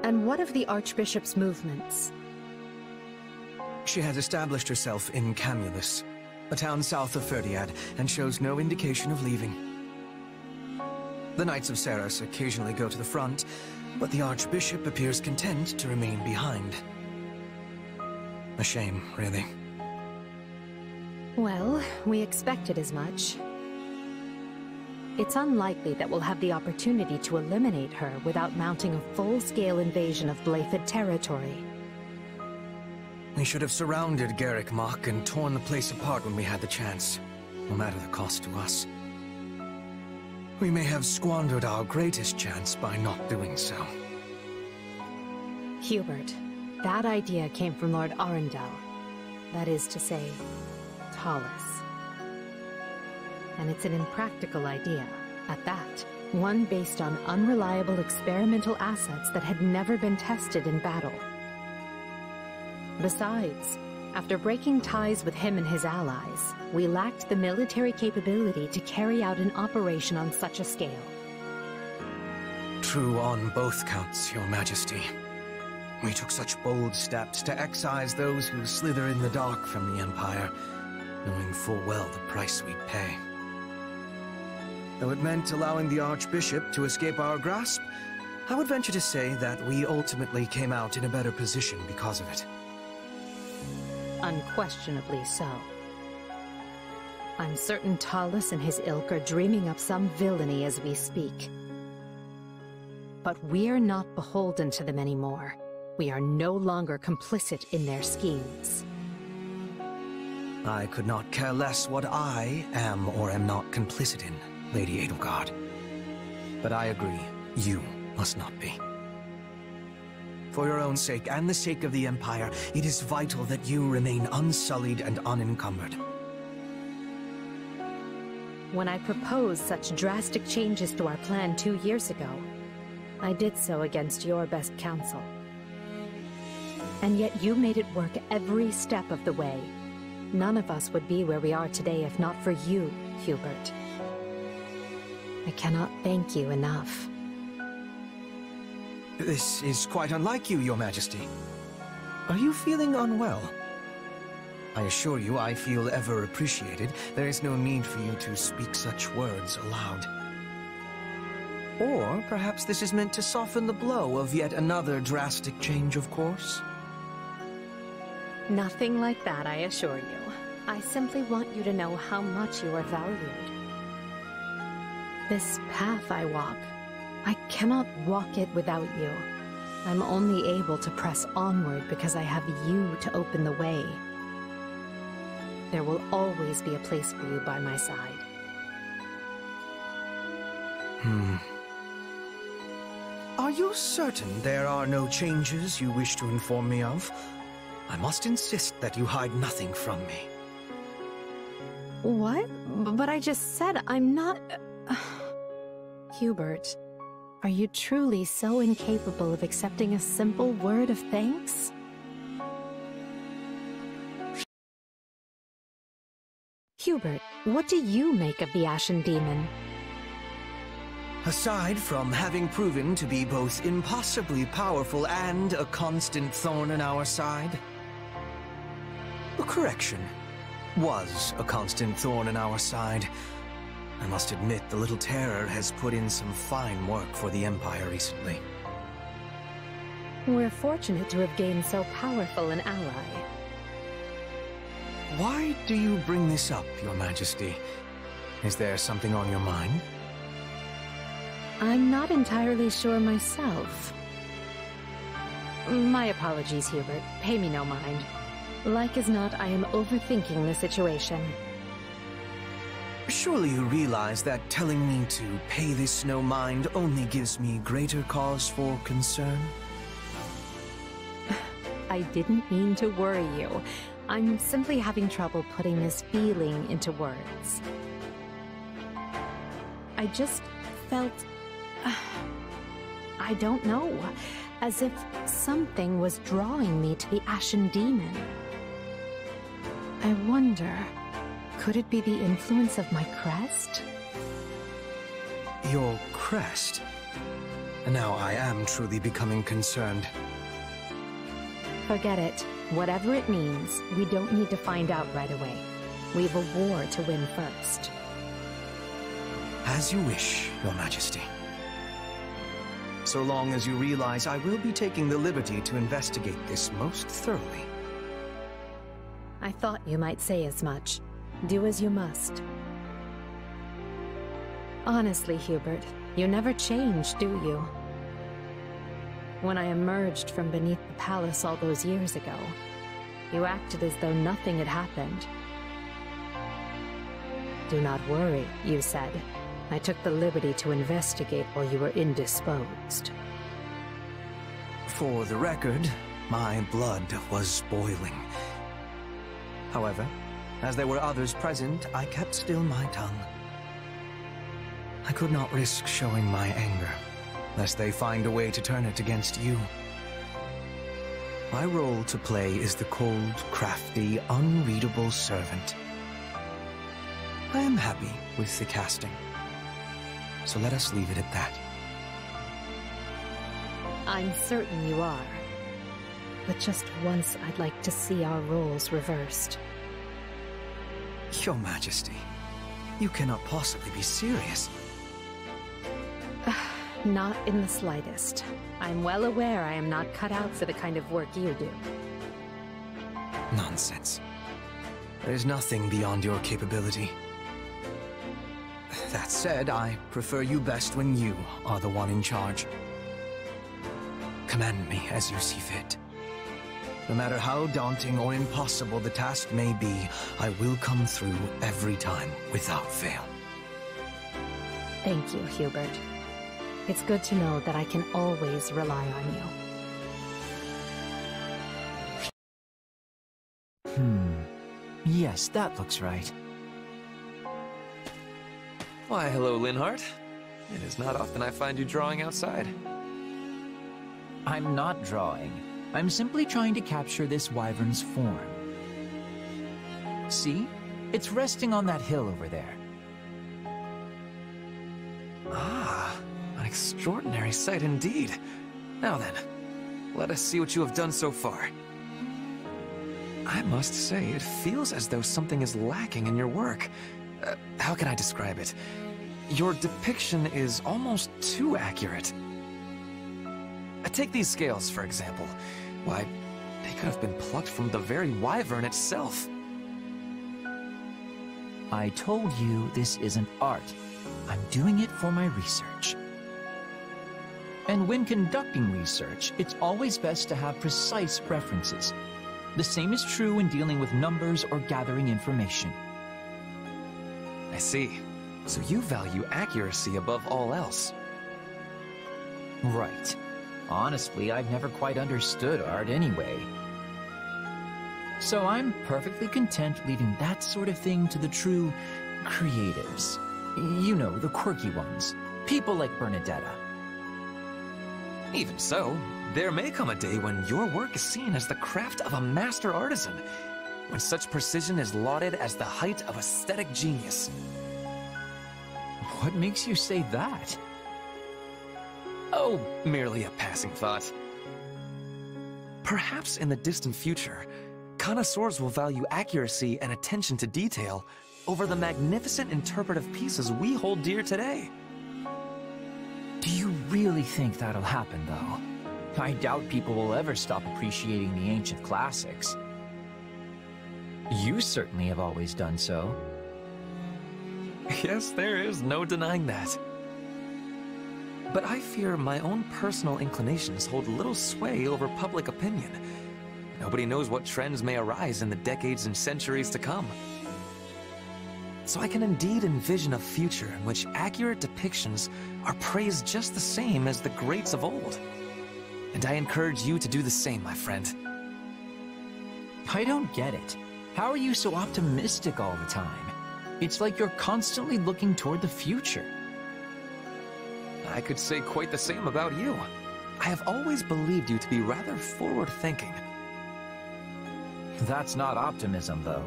And what of the Archbishop's movements? She has established herself in Camulus, a town south of Ferdinand, and shows no indication of leaving. The Knights of Ceres occasionally go to the front, but the Archbishop appears content to remain behind. A shame, really. Well, we expected as much. It's unlikely that we'll have the opportunity to eliminate her without mounting a full-scale invasion of Blaidd territory. We should have surrounded Garrick Mach and torn the place apart when we had the chance, no matter the cost to us. We may have squandered our greatest chance by not doing so. Hubert, that idea came from Lord Arundel. That is to say, Talus. And it's an impractical idea, at that. One based on unreliable experimental assets that had never been tested in battle. Besides, after breaking ties with him and his allies, we lacked the military capability to carry out an operation on such a scale. True on both counts, Your Majesty. We took such bold steps to excise those who slither in the dark from the Empire, knowing full well the price we'd pay. Though it meant allowing the Archbishop to escape our grasp, I would venture to say that we ultimately came out in a better position because of it. Unquestionably so. I'm certain Talus and his ilk are dreaming up some villainy as we speak. But we're not beholden to them anymore. We are no longer complicit in their schemes. I could not care less what I am or am not complicit in, Lady Edelgard. But I agree, you must not be. For your own sake and the sake of the Empire, it is vital that you remain unsullied and unencumbered. When I proposed such drastic changes to our plan 2 years ago, I did so against your best counsel. And yet you made it work every step of the way. None of us would be where we are today if not for you, Hubert. I cannot thank you enough. This is quite unlike you, Your Majesty. Are you feeling unwell? I assure you I feel ever appreciated. There is no need for you to speak such words aloud. Or perhaps this is meant to soften the blow of yet another drastic change of course? Nothing like that, I assure you. I simply want you to know how much you are valued. This path I walk, I cannot walk it without you. I'm only able to press onward because I have you to open the way. There will always be a place for you by my side. Are you certain there are no changes you wish to inform me of? I must insist that you hide nothing from me. What? But I just said I'm not... Hubert, are you truly so incapable of accepting a simple word of thanks? Hubert, what do you make of the Ashen Demon? Aside from having proven to be both impossibly powerful and a constant thorn in our side... Correction. Was a constant thorn in our side. I must admit the little terror has put in some fine work for the Empire recently. We're fortunate to have gained so powerful an ally. Why do you bring this up, Your Majesty? Is there something on your mind? I'm not entirely sure myself. My apologies, Hubert. Pay me no mind. Like as not, I am overthinking the situation. Surely you realize that telling me to pay this no mind only gives me greater cause for concern? I didn't mean to worry you. I'm simply having trouble putting this feeling into words. I just felt... I don't know. As if something was drawing me to the Ashen Demon. I wonder, could it be the influence of my crest? Your crest? And now I am truly becoming concerned. Forget it. Whatever it means, we don't need to find out right away. We have a war to win first. As you wish, Your Majesty. So long as you realize I will be taking the liberty to investigate this most thoroughly. I thought you might say as much. Do as you must. Honestly, Hubert, you never change, do you? When I emerged from beneath the palace all those years ago, you acted as though nothing had happened. Do not worry, you said. I took the liberty to investigate while you were indisposed. For the record, my blood was boiling. However, as there were others present, I kept still my tongue. I could not risk showing my anger, lest they find a way to turn it against you. My role to play is the cold, crafty, unreadable servant. I am happy with the casting, so let us leave it at that. I'm certain you are. But just once I'd like to see our roles reversed. Your Majesty, you cannot possibly be serious. Not in the slightest. I'm well aware I am not cut out for the kind of work you do. Nonsense. There is nothing beyond your capability. That said, I prefer you best when you are the one in charge. Command me as you see fit. No matter how daunting or impossible the task may be, I will come through every time without fail. Thank you, Hubert. It's good to know that I can always rely on you. Yes, that looks right. Why, hello, Linhardt. It is not often I find you drawing outside. I'm not drawing. I'm simply trying to capture this wyvern's form. See? It's resting on that hill over there. Ah, an extraordinary sight indeed. Now then, let us see what you have done so far. I must say, it feels as though something is lacking in your work. How can I describe it? Your depiction is almost too accurate. Take these scales, for example. Why, they could have been plucked from the very wyvern itself. I told you this isn't art. I'm doing it for my research. And when conducting research, it's always best to have precise references. The same is true when dealing with numbers or gathering information. I see. So you value accuracy above all else. Right. Honestly, I've never quite understood art anyway. So I'm perfectly content leaving that sort of thing to the true creatives. You know, the quirky ones. People like Bernadetta. Even so, there may come a day when your work is seen as the craft of a master artisan, when such precision is lauded as the height of aesthetic genius. What makes you say that? Oh, merely a passing thought. Perhaps in the distant future, connoisseurs will value accuracy and attention to detail over the magnificent interpretive pieces we hold dear today. Do you really think that'll happen, though? I doubt people will ever stop appreciating the ancient classics. You certainly have always done so. Yes, there is no denying that. But I fear my own personal inclinations hold little sway over public opinion. Nobody knows what trends may arise in the decades and centuries to come. So I can indeed envision a future in which accurate depictions are praised just the same as the greats of old. And I encourage you to do the same, my friend. I don't get it. How are you so optimistic all the time? It's like you're constantly looking toward the future. I could say quite the same about you. I have always believed you to be rather forward-thinking. That's not optimism, though.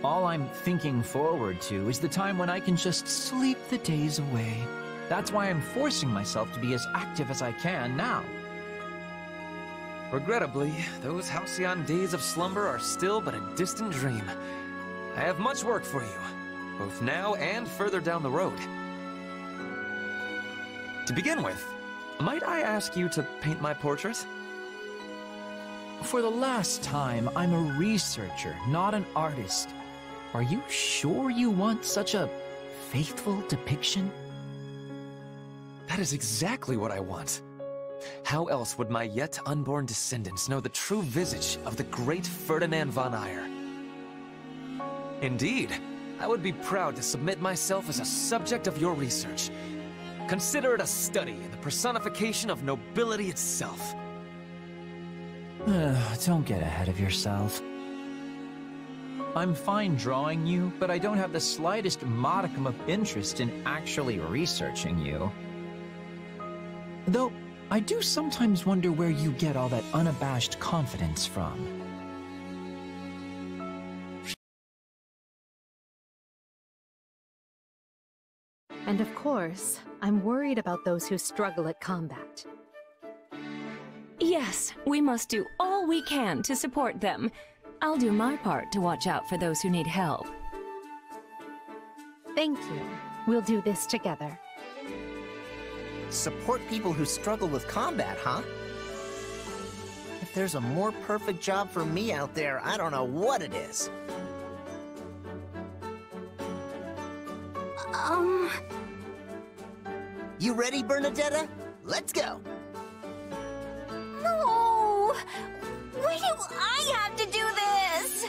All I'm thinking forward to is the time when I can just sleep the days away, That's why I'm forcing myself to be as active as I can now. Regrettably, those halcyon days of slumber are still but a distant dream. I have much work for you, both now and further down the road. To begin with, might I ask you to paint my portrait? For the last time, I'm a researcher, not an artist. Are you sure you want such a faithful depiction? That is exactly what I want. How else would my yet unborn descendants know the true visage of the great Ferdinand von Eyre? Indeed, I would be proud to submit myself as a subject of your research. Consider it a study in the personification of nobility itself. Don't get ahead of yourself. I'm fine drawing you, but I don't have the slightest modicum of interest in actually researching you. Though, I do sometimes wonder where you get all that unabashed confidence from. And of course, I'm worried about those who struggle at combat. Yes, we must do all we can to support them. I'll do my part to watch out for those who need help. Thank you. We'll do this together. Support people who struggle with combat, huh? If there's a more perfect job for me out there, I don't know what it is. You ready, Bernadetta? Let's go! No! Why do I have to do this?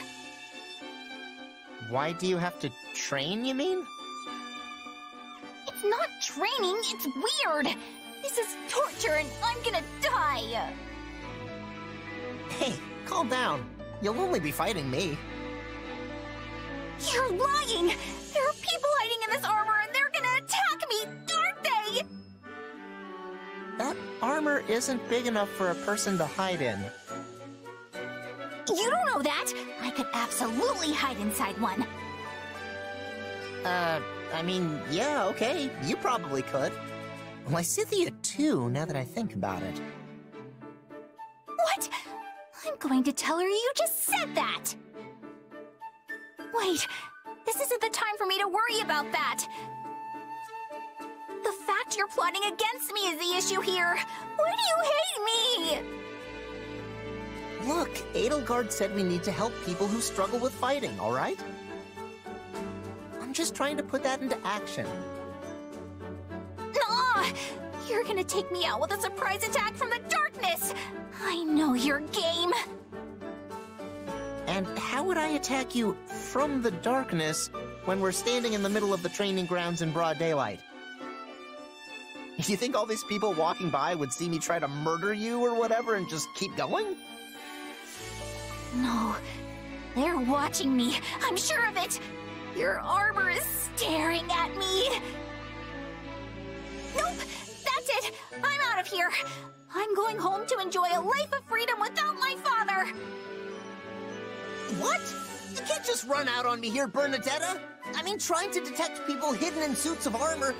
Why do you have to train, you mean? It's not training, it's weird! This is torture and I'm gonna die! Hey, calm down. You'll only be fighting me. You're lying! There are people hiding in this armor and they're gonna attack me, aren't they? That armor isn't big enough for a person to hide in. You don't know that! I could absolutely hide inside one. I mean, yeah, okay, you probably could. Lysithea too, now that I think about it. What? I'm going to tell her you just said that! Wait, this isn't the time for me to worry about that! The fact you're plotting against me is the issue here! Why do you hate me? Look, Edelgard said we need to help people who struggle with fighting, alright? I'm just trying to put that into action. Nah! You're gonna take me out with a surprise attack from the darkness! I know your game! And how would I attack you from the darkness when we're standing in the middle of the training grounds in broad daylight? You think all these people walking by would see me try to murder you or whatever and just keep going? No, they're watching me. I'm sure of it. Your armor is staring at me. Nope, that's it. I'm out of here. I'm going home to enjoy a life of freedom without my father. What? You can't just run out on me here, Bernadetta. I mean, trying to detect people hidden in suits of armor.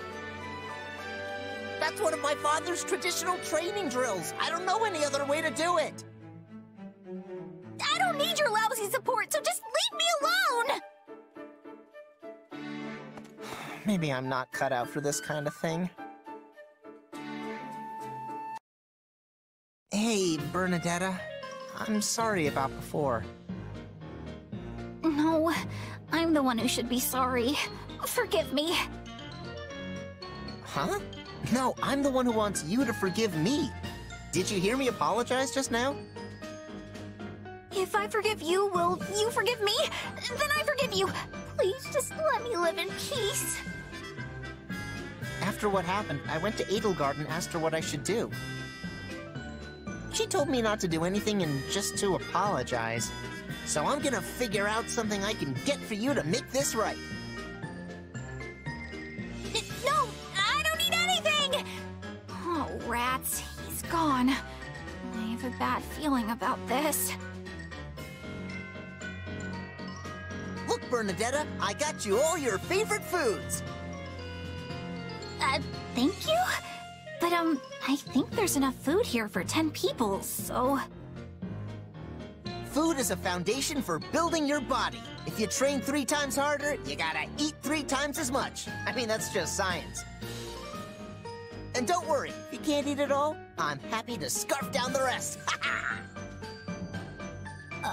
That's one of my father's traditional training drills. I don't know any other way to do it. I don't need your lousy support, so just leave me alone! Maybe I'm not cut out for this kind of thing. Hey, Bernadetta. I'm sorry about before. No, I'm the one who should be sorry. Forgive me. Huh? No, I'm the one who wants you to forgive me. Did you hear me apologize just now? If I forgive you, will you forgive me? Then I forgive you. Please just let me live in peace. After what happened, I went to Edelgard and asked her what I should do. She told me not to do anything and just to apologize. So I'm gonna figure out something I can get for you to make this right. No, I don't need anything! Oh, rats, he's gone. I have a bad feeling about this. Look, Bernadetta, I got you all your favorite foods. thank you? But, I think there's enough food here for 10 people, so... Food is a foundation for building your body. If you train 3 times harder, you gotta eat 3 times as much. I mean, that's just science. And don't worry, if you can't eat it all, I'm happy to scarf down the rest.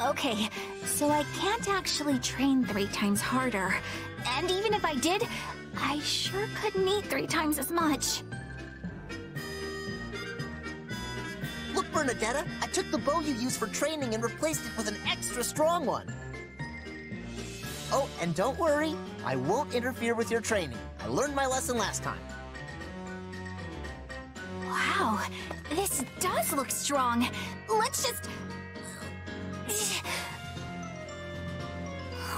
Okay, so I can't actually train 3 times harder. And even if I did, I sure couldn't eat 3 times as much. Look, Bernadetta, I took the bow you use for training and replaced it with an extra strong one. Oh, and don't worry, I won't interfere with your training. I learned my lesson last time. Wow, this does look strong. Let's just...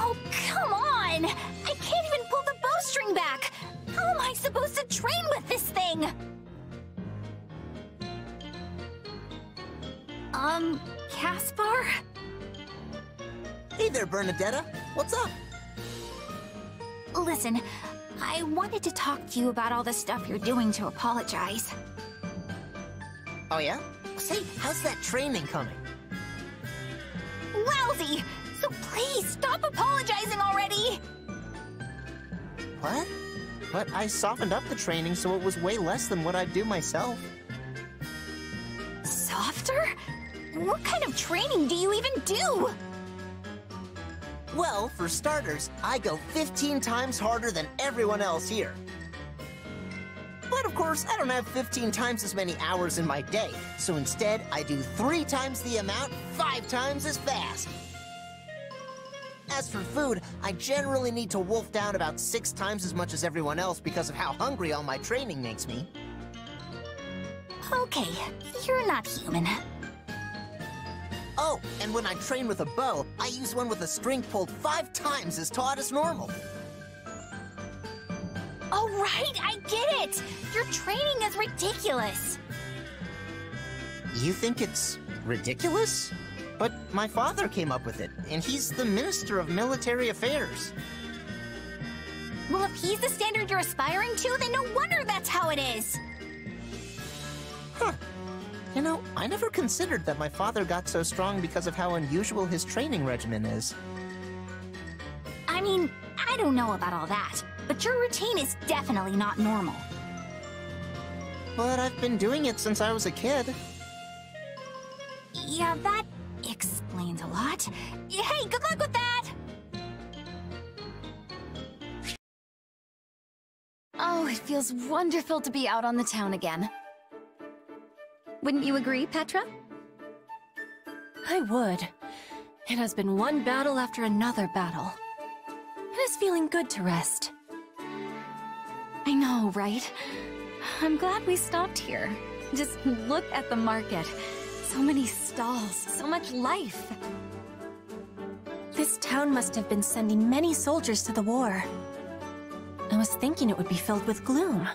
Oh, come on! I can't even pull the bowstring back! How am I supposed to train with this thing? Caspar? Hey there, Bernadetta. What's up? Listen, I wanted to talk to you about all the stuff you're doing to apologize. Oh, yeah? Say, how's that training coming? Lousy! So please, stop apologizing already! What? But I softened up the training so it was way less than what I'd do myself. Softer? What kind of training do you even do? Well, for starters, I go 15 times harder than everyone else here. But of course, I don't have 15 times as many hours in my day, so instead, I do 3 times the amount, 5 times as fast. As for food, I generally need to wolf down about 6 times as much as everyone else because of how hungry all my training makes me. Okay, you're not human. Oh, and when I train with a bow, I use one with a string pulled 5 times as taut as normal. Oh, right, I get it! Your training is ridiculous! You think it's ridiculous? But my father came up with it, and he's the Minister of Military Affairs. Well, if he's the standard you're aspiring to, then no wonder that's how it is! Huh. You know, I never considered that my father got so strong because of how unusual his training regimen is. I mean, I don't know about all that, but your routine is definitely not normal. But I've been doing it since I was a kid. Yeah, that explains a lot. Hey, good luck with that! Oh, it feels wonderful to be out on the town again. Wouldn't you agree, Petra? I would. It has been one battle after another battle. It is feeling good to rest. I know, right? I'm glad we stopped here. Just look at the market. So many stalls, so much life. This town must have been sending many soldiers to the war. I was thinking it would be filled with gloom.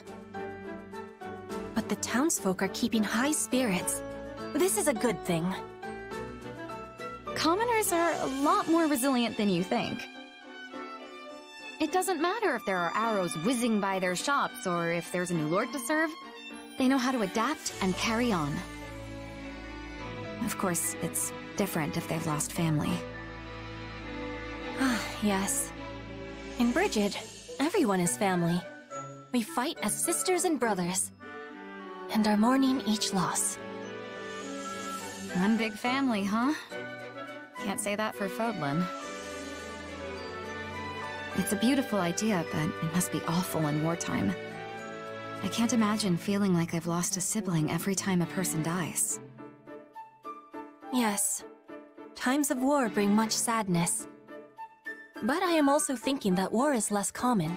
But the townsfolk are keeping high spirits. This is a good thing. Commoners are a lot more resilient than you think. It doesn't matter if there are arrows whizzing by their shops or if there's a new lord to serve. They know how to adapt and carry on. Of course, it's different if they've lost family. Ah, yes. In Brigid, everyone is family. We fight as sisters and brothers, and are mourning each loss. One big family, huh? Can't say that for Fodlan. It's a beautiful idea, but it must be awful in wartime. I can't imagine feeling like I've lost a sibling every time a person dies. Yes. Times of war bring much sadness. But I am also thinking that war is less common.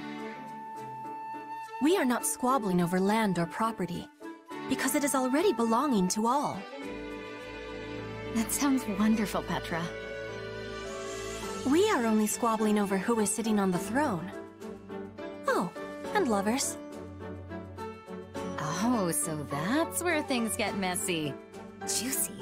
We are not squabbling over land or property, because it is already belonging to all. That sounds wonderful, Petra. We are only squabbling over who is sitting on the throne. Oh, and lovers. Oh, so that's where things get messy. Juicy.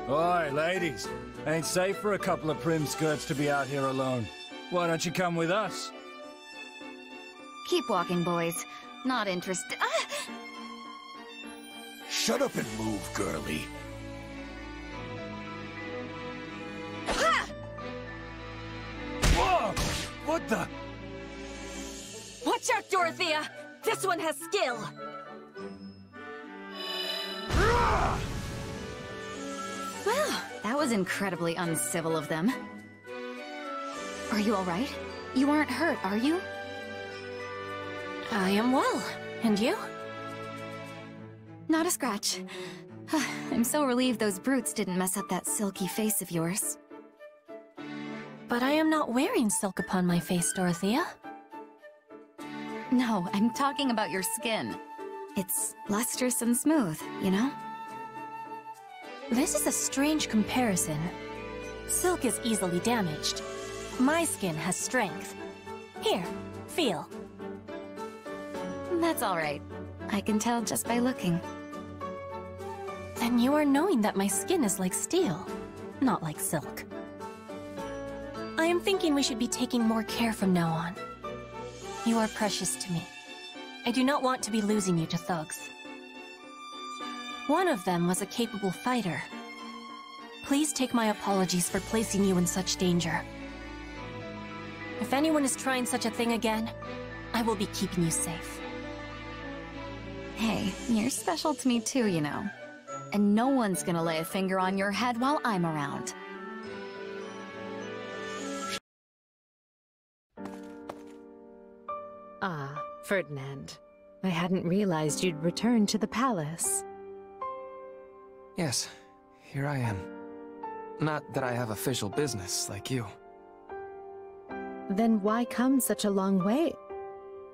Oi, ladies. Ain't safe for a couple of prim skirts to be out here alone. Why don't you come with us? Keep walking, boys. Not interested. Ah! Shut up and move, girlie. Ha! Whoa! What the? Watch out, Dorothea! This one has skill! Well, that was incredibly uncivil of them. Are you alright? You aren't hurt, are you? I am well. And you? Not a scratch. I'm so relieved those brutes didn't mess up that silky face of yours. But I am not wearing silk upon my face, Dorothea. No, I'm talking about your skin. It's lustrous and smooth, you know? This is a strange comparison. Silk is easily damaged. My skin has strength. Here, feel. That's alright. I can tell just by looking. Then you are knowing that my skin is like steel, not like silk. I am thinking we should be taking more care from now on. You are precious to me. I do not want to be losing you to thugs. One of them was a capable fighter. Please take my apologies for placing you in such danger. If anyone is trying such a thing again, I will be keeping you safe. Hey, you're special to me too, you know. And no one's gonna lay a finger on your head while I'm around. Ah, Ferdinand. I hadn't realized you'd returned to the palace. Yes, here I am. Not that I have official business like you. Then why come such a long way?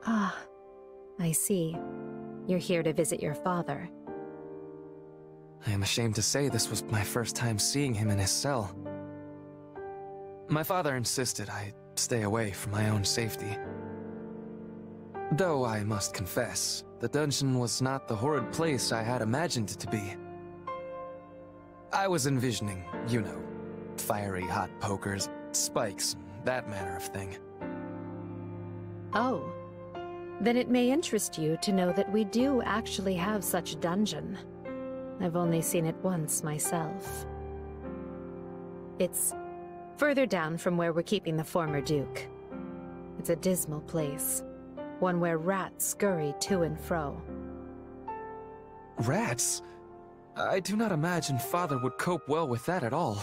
Ah, I see. You're here to visit your father. I am ashamed to say this was my first time seeing him in his cell. My father insisted I stay away for my own safety. Though I must confess, the dungeon was not the horrid place I had imagined it to be. I was envisioning, you know, fiery hot pokers, spikes, that manner of thing. Oh. Then it may interest you to know that we do actually have such a dungeon. I've only seen it once myself. It's further down from where we're keeping the former Duke. It's a dismal place. One where rats scurry to and fro. Rats? I do not imagine Father would cope well with that at all.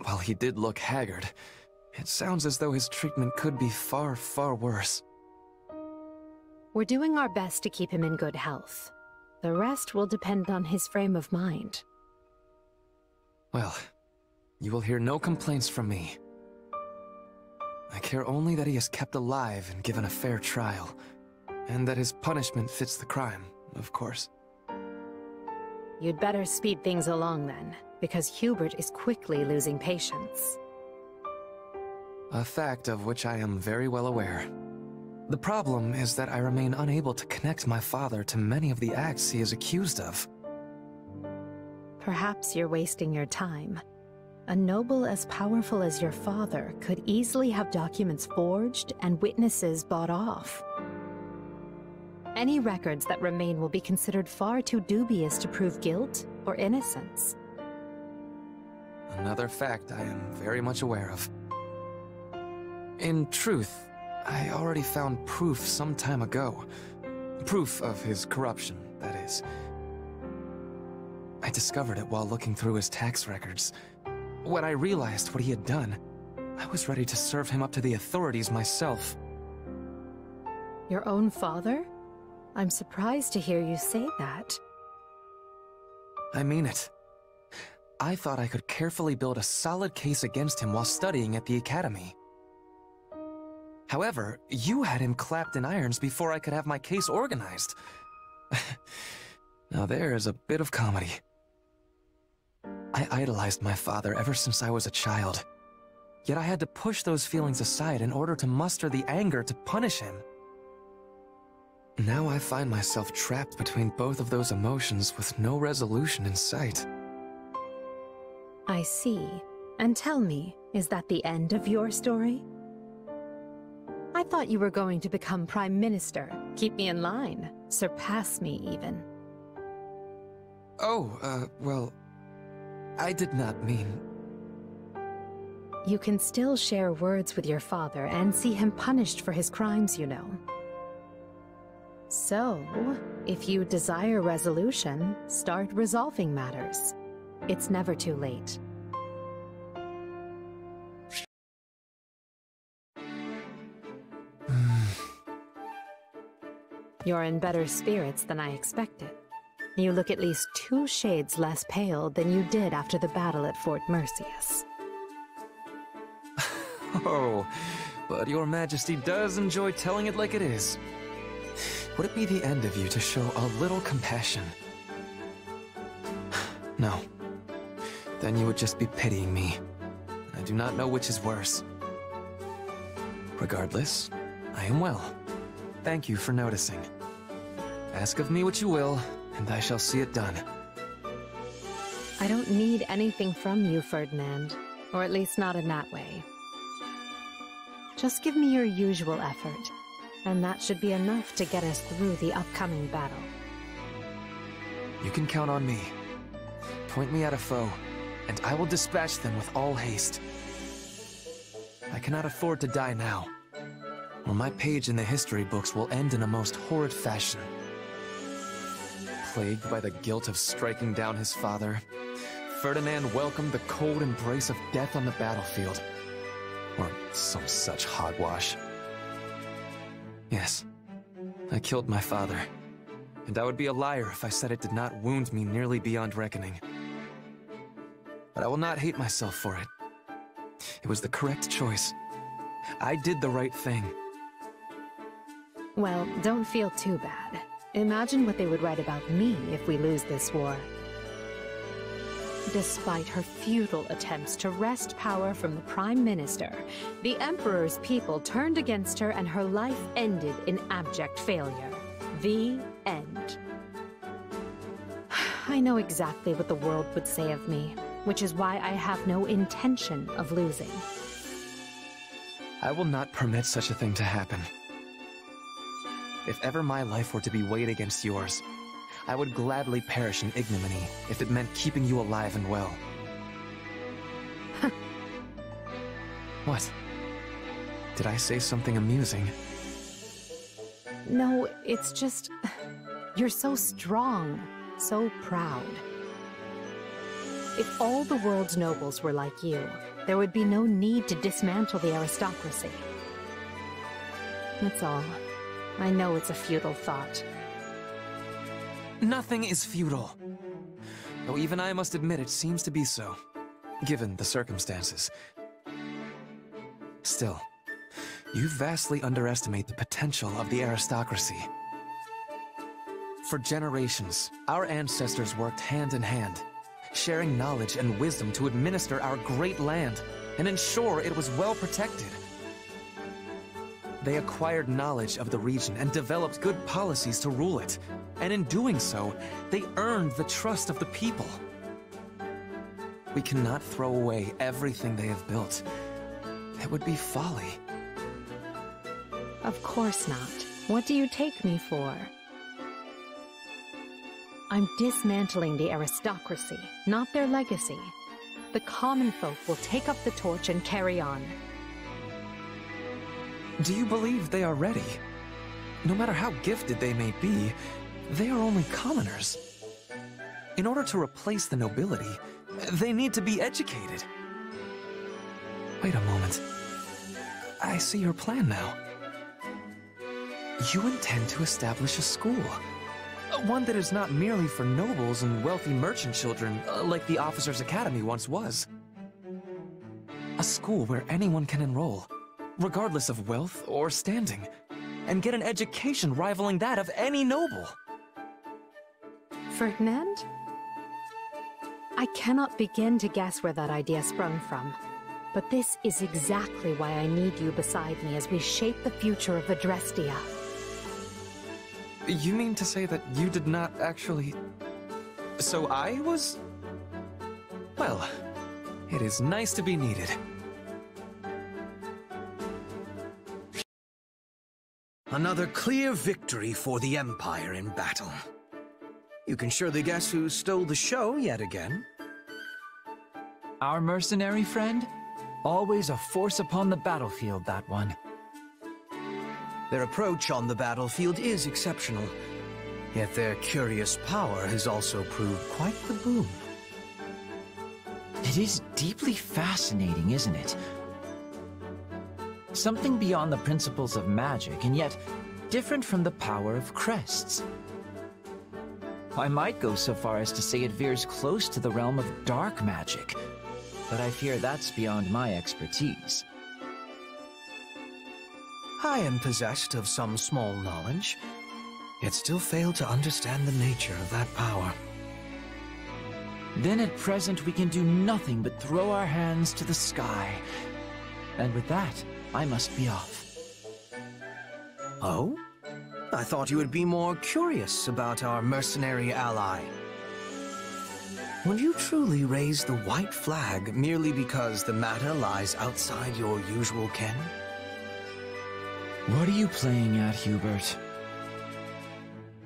While he did look haggard, it sounds as though his treatment could be far, far worse. We're doing our best to keep him in good health. The rest will depend on his frame of mind. Well, you will hear no complaints from me. I care only that he is kept alive and given a fair trial, and that his punishment fits the crime, of course. You'd better speed things along then, because Hubert is quickly losing patience. A fact of which I am very well aware. The problem is that I remain unable to connect my father to many of the acts he is accused of. Perhaps you're wasting your time. A noble as powerful as your father could easily have documents forged and witnesses bought off. Any records that remain will be considered far too dubious to prove guilt or innocence. Another fact I am very much aware of. In truth, I already found proof some time ago. Proof of his corruption, that is. I discovered it while looking through his tax records. When I realized what he had done, I was ready to serve him up to the authorities myself. Your own father? I'm surprised to hear you say that. I mean it. I thought I could carefully build a solid case against him while studying at the academy. However, you had him clapped in irons before I could have my case organized. Now there is a bit of comedy. I idolized my father ever since I was a child. Yet I had to push those feelings aside in order to muster the anger to punish him. Now I find myself trapped between both of those emotions with no resolution in sight. I see. And tell me, is that the end of your story? I thought you were going to become Prime Minister. Keep me in line. Surpass me, even. Oh, well... I did not mean... You can still share words with your father and see him punished for his crimes, you know. So, if you desire resolution, start resolving matters. It's never too late. You're in better spirits than I expected. You look at least 2 shades less pale than you did after the battle at Fort Merceus. Oh, but your majesty does enjoy telling it like it is. Would it be the end of you to show a little compassion? No. Then you would just be pitying me. I do not know which is worse. Regardless, I am well. Thank you for noticing. Ask of me what you will, and I shall see it done. I don't need anything from you, Ferdinand. Or at least not in that way. Just give me your usual effort, and that should be enough to get us through the upcoming battle. You can count on me. Point me at a foe, and I will dispatch them with all haste. I cannot afford to die now, or my page in the history books will end in a most horrid fashion. Plagued by the guilt of striking down his father, Ferdinand welcomed the cold embrace of death on the battlefield. Or some such hogwash. Yes, I killed my father. And I would be a liar if I said it did not wound me nearly beyond reckoning. But I will not hate myself for it. It was the correct choice. I did the right thing. Well, don't feel too bad. Imagine what they would write about me if we lose this war. Despite her futile attempts to wrest power from the Prime Minister, the Emperor's people turned against her and her life ended in abject failure. The end. I know exactly what the world would say of me, which is why I have no intention of losing. I will not permit such a thing to happen. If ever my life were to be weighed against yours, I would gladly perish in ignominy if it meant keeping you alive and well. What? Did I say something amusing? No, it's just... You're so strong, so proud. If all the world's nobles were like you, there would be no need to dismantle the aristocracy. That's all. I know it's a futile thought. Nothing is futile. Though even I must admit it seems to be so, given the circumstances. Still, you vastly underestimate the potential of the aristocracy. For generations, our ancestors worked hand in hand, sharing knowledge and wisdom to administer our great land and ensure it was well protected. They acquired knowledge of the region and developed good policies to rule it. And in doing so, they earned the trust of the people. We cannot throw away everything they have built. It would be folly. Of course not. What do you take me for? I'm dismantling the aristocracy, not their legacy. The common folk will take up the torch and carry on. Do you believe they are ready? No matter how gifted they may be, they are only commoners. In order to replace the nobility, they need to be educated. Wait a moment. I see your plan now. You intend to establish a school. One that is not merely for nobles and wealthy merchant children, like the Officers' Academy once was. A school where anyone can enroll, regardless of wealth or standing, and get an education rivaling that of any noble. Ferdinand? I cannot begin to guess where that idea sprung from. But this is exactly why I need you beside me as we shape the future of Adrestia. You mean to say that you did not actually... So I was... Well, it is nice to be needed. Another clear victory for the Empire in battle. You can surely guess who stole the show yet again. Our mercenary friend? Always a force upon the battlefield, that one. Their approach on the battlefield is exceptional, yet their curious power has also proved quite the boon. It is deeply fascinating, isn't it? Something beyond the principles of magic, and yet different from the power of crests. I might go so far as to say it veers close to the realm of dark magic, but I fear that's beyond my expertise. I am possessed of some small knowledge, yet still fail to understand the nature of that power. Then at present we can do nothing but throw our hands to the sky. And with that, I must be off. Oh? I thought you would be more curious about our mercenary ally. Would you truly raise the white flag merely because the matter lies outside your usual ken? What are you playing at, Hubert?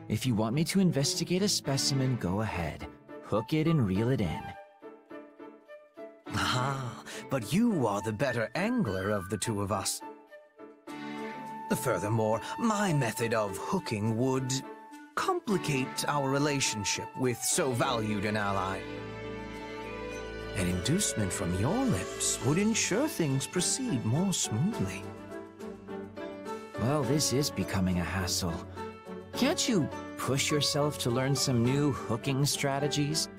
If you want me to investigate a specimen, go ahead. Hook it and reel it in. Ah, but you are the better angler of the two of us. Furthermore, my method of hooking would complicate our relationship with so valued an ally. An inducement from your lips would ensure things proceed more smoothly. Well, this is becoming a hassle. Can't you push yourself to learn some new hooking strategies?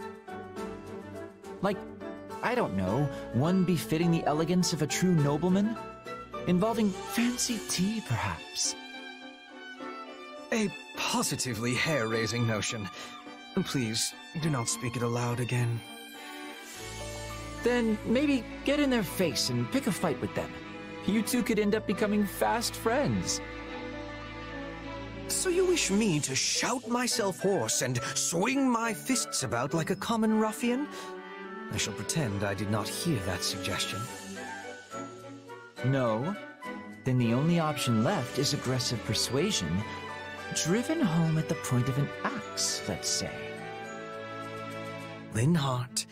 Like, I don't know, one befitting the elegance of a true nobleman? Involving fancy tea, perhaps? A positively hair-raising notion. Please, do not speak it aloud again. Then maybe get in their face and pick a fight with them. You two could end up becoming fast friends. So you wish me to shout myself hoarse and swing my fists about like a common ruffian? I shall pretend I did not hear that suggestion. No. Then the only option left is aggressive persuasion, driven home at the point of an axe, let's say. Linhardt,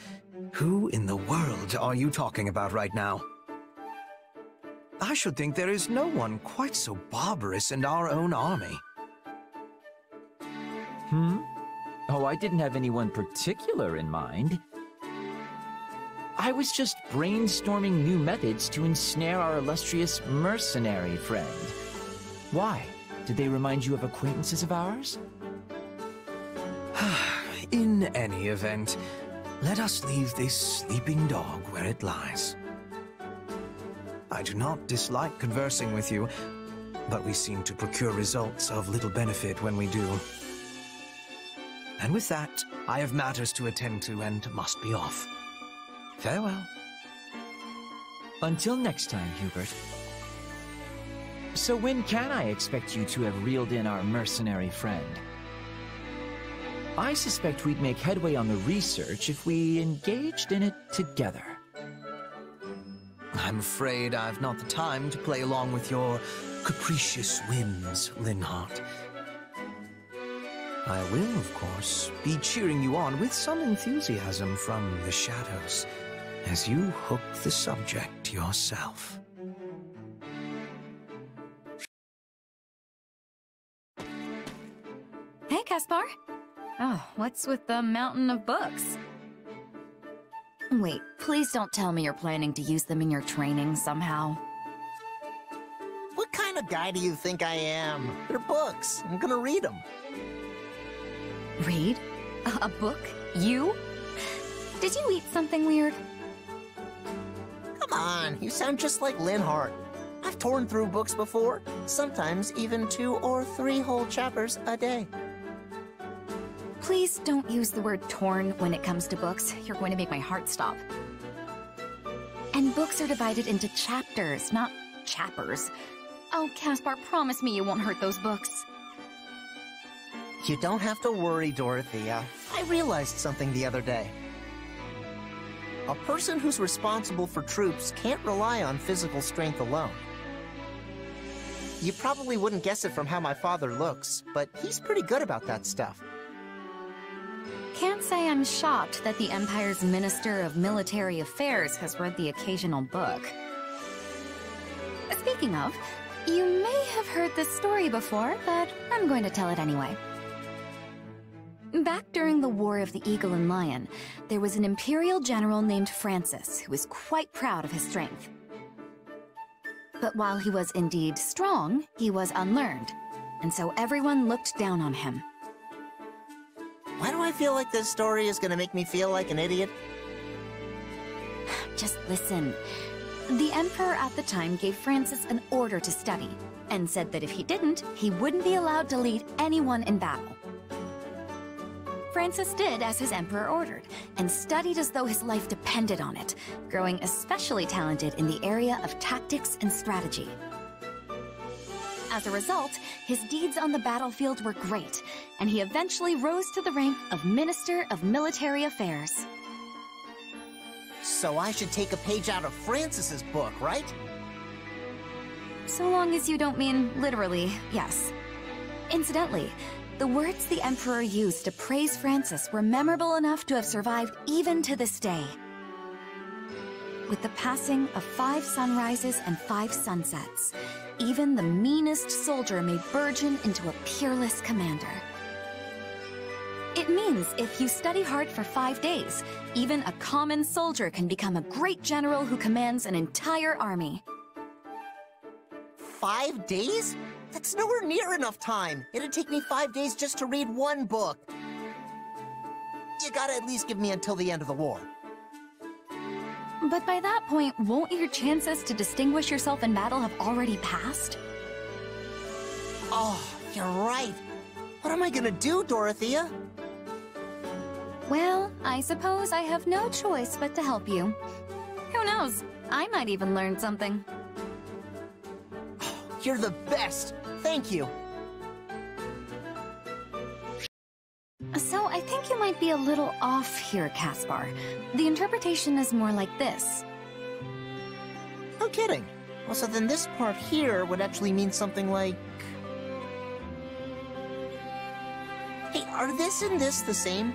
who in the world are you talking about right now? I should think there is no one quite so barbarous in our own army. Oh, I didn't have anyone particular in mind. I was just brainstorming new methods to ensnare our illustrious mercenary friend. Why? Did they remind you of acquaintances of ours? In any event, let us leave this sleeping dog where it lies. I do not dislike conversing with you, but we seem to procure results of little benefit when we do. And with that, I have matters to attend to and must be off. Farewell. Until next time, Hubert. So when can I expect you to have reeled in our mercenary friend? I suspect we'd make headway on the research if we engaged in it together. I'm afraid I've not the time to play along with your capricious whims, Linhardt. I will, of course, be cheering you on with some enthusiasm from the shadows as you hook the subject yourself. Hey, Caspar. Oh, what's with the mountain of books? Wait, please don't tell me you're planning to use them in your training somehow. What kind of guy do you think I am? They're books. I'm gonna read them. Read? A book? You? Did you eat something weird? Come on, you sound just like Linhardt. I've torn through books before, sometimes even 2 or 3 whole chapters a day. Please don't use the word torn when it comes to books. You're going to make my heart stop. And books are divided into chapters, not chappers. Oh, Caspar, promise me you won't hurt those books. You don't have to worry, Dorothea. I realized something the other day. A person who's responsible for troops can't rely on physical strength alone. You probably wouldn't guess it from how my father looks, but he's pretty good about that stuff. Can't say I'm shocked that the Empire's Minister of Military Affairs has read the occasional book. Speaking of, you may have heard this story before, but I'm going to tell it anyway. Back during the War of the Eagle and Lion, there was an Imperial general named Francis who was quite proud of his strength. But while he was indeed strong, he was unlearned, and so everyone looked down on him. Why do I feel like this story is gonna make me feel like an idiot? Just listen. The Emperor at the time gave Francis an order to study, and said that if he didn't, he wouldn't be allowed to lead anyone in battle. Francis did as his Emperor ordered, and studied as though his life depended on it, growing especially talented in the area of tactics and strategy. As a result, his deeds on the battlefield were great, and he eventually rose to the rank of Minister of Military Affairs. So I should take a page out of Francis's book, right? So long as you don't mean literally, yes. Incidentally, the words the Emperor used to praise Francis were memorable enough to have survived even to this day. With the passing of 5 sunrises and 5 sunsets, even the meanest soldier may burgeon into a peerless commander. It means if you study hard for 5 days, even a common soldier can become a great general who commands an entire army. 5 days? That's nowhere near enough time. It'd take me 5 days just to read one book. You gotta at least give me until the end of the war. But by that point, won't your chances to distinguish yourself in battle have already passed? Oh, you're right. What am I gonna do, Dorothea? Well, I suppose I have no choice but to help you. Who knows? I might even learn something. You're the best. Thank you. So I think you might be a little off here, Caspar. The interpretation is more like this. No kidding. Well, so then this part here would actually mean something like... Hey, are this and this the same?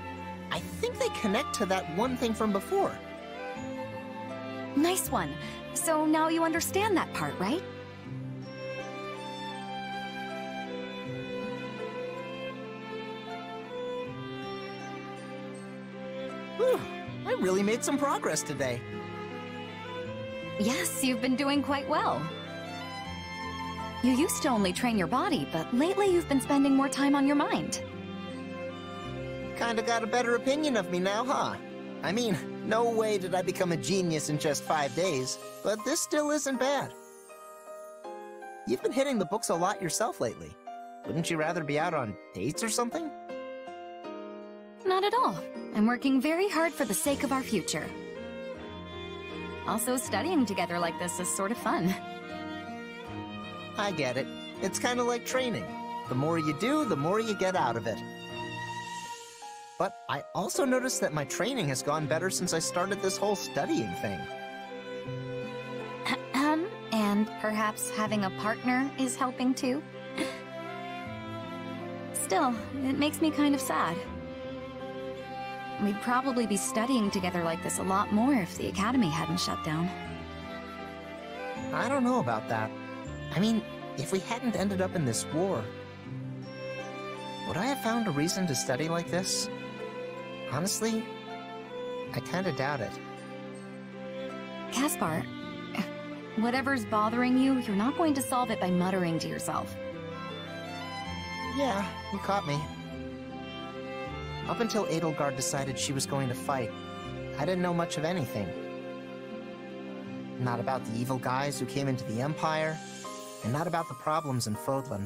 I think they connect to that one thing from before. Nice one. So now you understand that part, right? Whew, I really made some progress today. Yes, you've been doing quite well. You used to only train your body, but lately you've been spending more time on your mind. Kinda got a better opinion of me now, huh? I mean, no way did I become a genius in just 5 days, but this still isn't bad. You've been hitting the books a lot yourself lately. Wouldn't you rather be out on dates or something? Not at all. I'm working very hard for the sake of our future. Also, studying together like this is sort of fun. I get it. It's kind of like training. The more you do, the more you get out of it. But I also noticed that my training has gone better since I started this whole studying thing. And perhaps having a partner is helping too? Still, it makes me kind of sad. We'd probably be studying together like this a lot more if the Academy hadn't shut down. I don't know about that. I mean, if we hadn't ended up in this war, would I have found a reason to study like this? Honestly, I kinda doubt it. Caspar, whatever's bothering you, you're not going to solve it by muttering to yourself. Yeah, you caught me. Up until Edelgard decided she was going to fight, I didn't know much of anything. Not about the evil guys who came into the Empire, and not about the problems in Fodlan.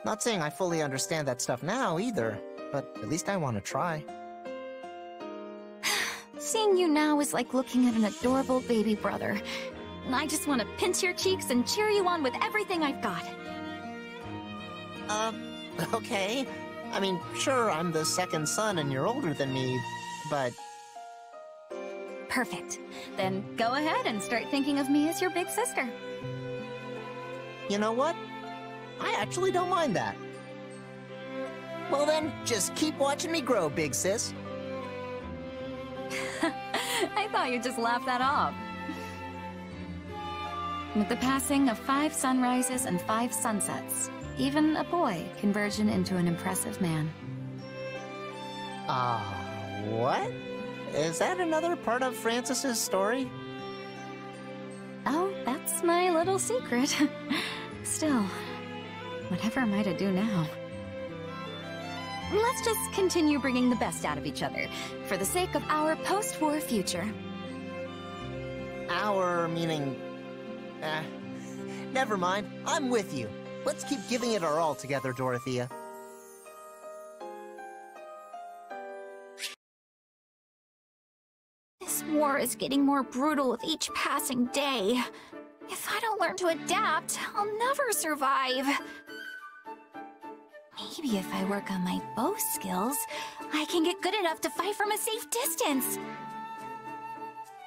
Not saying I fully understand that stuff now, either, but at least I want to try. Seeing you now is like looking at an adorable baby brother. I just want to pinch your cheeks and cheer you on with everything I've got. Okay. I mean, sure, I'm the second son and you're older than me, but... Perfect. Then go ahead and start thinking of me as your big sister. You know what? I actually don't mind that. Well then, just keep watching me grow, big sis. I thought you'd just laugh that off. With the passing of 5 sunrises and 5 sunsets, even a boy can burgeon into an impressive man. What? Is that another part of Francis's story? Oh, that's my little secret. Still, whatever am I to do now? Let's just continue bringing the best out of each other, for the sake of our post-war future. Our meaning... never mind. I'm with you. Let's keep giving it our all together, Dorothea. This war is getting more brutal with each passing day. If I don't learn to adapt, I'll never survive. Maybe if I work on my bow skills, I can get good enough to fight from a safe distance.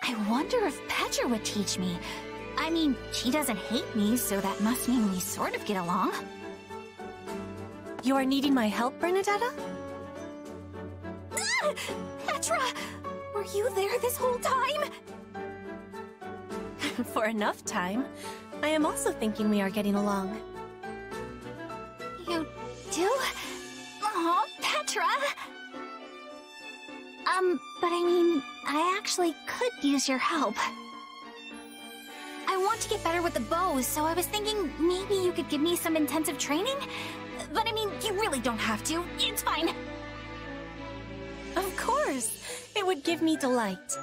I wonder if Petra would teach me. I mean, she doesn't hate me, so that must mean we sort of get along. You are needing my help, Bernadetta? Ah! Petra! Were you there this whole time? For enough time. I am also thinking we are getting along. You do? Aw, Petra! But I mean, I actually could use your help. I want to get better with the bows, so I was thinking maybe you could give me some intensive training? But I mean, you really don't have to. It's fine. Of course! It would give me delight.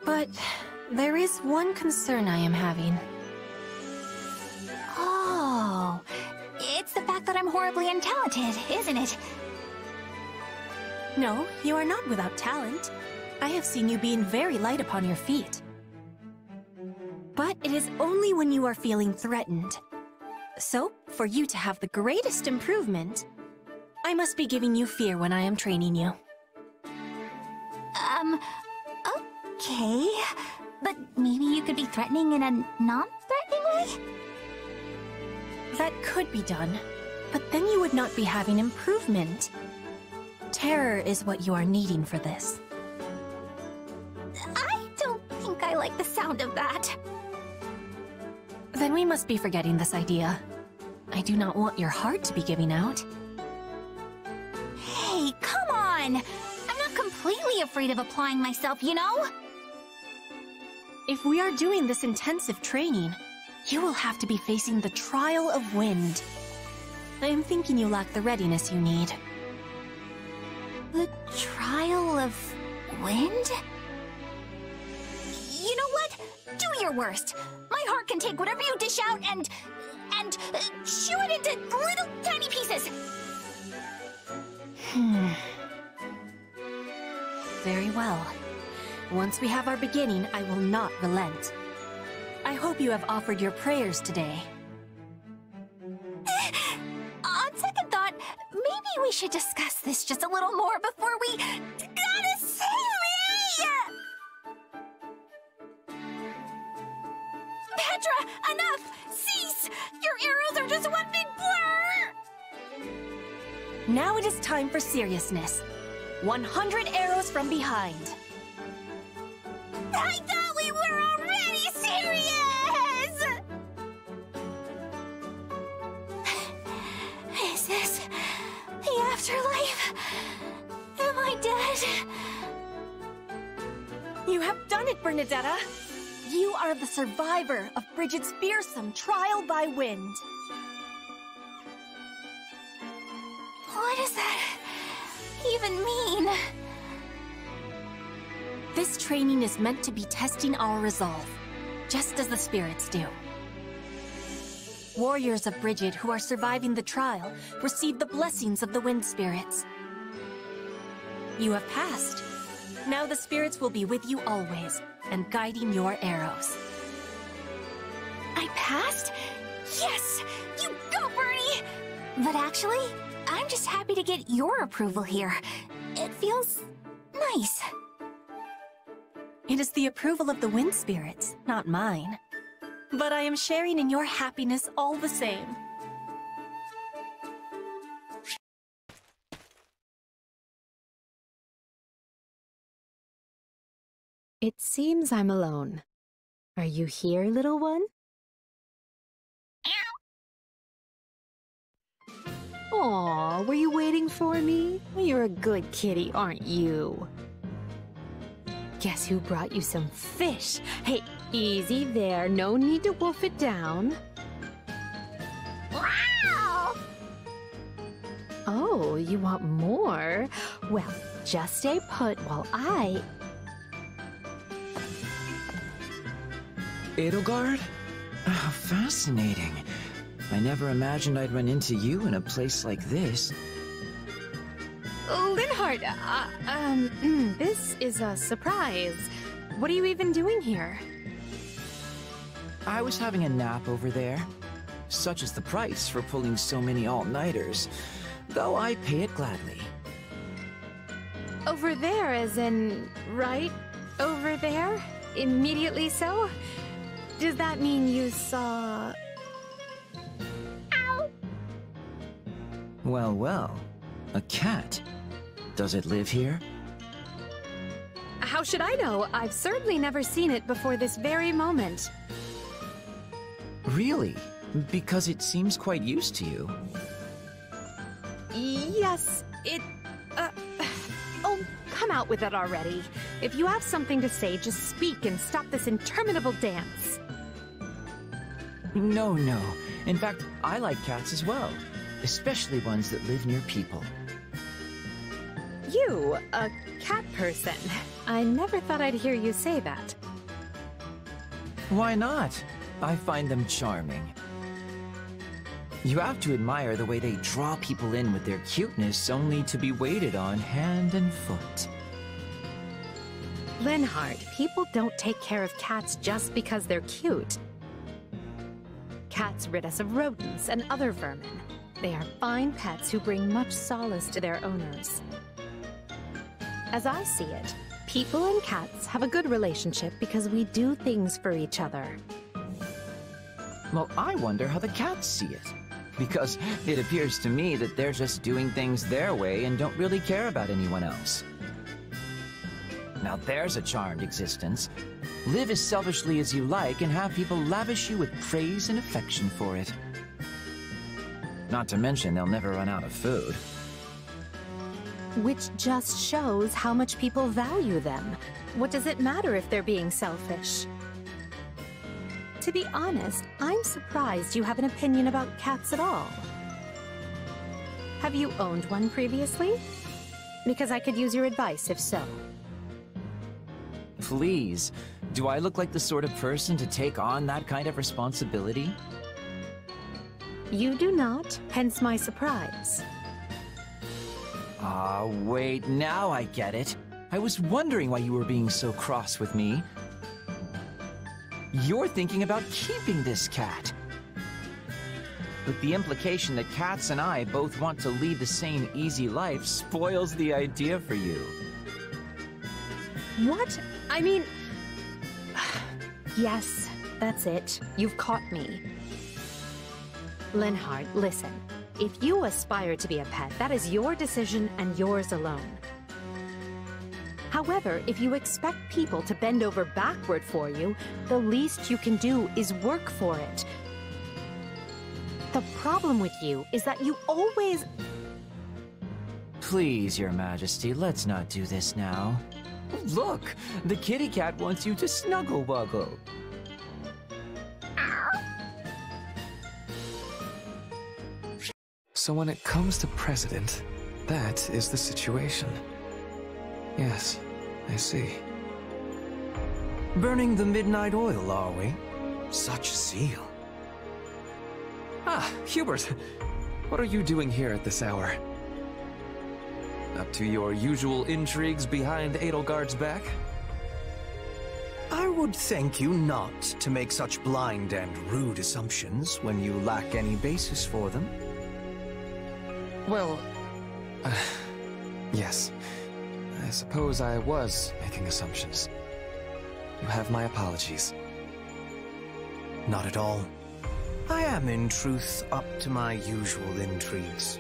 But there is one concern I am having. Oh, it's the fact that I'm horribly untalented, isn't it? No, you are not without talent. I have seen you being very light upon your feet. But it is only when you are feeling threatened. So, for you to have the greatest improvement, I must be giving you fear when I am training you. Okay. But maybe you could be threatening in a non-threatening way? That could be done, but then you would not be having improvement. Terror is what you are needing for this. I don't think I like the sound of that. Then we must be forgetting this idea. I do not want your heart to be giving out. Hey, come on! I'm not completely afraid of applying myself, you know? If we are doing this intensive training, you will have to be facing the trial of wind. I am thinking you lack the readiness you need. The trial of wind? You know what? Do your worst. My heart can take whatever you dish out and chew it into little tiny pieces. Very well. Once we have our beginning, I will not relent. I hope you have offered your prayers today. On second thought, maybe we should discuss this just a little more before we... Gotta save me! Petra, enough! Cease! Your arrows are just one big blur! Now it is time for seriousness. 100 arrows from behind. I thought we were already serious! Is this the afterlife? Am I dead? You have done it, Bernadetta! You are the survivor of Brigid's fearsome trial by wind. What does that even mean? This training is meant to be testing our resolve, just as the spirits do. Warriors of Brigid who are surviving the trial receive the blessings of the wind spirits. You have passed. Now the spirits will be with you always, and guiding your arrows. I passed? Yes! You go, Bernie! But actually, I'm just happy to get your approval here. It feels nice. It is the approval of the wind spirits, not mine. But I am sharing in your happiness all the same. It seems I'm alone. Are you here, little one? Aw, were you waiting for me? You're a good kitty, aren't you? Guess who brought you some fish? Hey, easy there. No need to wolf it down. Wow! Oh, you want more? Well, just stay put while I... Edelgard? Oh, fascinating. I never imagined I'd run into you in a place like this. Linhardt, this is a surprise. What are you even doing here? I was having a nap over there. Such is the price for pulling so many all-nighters, though I pay it gladly. Over there, as in, right over there? Immediately so? Does that mean you saw... Ow! Well, well. A cat. Does it live here? How should I know? I've certainly never seen it before this very moment. Really? Because it seems quite used to you. Yes, it... Oh, come out with it already. If you have something to say, just speak and stop this interminable dance. No, no. In fact, I like cats as well. Especially ones that live near people. You, a cat person. I never thought I'd hear you say that. Why not? I find them charming. You have to admire the way they draw people in with their cuteness, only to be waited on hand and foot. Linhardt, people don't take care of cats just because they're cute. Cats rid us of rodents and other vermin. They are fine pets who bring much solace to their owners. As I see it, people and cats have a good relationship because we do things for each other. Well, I wonder how the cats see it. Because it appears to me that they're just doing things their way and don't really care about anyone else. Now there's a charmed existence. Live as selfishly as you like and have people lavish you with praise and affection for it. Not to mention they'll never run out of food. Which just shows how much people value them. What does it matter if they're being selfish? To be honest, I'm surprised you have an opinion about cats at all. Have you owned one previously? Because I could use your advice if so. Please, do I look like the sort of person to take on that kind of responsibility? You do not, hence my surprise. Ah, wait, now I get it. I was wondering why you were being so cross with me. You're thinking about keeping this cat. With the implication that cats and I both want to lead the same easy life spoils the idea for you. What? I mean... Yes, that's it. You've caught me. Linhardt, listen. If you aspire to be a pet, that is your decision and yours alone. However, if you expect people to bend over backward for you, the least you can do is work for it. The problem with you is that you always... Please, Your Majesty, let's not do this now. Look, the kitty cat wants you to snuggle-wuggle. So when it comes to President, that is the situation. Yes, I see. Burning the midnight oil, are we? Such zeal. Ah, Hubert! What are you doing here at this hour? Up to your usual intrigues behind Edelgard's back? I would thank you not to make such blind and rude assumptions when you lack any basis for them. Well, yes. I suppose I was making assumptions. You have my apologies. Not at all. I am, in truth, up to my usual intrigues,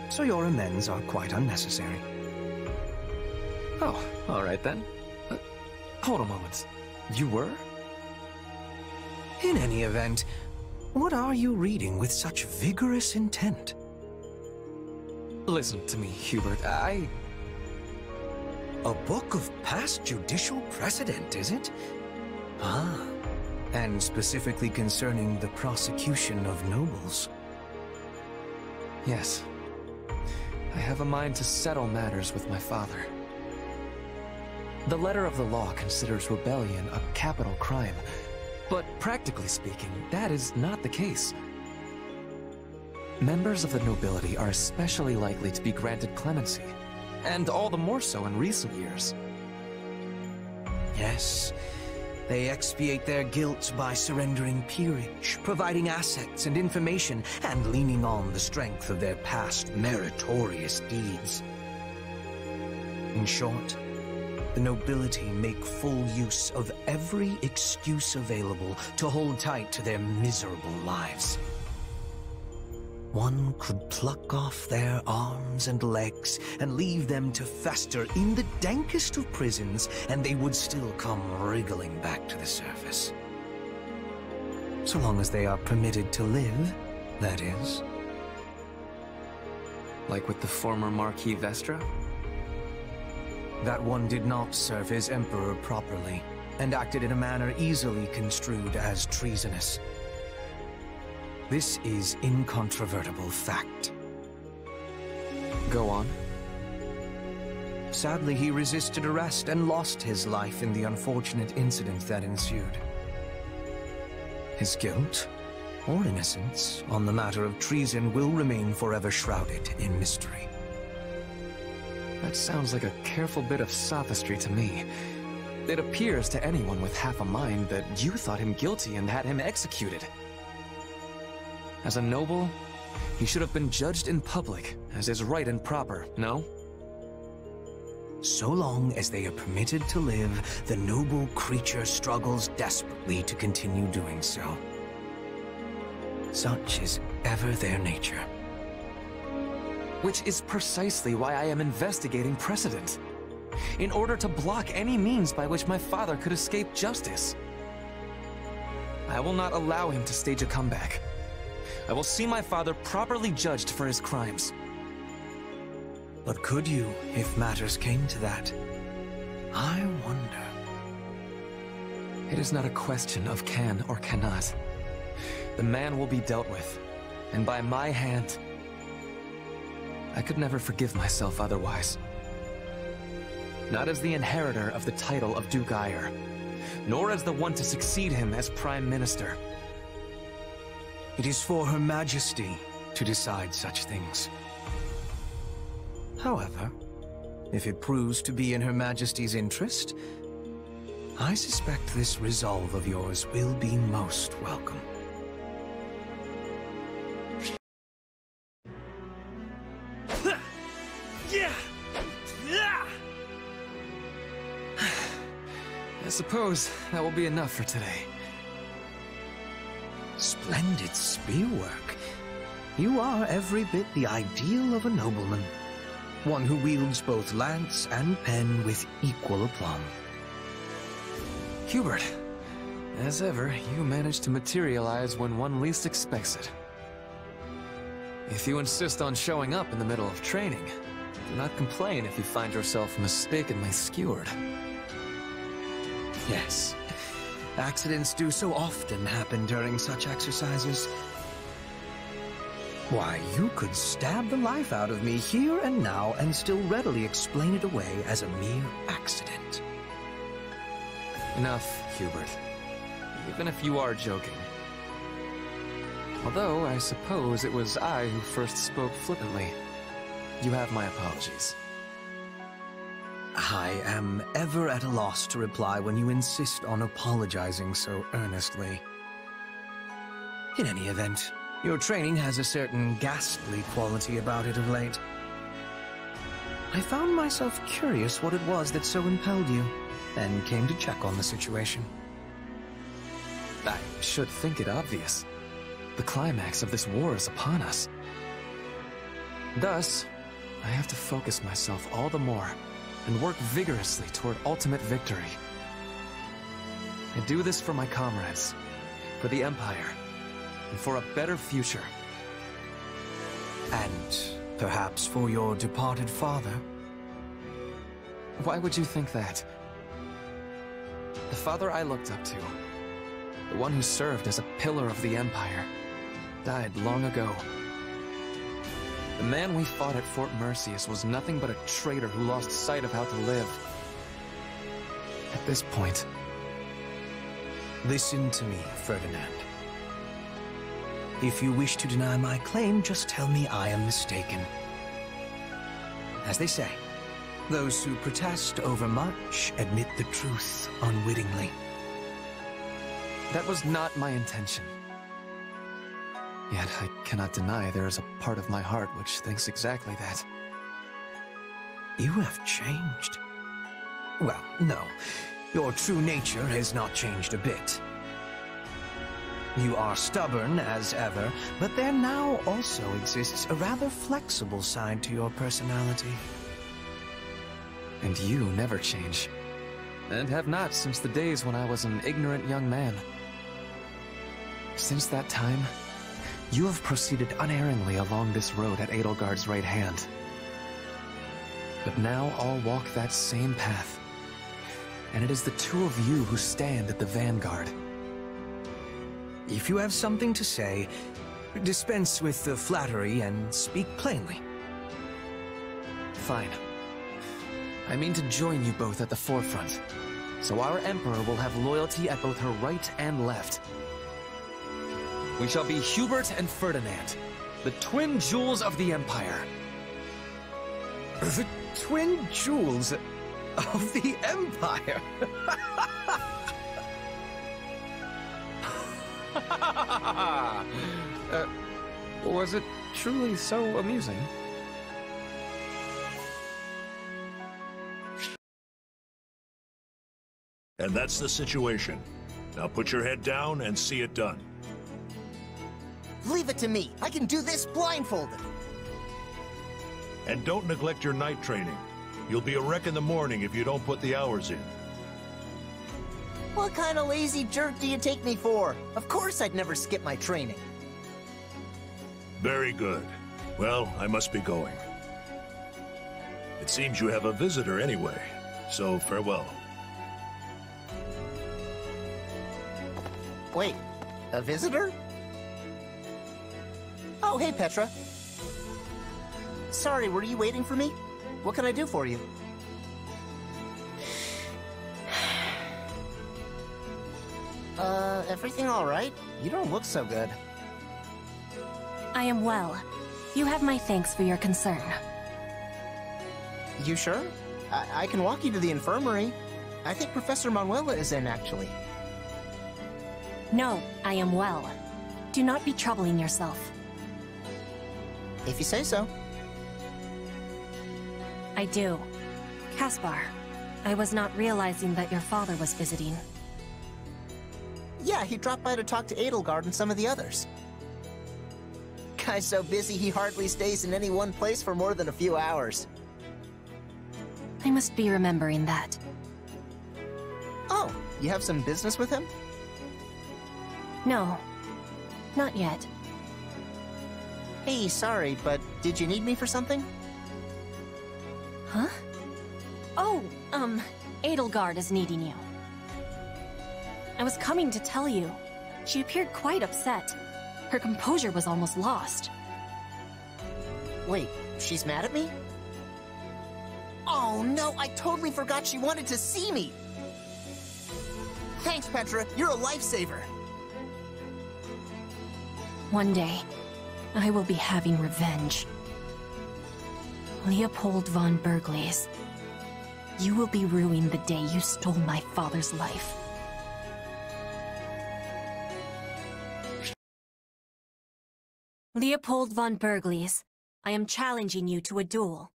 so your amends are quite unnecessary. Oh, all right then. Hold a moment. You were? In any event, what are you reading with such vigorous intent? Listen to me, Hubert. A book of past judicial precedent, is it? Ah, and specifically concerning the prosecution of nobles. Yes. I have a mind to settle matters with my father. The letter of the law considers rebellion a capital crime, but practically speaking, that is not the case. Members of the nobility are especially likely to be granted clemency, and all the more so in recent years. Yes, they expiate their guilt by surrendering peerage, providing assets and information, and leaning on the strength of their past meritorious deeds. In short, the nobility make full use of every excuse available to hold tight to their miserable lives. One could pluck off their arms and legs and leave them to fester in the dankest of prisons, and they would still come wriggling back to the surface. So long as they are permitted to live, that is. Like with the former Marquis Vestra? That one did not serve his emperor properly, and acted in a manner easily construed as treasonous. This is incontrovertible fact. Go on. Sadly, he resisted arrest and lost his life in the unfortunate incident that ensued. His guilt, or innocence, on the matter of treason will remain forever shrouded in mystery. That sounds like a careful bit of sophistry to me. It appears to anyone with half a mind that you thought him guilty and had him executed. As a noble, he should have been judged in public, as is right and proper, no? So long as they are permitted to live, the noble creature struggles desperately to continue doing so. Such is ever their nature. Which is precisely why I am investigating precedent. In order to block any means by which my father could escape justice. I will not allow him to stage a comeback. I will see my father properly judged for his crimes. But could you, if matters came to that? I wonder. It is not a question of can or cannot. The man will be dealt with, and by my hand. I could never forgive myself otherwise. Not as the inheritor of the title of Duke Ire, nor as the one to succeed him as Prime Minister. It is for Her Majesty to decide such things. However, if it proves to be in Her Majesty's interest, I suspect this resolve of yours will be most welcome. I suppose that will be enough for today. Splendid spearwork. You are every bit the ideal of a nobleman. One who wields both lance and pen with equal aplomb. Hubert, as ever, you manage to materialize when one least expects it. If you insist on showing up in the middle of training, do not complain if you find yourself mistakenly skewered. Yes. Accidents do so often happen during such exercises. Why, you could stab the life out of me here and now and still readily explain it away as a mere accident. Enough, Hubert. Even if you are joking. Although, I suppose it was I who first spoke flippantly. You have my apologies. I am ever at a loss to reply when you insist on apologizing so earnestly. In any event, your training has a certain ghastly quality about it of late. I found myself curious what it was that so impelled you, and came to check on the situation. I should think it obvious. The climax of this war is upon us. Thus, I have to focus myself all the more and work vigorously toward ultimate victory. I do this for my comrades, for the Empire, and for a better future. And perhaps for your departed father? Why would you think that? The father I looked up to, the one who served as a pillar of the Empire, died long ago. The man we fought at Fort Merceus was nothing but a traitor who lost sight of how to live. At this point... Listen to me, Ferdinand. If you wish to deny my claim, just tell me I am mistaken. As they say, those who protest overmuch admit the truth unwittingly. That was not my intention. Yet I cannot deny there is a part of my heart which thinks exactly that. You have changed. Well, no. Your true nature has not changed a bit. You are stubborn as ever, but there now also exists a rather flexible side to your personality. And you never change. And have not since the days when I was an ignorant young man. Since that time, you have proceeded unerringly along this road at Edelgard's right hand. But now I'll walk that same path. And it is the two of you who stand at the vanguard. If you have something to say, dispense with the flattery and speak plainly. Fine. I mean to join you both at the forefront, so our Emperor will have loyalty at both her right and left. We shall be Hubert and Ferdinand, the twin jewels of the Empire. The twin jewels of the Empire? Was it truly so amusing? And that's the situation. Now put your head down and see it done. Leave it to me. I can do this blindfolded. And don't neglect your night training. You'll be a wreck in the morning if you don't put the hours in. What kind of lazy jerk do you take me for? Of course I'd never skip my training. Very good. Well, I must be going. It seems you have a visitor anyway, so farewell. Wait, a visitor? Oh, hey, Petra. Sorry, were you waiting for me? What can I do for you? Everything all right? You don't look so good. I am well. You have my thanks for your concern. You sure? I can walk you to the infirmary. I think Professor Manuela is in, actually. No, I am well. Do not be troubling yourself. If you say so. I do. Caspar, I was not realizing that your father was visiting. Yeah, he dropped by to talk to Edelgard and some of the others. Guy's so busy he hardly stays in any one place for more than a few hours. I must be remembering that. Oh, you have some business with him? No, not yet. Hey, sorry, but did you need me for something? Huh? Oh, Edelgard is needing you. I was coming to tell you. She appeared quite upset. Her composure was almost lost. Wait, she's mad at me? Oh no, I totally forgot she wanted to see me! Thanks, Petra, you're a lifesaver! One day, I will be having revenge. Leopold von Bergles, you will be ruining the day you stole my father's life. Leopold von Bergles, I am challenging you to a duel.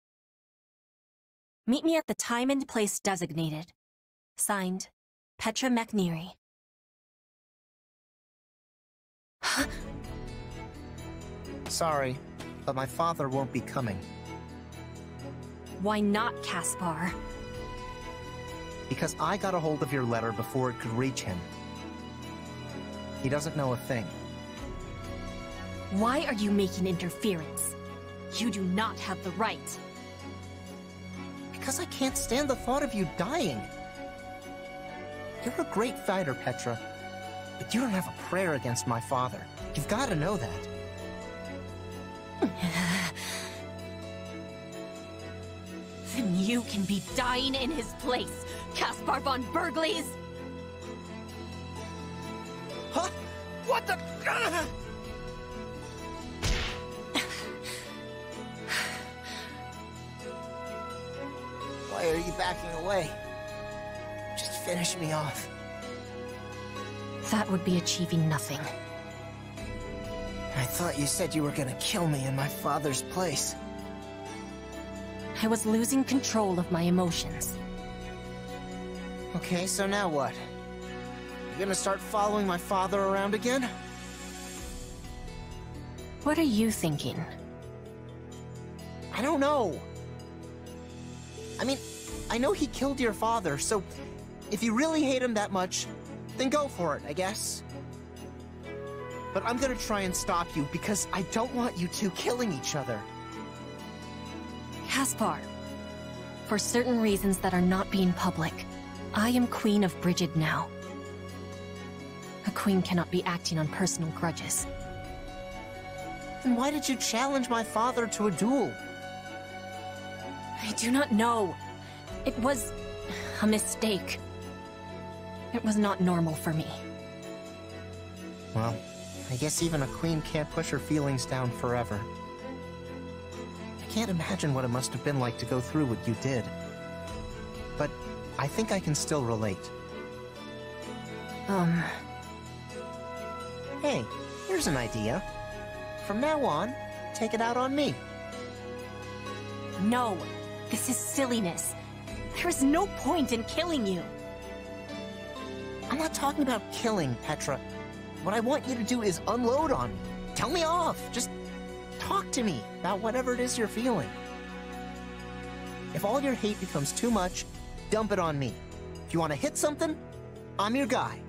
Meet me at the time and place designated. Signed, Petra McNeary. Huh? Sorry, but my father won't be coming. Why not, Caspar? Because I got a hold of your letter before it could reach him. He doesn't know a thing. Why are you making interference? You do not have the right. Because I can't stand the thought of you dying. You're a great fighter, Petra. But you don't have a prayer against my father. You've got to know that. Then you can be dying in his place, Caspar von Bergles! Huh? What the... Why are you backing away? Just finish me off. That would be achieving nothing. I thought you said you were gonna kill me in my father's place. I was losing control of my emotions. Okay, so now what? You gonna start following my father around again? What are you thinking? I don't know. I mean, I know he killed your father, so if you really hate him that much, then go for it, I guess. But I'm gonna try and stop you because I don't want you two killing each other. Caspar, for certain reasons that are not being public, I am Queen of Brigid now. A queen cannot be acting on personal grudges. Then why did you challenge my father to a duel? I do not know. It was a mistake. It was not normal for me. Well, I guess even a queen can't push her feelings down forever. I can't imagine what it must have been like to go through what you did. But I think I can still relate. Hey, here's an idea. From now on, take it out on me. No, this is silliness. There is no point in killing you. I'm not talking about killing, Petra. What I want you to do is unload on me. Tell me off. Just talk to me about whatever it is you're feeling. If all your hate becomes too much, dump it on me. If you want to hit something, I'm your guy.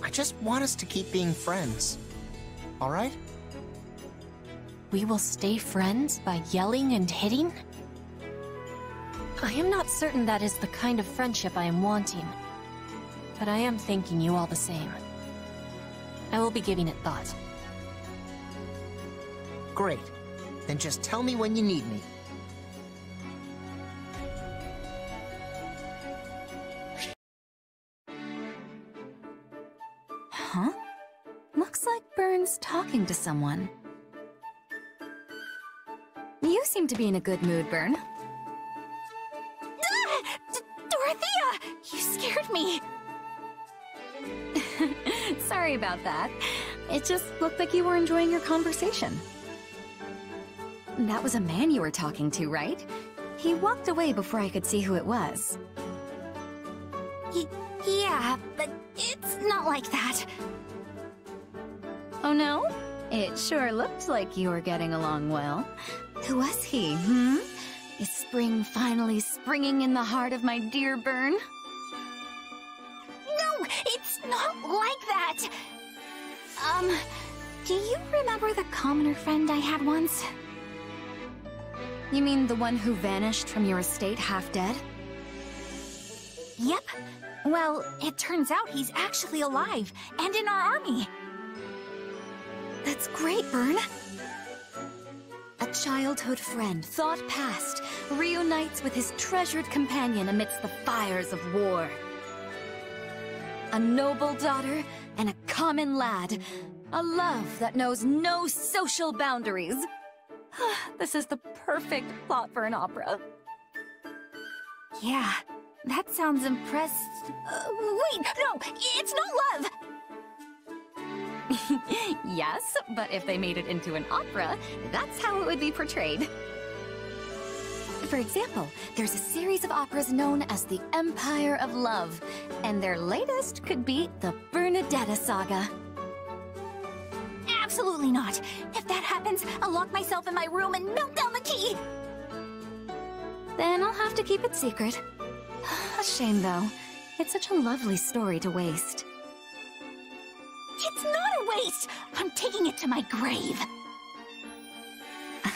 I just want us to keep being friends. All right? We will stay friends by yelling and hitting? I am not certain that is the kind of friendship I am wanting. But I am thanking you all the same. I will be giving it thought. Great. Then just tell me when you need me. Huh? Looks like Bern's talking to someone. You seem to be in a good mood, Bern. Dorothea! You scared me! Sorry about that. It just looked like you were enjoying your conversation. That was a man you were talking to, right? He walked away before I could see who it was. Yeah, but it's not like that. Oh no? It sure looked like you were getting along well. Who was he, Is spring finally springing in the heart of my dear Bern? No, it's not like that! Do you remember the commoner friend I had once? You mean the one who vanished from your estate half dead? Yep. Well, it turns out he's actually alive, and in our army. That's great, Bern. A childhood friend, thought past, reunites with his treasured companion amidst the fires of war. A noble daughter and a common lad. A love that knows no social boundaries. This is the perfect plot for an opera. Yeah, that sounds impressed. Wait, no, it's not love! Yes, but if they made it into an opera, that's how it would be portrayed. For example, there's a series of operas known as the Empire of Love, and their latest could be the Bernadetta saga. Absolutely not. If that happens, I'll lock myself in my room and melt down the key. Then I'll have to keep it secret. A shame, though. It's such a lovely story to waste. It's not a waste! I'm taking it to my grave.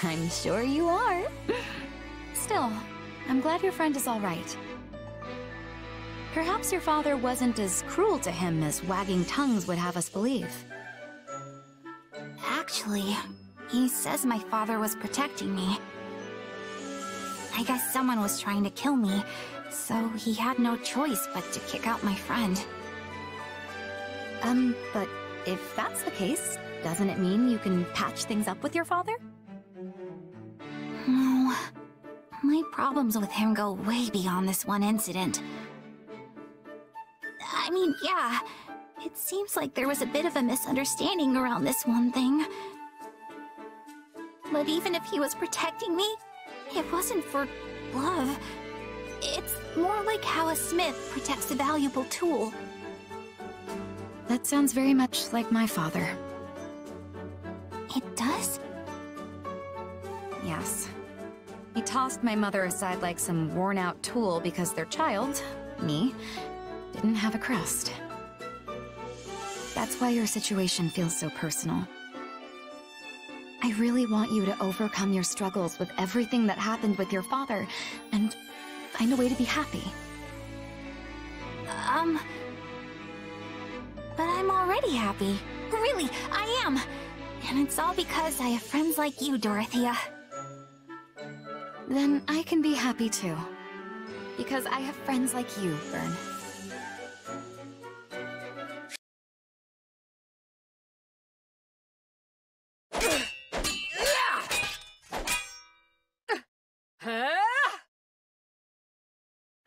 I'm sure you are. Still, I'm glad your friend is all right. Perhaps your father wasn't as cruel to him as wagging tongues would have us believe. Actually, he says my father was protecting me. I guess someone was trying to kill me, so he had no choice but to kick out my friend. But if that's the case, doesn't it mean you can patch things up with your father? No. My problems with him go way beyond this one incident. I mean, yeah, it seems like there was a bit of a misunderstanding around this one thing. But even if he was protecting me, it wasn't for love. It's more like how a smith protects a valuable tool. That sounds very much like my father. It does? Yes. He tossed my mother aside like some worn-out tool because their child, me, didn't have a crust. That's why your situation feels so personal. I really want you to overcome your struggles with everything that happened with your father, and find a way to be happy. But I'm already happy. Really, I am. And it's all because I have friends like you, Dorothea. Then I can be happy too. Because I have friends like you, Bern.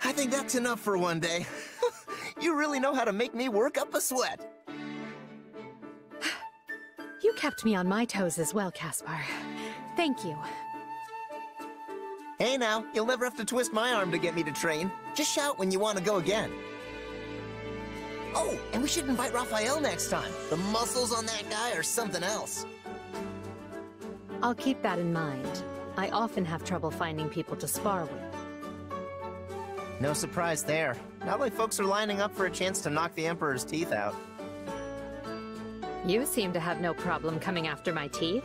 I think that's enough for one day. You really know how to make me work up a sweat. You kept me on my toes as well, Caspar. Thank you. Hey now, you'll never have to twist my arm to get me to train. Just shout when you want to go again. Oh, and we should invite Raphael next time. The muscles on that guy are something else. I'll keep that in mind. I often have trouble finding people to spar with. No surprise there. Not like folks are lining up for a chance to knock the Emperor's teeth out. You seem to have no problem coming after my teeth.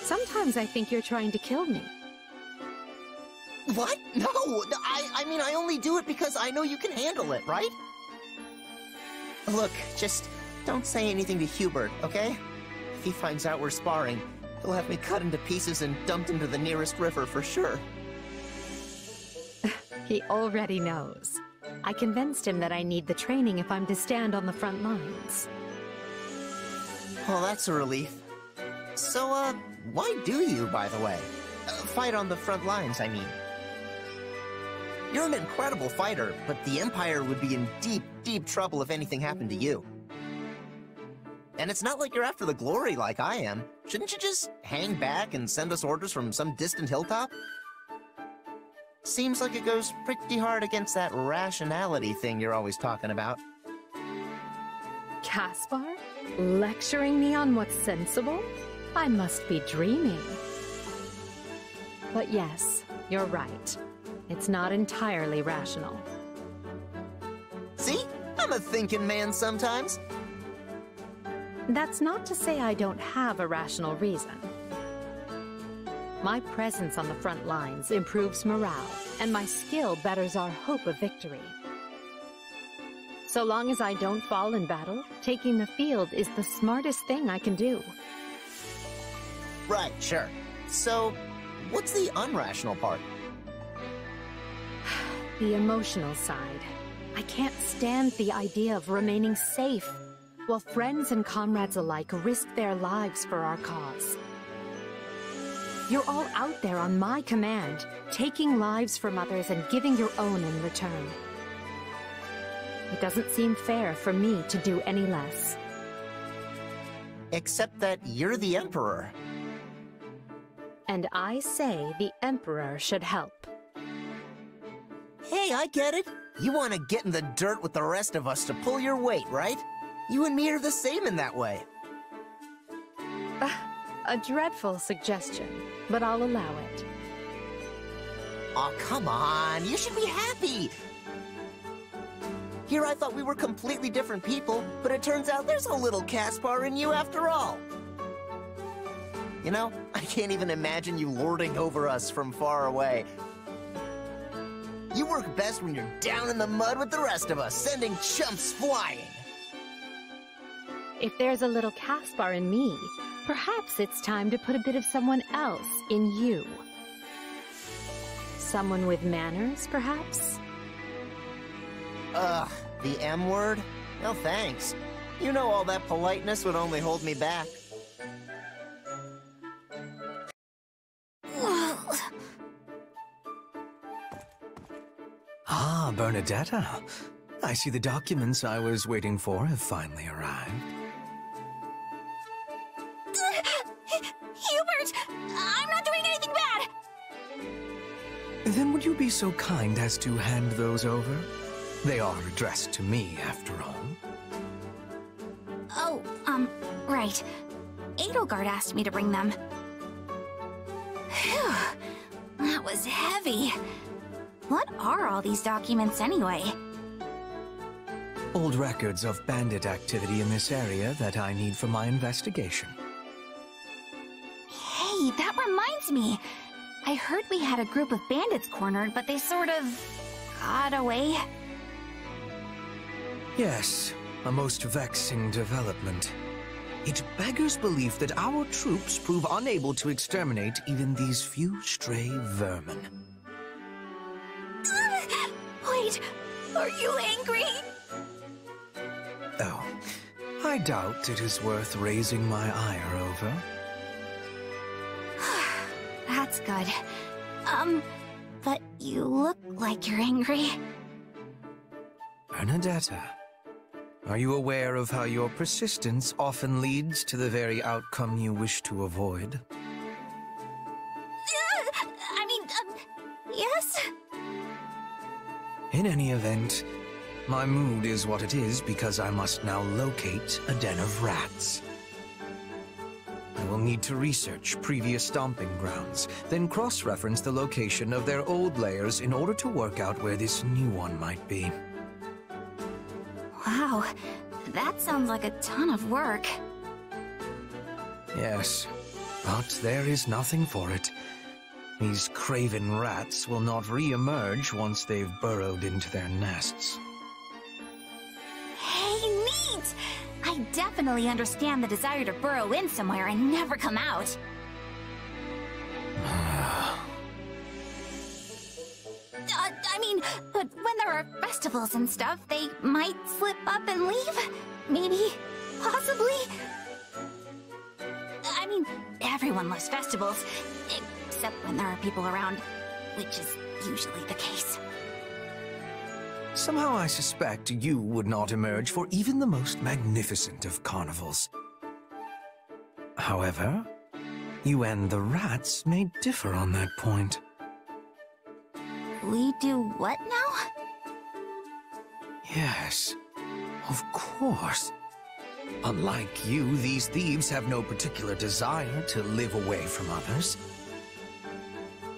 Sometimes I think you're trying to kill me. What? No! I mean, I only do it because I know you can handle it, right? Look, just don't say anything to Hubert, okay? If he finds out we're sparring, he'll have me cut into pieces and dumped into the nearest river for sure. He already knows. I convinced him that I need the training if I'm to stand on the front lines. Well, that's a relief. So, why do you, by the way? Fight on the front lines, I mean. You're an incredible fighter, but the Empire would be in deep, deep trouble if anything happened to you. And it's not like you're after the glory like I am. Shouldn't you just hang back and send us orders from some distant hilltop? Seems like it goes pretty hard against that rationality thing you're always talking about. Caspar? Lecturing me on what's sensible? I must be dreaming. But yes, you're right. It's not entirely rational. See? I'm a thinking man sometimes. That's not to say I don't have a rational reason. My presence on the front lines improves morale, and my skill betters our hope of victory. So long as I don't fall in battle, taking the field is the smartest thing I can do. Right, sure. So, what's the unrational part? The emotional side. I can't stand the idea of remaining safe, while friends and comrades alike risk their lives for our cause. You're all out there on my command, taking lives from others and giving your own in return. It doesn't seem fair for me to do any less. Except that you're the Emperor. And I say the Emperor should help. Hey, I get it. You want to get in the dirt with the rest of us to pull your weight, right? You and me are the same in that way. A dreadful suggestion, but I'll allow it. Aw, come on, you should be happy! Here I thought we were completely different people, but it turns out there's a little Caspar in you after all. You know, I can't even imagine you lording over us from far away. You work best when you're down in the mud with the rest of us, sending chumps flying. If there's a little Caspar in me, perhaps it's time to put a bit of someone else in you. Someone with manners, perhaps? Ugh, the M word? No thanks. You know all that politeness would only hold me back. Ah, Bernadetta. I see the documents I was waiting for have finally arrived. Hubert! I'm not doing anything bad! Then would you be so kind as to hand those over? They are addressed to me, after all. Oh, right. Edelgard asked me to bring them. Phew, that was heavy. What are all these documents anyway? Old records of bandit activity in this area that I need for my investigation. Hey, that reminds me. I heard we had a group of bandits cornered, but they sort of got away. Yes, a most vexing development. It beggars belief that our troops prove unable to exterminate even these few stray vermin. Wait, are you angry? Oh, I doubt it is worth raising my ire over. That's good. But you look like you're angry. Bernadetta, are you aware of how your persistence often leads to the very outcome you wish to avoid? Yes? In any event, my mood is what it is because I must now locate a den of rats. I will need to research previous stomping grounds, then cross-reference the location of their old lairs in order to work out where this new one might be. Wow, that sounds like a ton of work. Yes, but there is nothing for it. These craven rats will not re-emerge once they've burrowed into their nests. Hey, neat! I definitely understand the desire to burrow in somewhere and never come out. But when there are festivals and stuff, they might slip up and leave? Maybe? Possibly? Everyone loves festivals, except when there are people around, which is usually the case. Somehow I suspect you would not emerge for even the most magnificent of carnivals. However, you and the rats may differ on that point. We do what now? Yes, of course. Unlike you, these thieves have no particular desire to live away from others.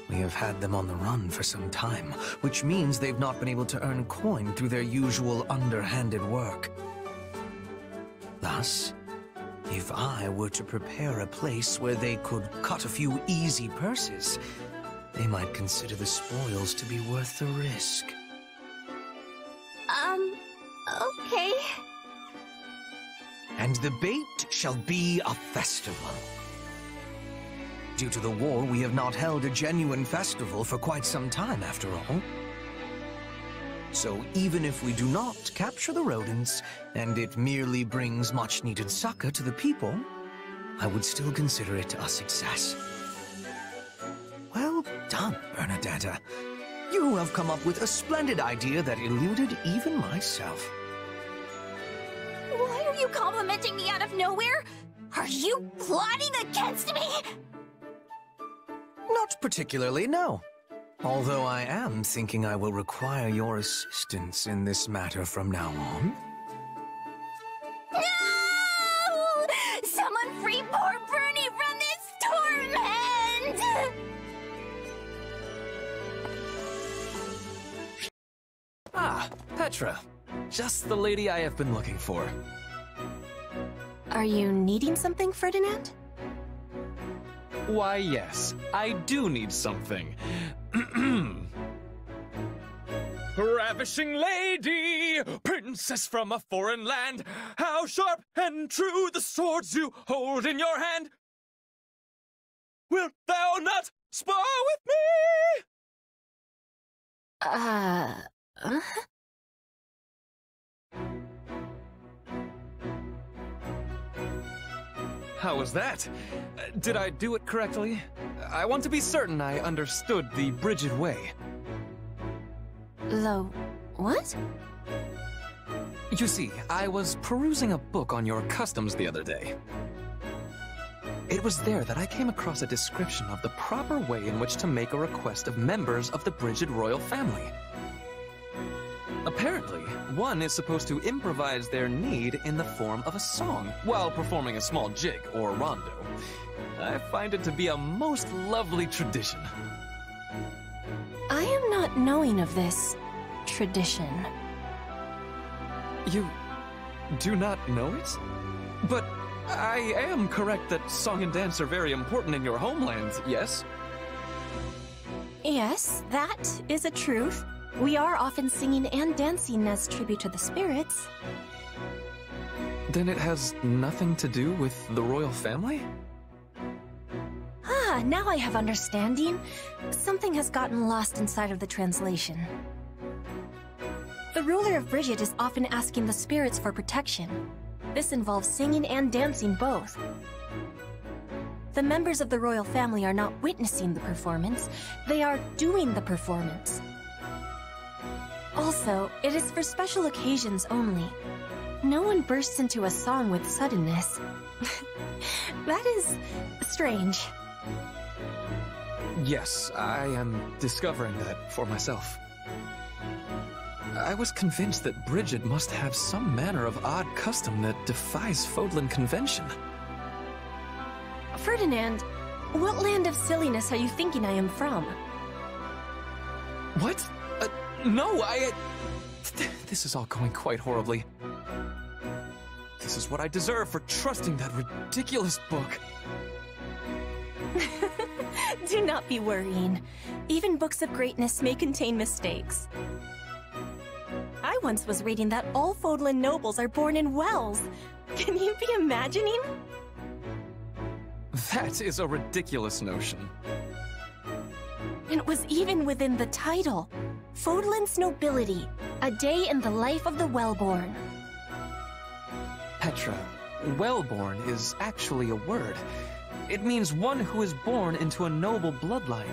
We have had them on the run for some time, which means they've not been able to earn coin through their usual underhanded work. Thus, if I were to prepare a place where they could cut a few easy purses, they might consider the spoils to be worth the risk. Okay. And the bait shall be a festival. Due to the war, we have not held a genuine festival for quite some time, after all. So even if we do not capture the rodents, and it merely brings much-needed succor to the people, I would still consider it a success. Well done, Bernadetta. You have come up with a splendid idea that eluded even myself. Why are you complimenting me out of nowhere? Are you plotting against me? Not particularly, no. Although I am thinking I will require your assistance in this matter from now on. No! Someone free poor Bernie from this Petra. Just the lady I have been looking for. Are you needing something, Ferdinand? Why, yes, I do need something. Ravishing lady, princess from a foreign land, how sharp and true the swords you hold in your hand. Wilt thou not spar with me? How was that? Did I do it correctly? I want to be certain I understood the Brigid way. What? You see, I was perusing a book on your customs the other day. It was there that I came across a description of the proper way in which to make a request of members of the Brigid royal family. Apparently, one is supposed to improvise their need in the form of a song, while performing a small jig or rondo. I find it to be a most lovely tradition. I am not knowing of this tradition. You do not know it? But I am correct that song and dance are very important in your homeland, yes? Yes, that is a truth. We are often singing and dancing as tribute to the spirits. Then it has nothing to do with the royal family? Ah, now I have understanding. Something has gotten lost inside of the translation. The ruler of Brigid is often asking the spirits for protection. This involves singing and dancing both. The members of the royal family are not witnessing the performance, they are doing the performance. Also, it is for special occasions only. No one bursts into a song with suddenness. That is strange. Yes, I am discovering that for myself. I was convinced that Brigid must have some manner of odd custom that defies Fodlan convention. Ferdinand, what land of silliness are you thinking I am from? What? No, This is all going quite horribly. This is what I deserve for trusting that ridiculous book. Do not be worrying. Even books of greatness may contain mistakes. I once was reading that all Fodlan nobles are born in wells. Can you be imagining? That is a ridiculous notion. It was even within the title. Fodlan's Nobility, a day in the life of the Wellborn. Petra, wellborn is actually a word. It means one who is born into a noble bloodline.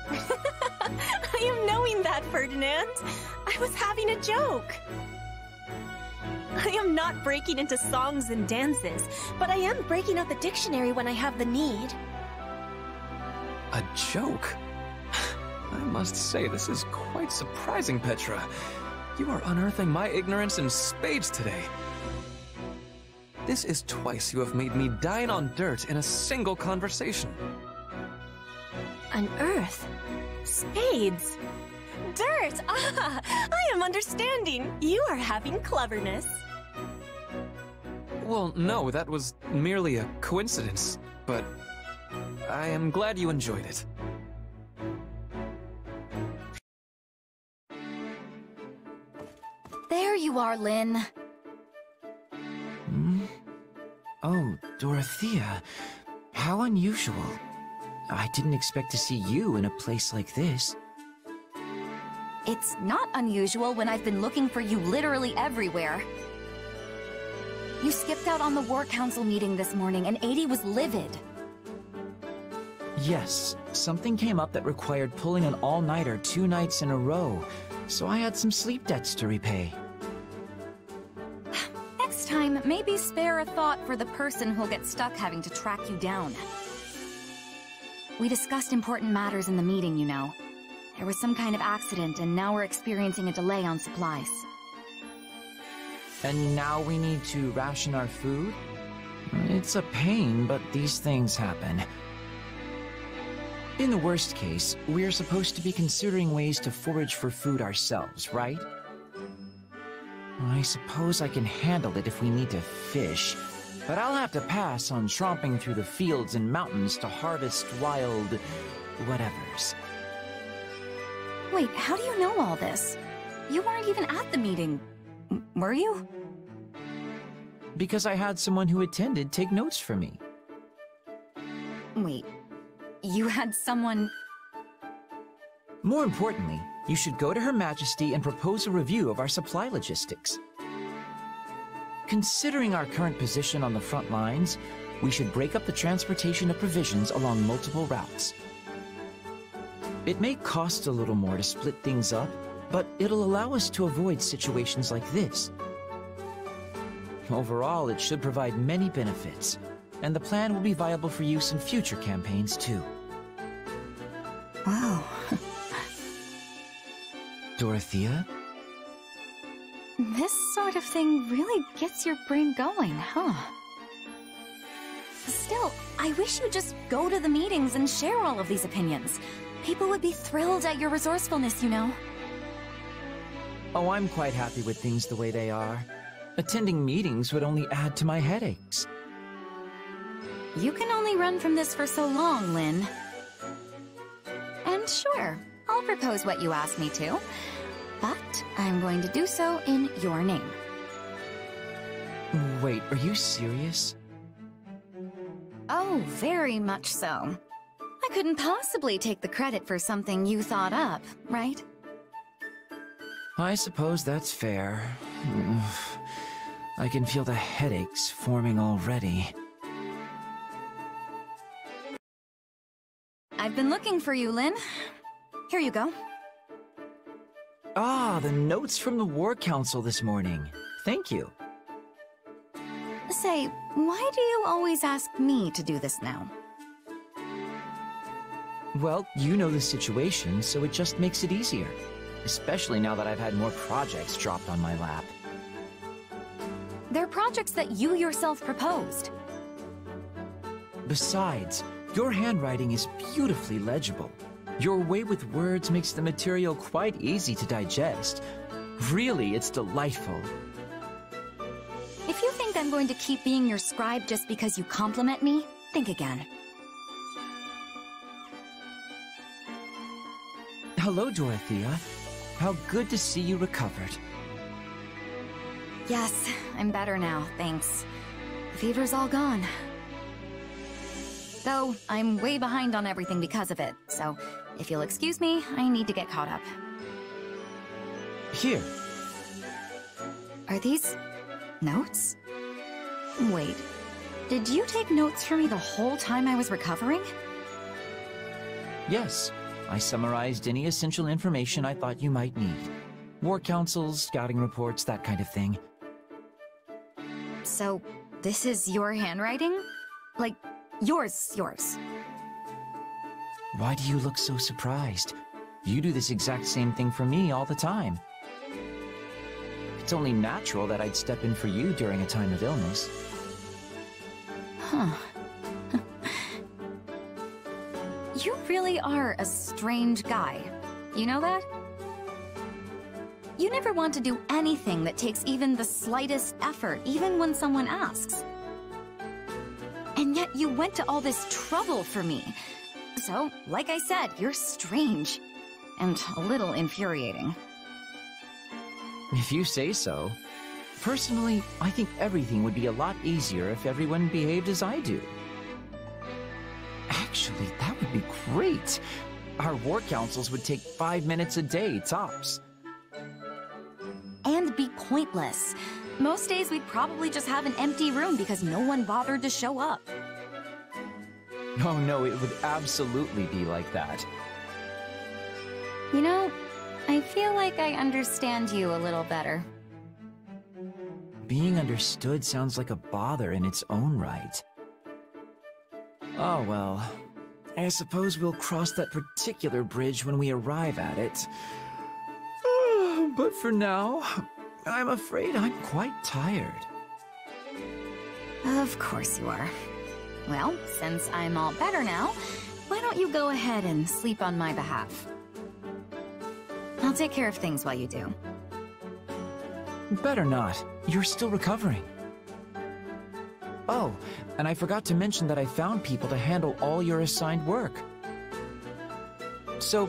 I am knowing that, Ferdinand. I was having a joke. I am not breaking into songs and dances, but I am breaking out the dictionary when I have the need. A joke? I must say, this is quite surprising, Petra. You are unearthing my ignorance in spades today. This is twice you have made me dine on dirt in a single conversation. Unearth? Spades? Dirt! Ah! I am understanding. You are having cleverness. Well, no, that was merely a coincidence, but I am glad you enjoyed it. There you are, Lynn. Oh, Dorothea. How unusual. I didn't expect to see you in a place like this. It's not unusual when I've been looking for you literally everywhere. You skipped out on the War Council meeting this morning, and Aigles was livid. Yes, something came up that required pulling an all-nighter 2 nights in a row, so I had some sleep debts to repay. Next time, maybe spare a thought for the person who'll get stuck having to track you down. We discussed important matters in the meeting, you know. There was some kind of accident, and now we're experiencing a delay on supplies. And now we need to ration our food? It's a pain, but these things happen. In the worst case, we're supposed to be considering ways to forage for food ourselves, right? I suppose I can handle it if we need to fish, but I'll have to pass on tromping through the fields and mountains to harvest wild... whatevers. Wait, how do you know all this? You weren't even at the meeting, were you? Because I had someone who attended take notes for me. Wait, you had someone... More importantly, you should go to Her Majesty and propose a review of our supply logistics. Considering our current position on the front lines, we should break up the transportation of provisions along multiple routes. It may cost a little more to split things up, but it'll allow us to avoid situations like this. Overall, it should provide many benefits, and the plan will be viable for use in future campaigns too. Wow. Dorothea? This sort of thing really gets your brain going, huh? Still, I wish you'd just go to the meetings and share all of these opinions. People would be thrilled at your resourcefulness, you know. Oh, I'm quite happy with things the way they are. Attending meetings would only add to my headaches. You can only run from this for so long, Lynn. And sure, I'll propose what you asked me to, but I'm going to do so in your name. Wait, are you serious? Oh, very much so. I couldn't possibly take the credit for something you thought up, right? I suppose that's fair. I can feel the headaches forming already. I've been looking for you, Lynn. Here you go. Ah, the notes from the War Council this morning. Thank you. Say, why do you always ask me to do this now? Well, you know the situation, so it just makes it easier. Especially now that I've had more projects dropped on my lap. They're projects that you yourself proposed. Besides, your handwriting is beautifully legible. Your way with words makes the material quite easy to digest. Really, it's delightful. If you think I'm going to keep being your scribe just because you compliment me, think again. Hello, Dorothea. How good to see you recovered. Yes, I'm better now, thanks. The fever's all gone. Though, I'm way behind on everything because of it, so if you'll excuse me, I need to get caught up. Here. Are these notes? Wait, did you take notes for me the whole time I was recovering? Yes, I summarized any essential information I thought you might need. War councils, scouting reports, that kind of thing. So, this is your handwriting? Like, yours. Why do you look so surprised? You do this exact same thing for me all the time. It's only natural that I'd step in for you during a time of illness. Huh. You really are a strange guy. You know that? You never want to do anything that takes even the slightest effort, even when someone asks. And yet you went to all this trouble for me. So, like I said, you're strange. And a little infuriating. If you say so. Personally, I think everything would be a lot easier if everyone behaved as I do. Actually, that would be great. Our war councils would take 5 minutes a day, tops. And be pointless. Most days we'd probably just have an empty room because no one bothered to show up. Oh no, it would absolutely be like that. You know, I feel like I understand you a little better. Being understood sounds like a bother in its own right. Oh well, I suppose we'll cross that particular bridge when we arrive at it. But for now, I'm afraid I'm quite tired. Of course you are. Well, since I'm all better now, why don't you go ahead and sleep on my behalf? I'll take care of things while you do. Better not. You're still recovering. Oh, and I forgot to mention that I found people to handle all your assigned work. So,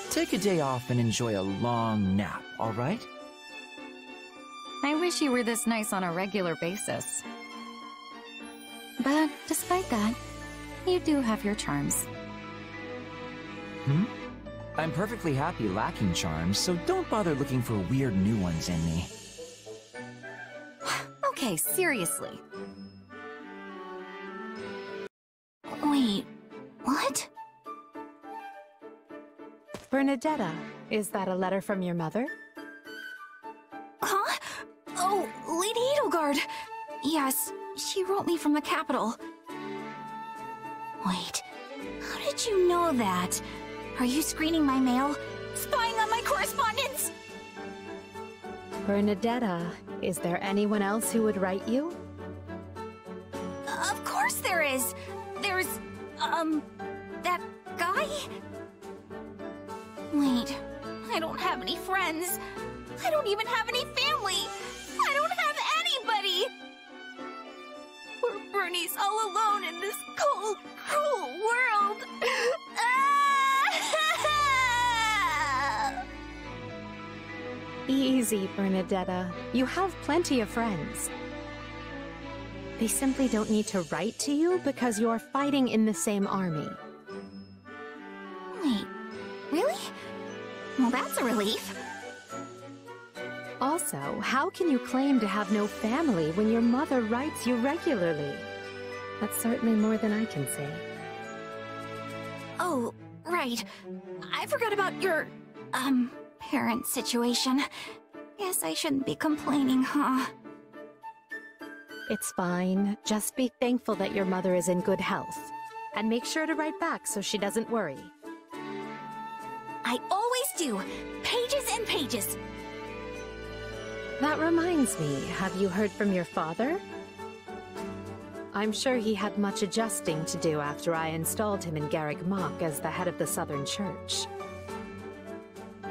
take a day off and enjoy a long nap, all right? I wish you were this nice on a regular basis. But despite that, you do have your charms. I'm perfectly happy lacking charms, so don't bother looking for weird new ones in me. Okay, seriously. Wait, what? Bernadetta, is that a letter from your mother? Huh? Oh, Lady Edelgard! Yes, she wrote me from the capital. Wait, how did you know that? Are you screening my mail? Spying on my correspondence? Bernadetta, is there anyone else who would write you? Of course there is! There's, that guy? Wait, I don't have any friends. I don't even have any family. I don't have anybody! Poor Bernie's all alone in this cold, cruel world. Easy, Bernadetta. You have plenty of friends. They simply don't need to write to you because you're fighting in the same army. Wait, really? Well, that's a relief. Also, how can you claim to have no family when your mother writes you regularly? That's certainly more than I can say. Oh, right. I forgot about your, parent situation. Guess I shouldn't be complaining, huh? It's fine. Just be thankful that your mother is in good health. And make sure to write back so she doesn't worry. I always do. Pages and pages. That reminds me, have you heard from your father? I'm sure he had much adjusting to do after I installed him in Garreg Mach as the head of the Southern Church.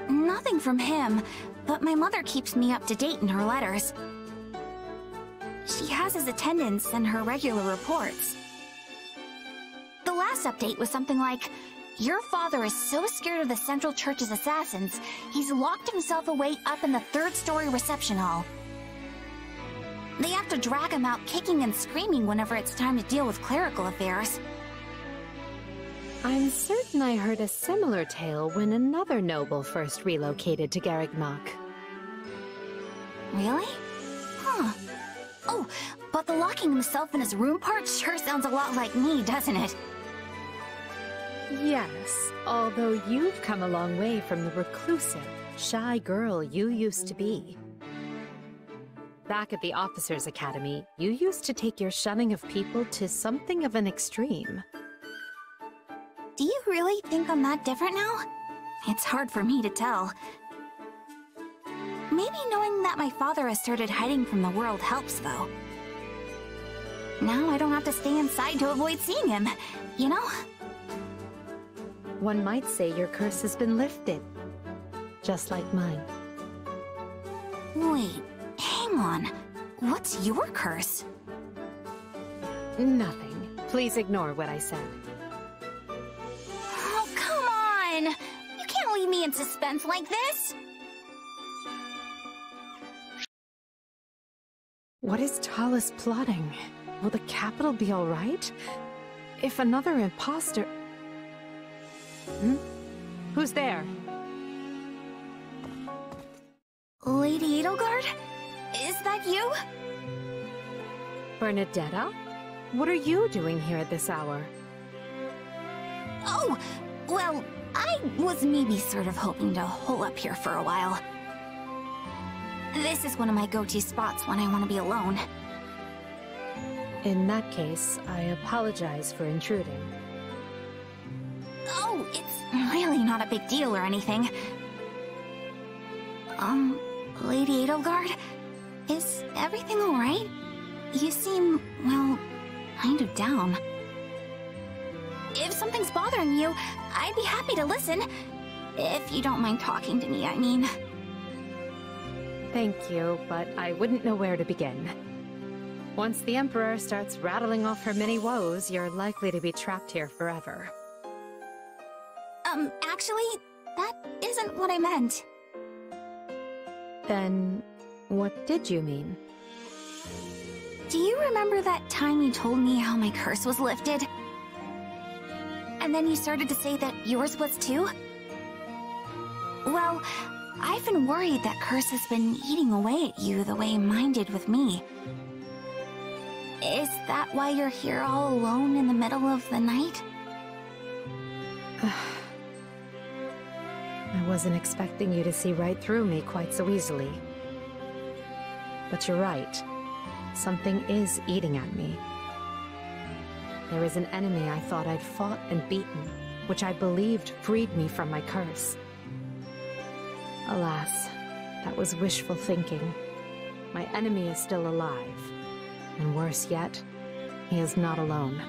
Nothing from him, but my mother keeps me up to date in her letters. She has his attendance and her regular reports. The last update was something like, "Your father is so scared of the Central Church's assassins, he's locked himself away up in the third-story reception hall. They have to drag him out kicking and screaming whenever it's time to deal with clerical affairs." I'm certain I heard a similar tale when another noble first relocated to Garreg Mach. Really? Huh. Oh, but the locking himself in his room part sure sounds a lot like me, doesn't it? Yes, although you've come a long way from the reclusive, shy girl you used to be. Back at the Officers' Academy, you used to take your shunning of people to something of an extreme. Do you really think I'm that different now? It's hard for me to tell. Maybe knowing that my father has started hiding from the world helps, though. Now I don't have to stay inside to avoid seeing him, you know? One might say your curse has been lifted, just like mine. Wait, hang on. What's your curse? Nothing. Please ignore what I said. Oh, come on! You can't leave me in suspense like this! What is Talus plotting? Will the capital be all right? If another imposter... Who's there? Lady Edelgard? Is that you? Bernadetta? What are you doing here at this hour? Oh, well, I was maybe sort of hoping to hole up here for a while. This is one of my go-to spots when I want to be alone. In that case, I apologize for intruding. Oh, it's really not a big deal or anything. Lady Edelgard? Is everything alright? You seem, well, kind of down. if something's bothering you, I'd be happy to listen. If you don't mind talking to me, I mean. Thank you, but I wouldn't know where to begin. Once the Emperor starts rattling off her many woes, you're likely to be trapped here forever. Actually, that isn't what I meant. Then, what did you mean? Do you remember that time you told me how my curse was lifted? And then you started to say that yours was too? Well, I've been worried that curse has been eating away at you the way mine did with me. Is that why you're here all alone in the middle of the night? I wasn't expecting you to see right through me quite so easily. But you're right. Something is eating at me. There is an enemy I thought I'd fought and beaten, which I believed freed me from my curse. Alas, that was wishful thinking. My enemy is still alive. And worse yet, he is not alone.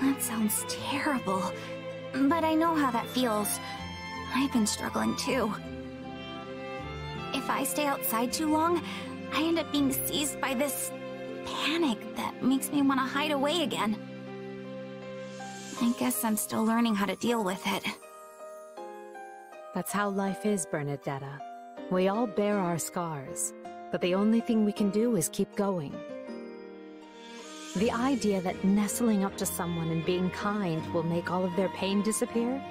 That sounds terrible. But I know how that feels. I've been struggling too. If I stay outside too long, I end up being seized by this panic that makes me want to hide away again. I guess I'm still learning how to deal with it. That's how life is, Bernadetta. We all bear our scars, but the only thing we can do is keep going. The idea that nestling up to someone and being kind will make all of their pain disappear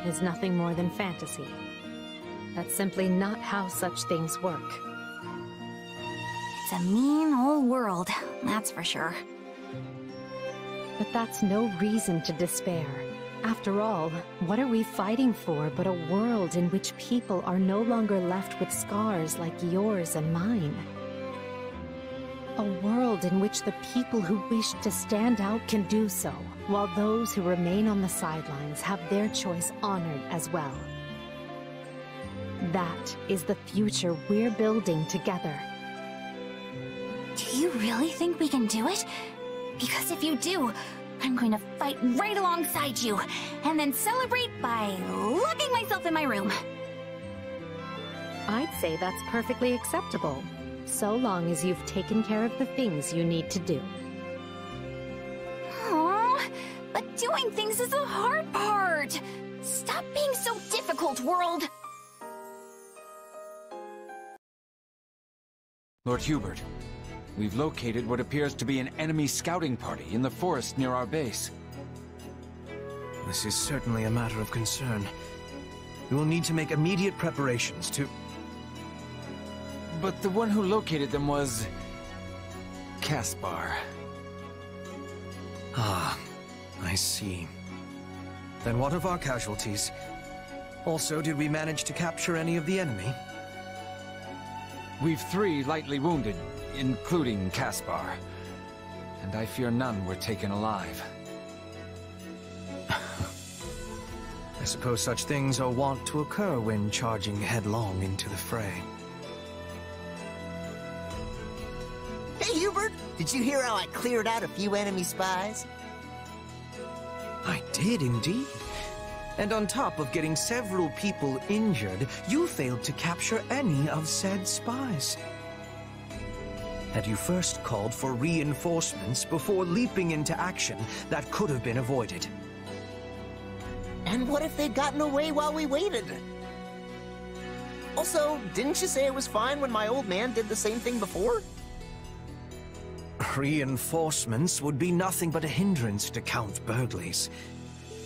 is nothing more than fantasy. That's simply not how such things work. It's a mean old world, that's for sure. But that's no reason to despair. After all, what are we fighting for but a world in which people are no longer left with scars like yours and mine? A world in which the people who wish to stand out can do so, while those who remain on the sidelines have their choice honored as well. That is the future we're building together. Do you really think we can do it? Because if you do, I'm going to fight right alongside you, and then celebrate by locking myself in my room. I'd say that's perfectly acceptable, so long as you've taken care of the things you need to do. Aww, but doing things is the hard part. Stop being so difficult, world. Lord Hubert, we've located what appears to be an enemy scouting party in the forest near our base. This is certainly a matter of concern. We will need to make immediate preparations to... But the one who located them was... Caspar. Ah, I see. Then what of our casualties? Also, did we manage to capture any of the enemy? We've 3 lightly wounded, including Caspar. And I fear none were taken alive. I suppose such things are wont to occur when charging headlong into the fray. Hey, Hubert! Did you hear how I cleared out a few enemy spies? I did indeed. And on top of getting several people injured, you failed to capture any of said spies. Had you first called for reinforcements before leaping into action, that could have been avoided. And what if they'd gotten away while we waited? Also, didn't you say it was fine when my old man did the same thing before? Reinforcements would be nothing but a hindrance to Count Burgley's.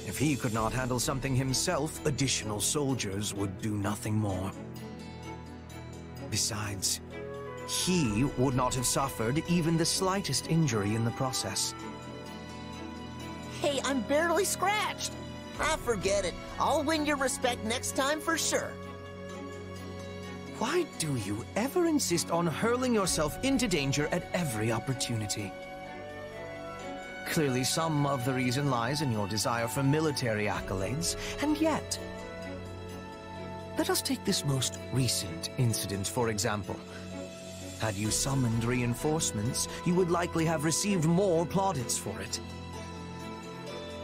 If he could not handle something himself, additional soldiers would do nothing more. Besides, he would not have suffered even the slightest injury in the process. Hey, I'm barely scratched! Ah, forget it. I'll win your respect next time for sure. Why do you ever insist on hurling yourself into danger at every opportunity? Clearly, some of the reason lies in your desire for military accolades, and yet... Let us take this most recent incident, for example. Had you summoned reinforcements, you would likely have received more plaudits for it.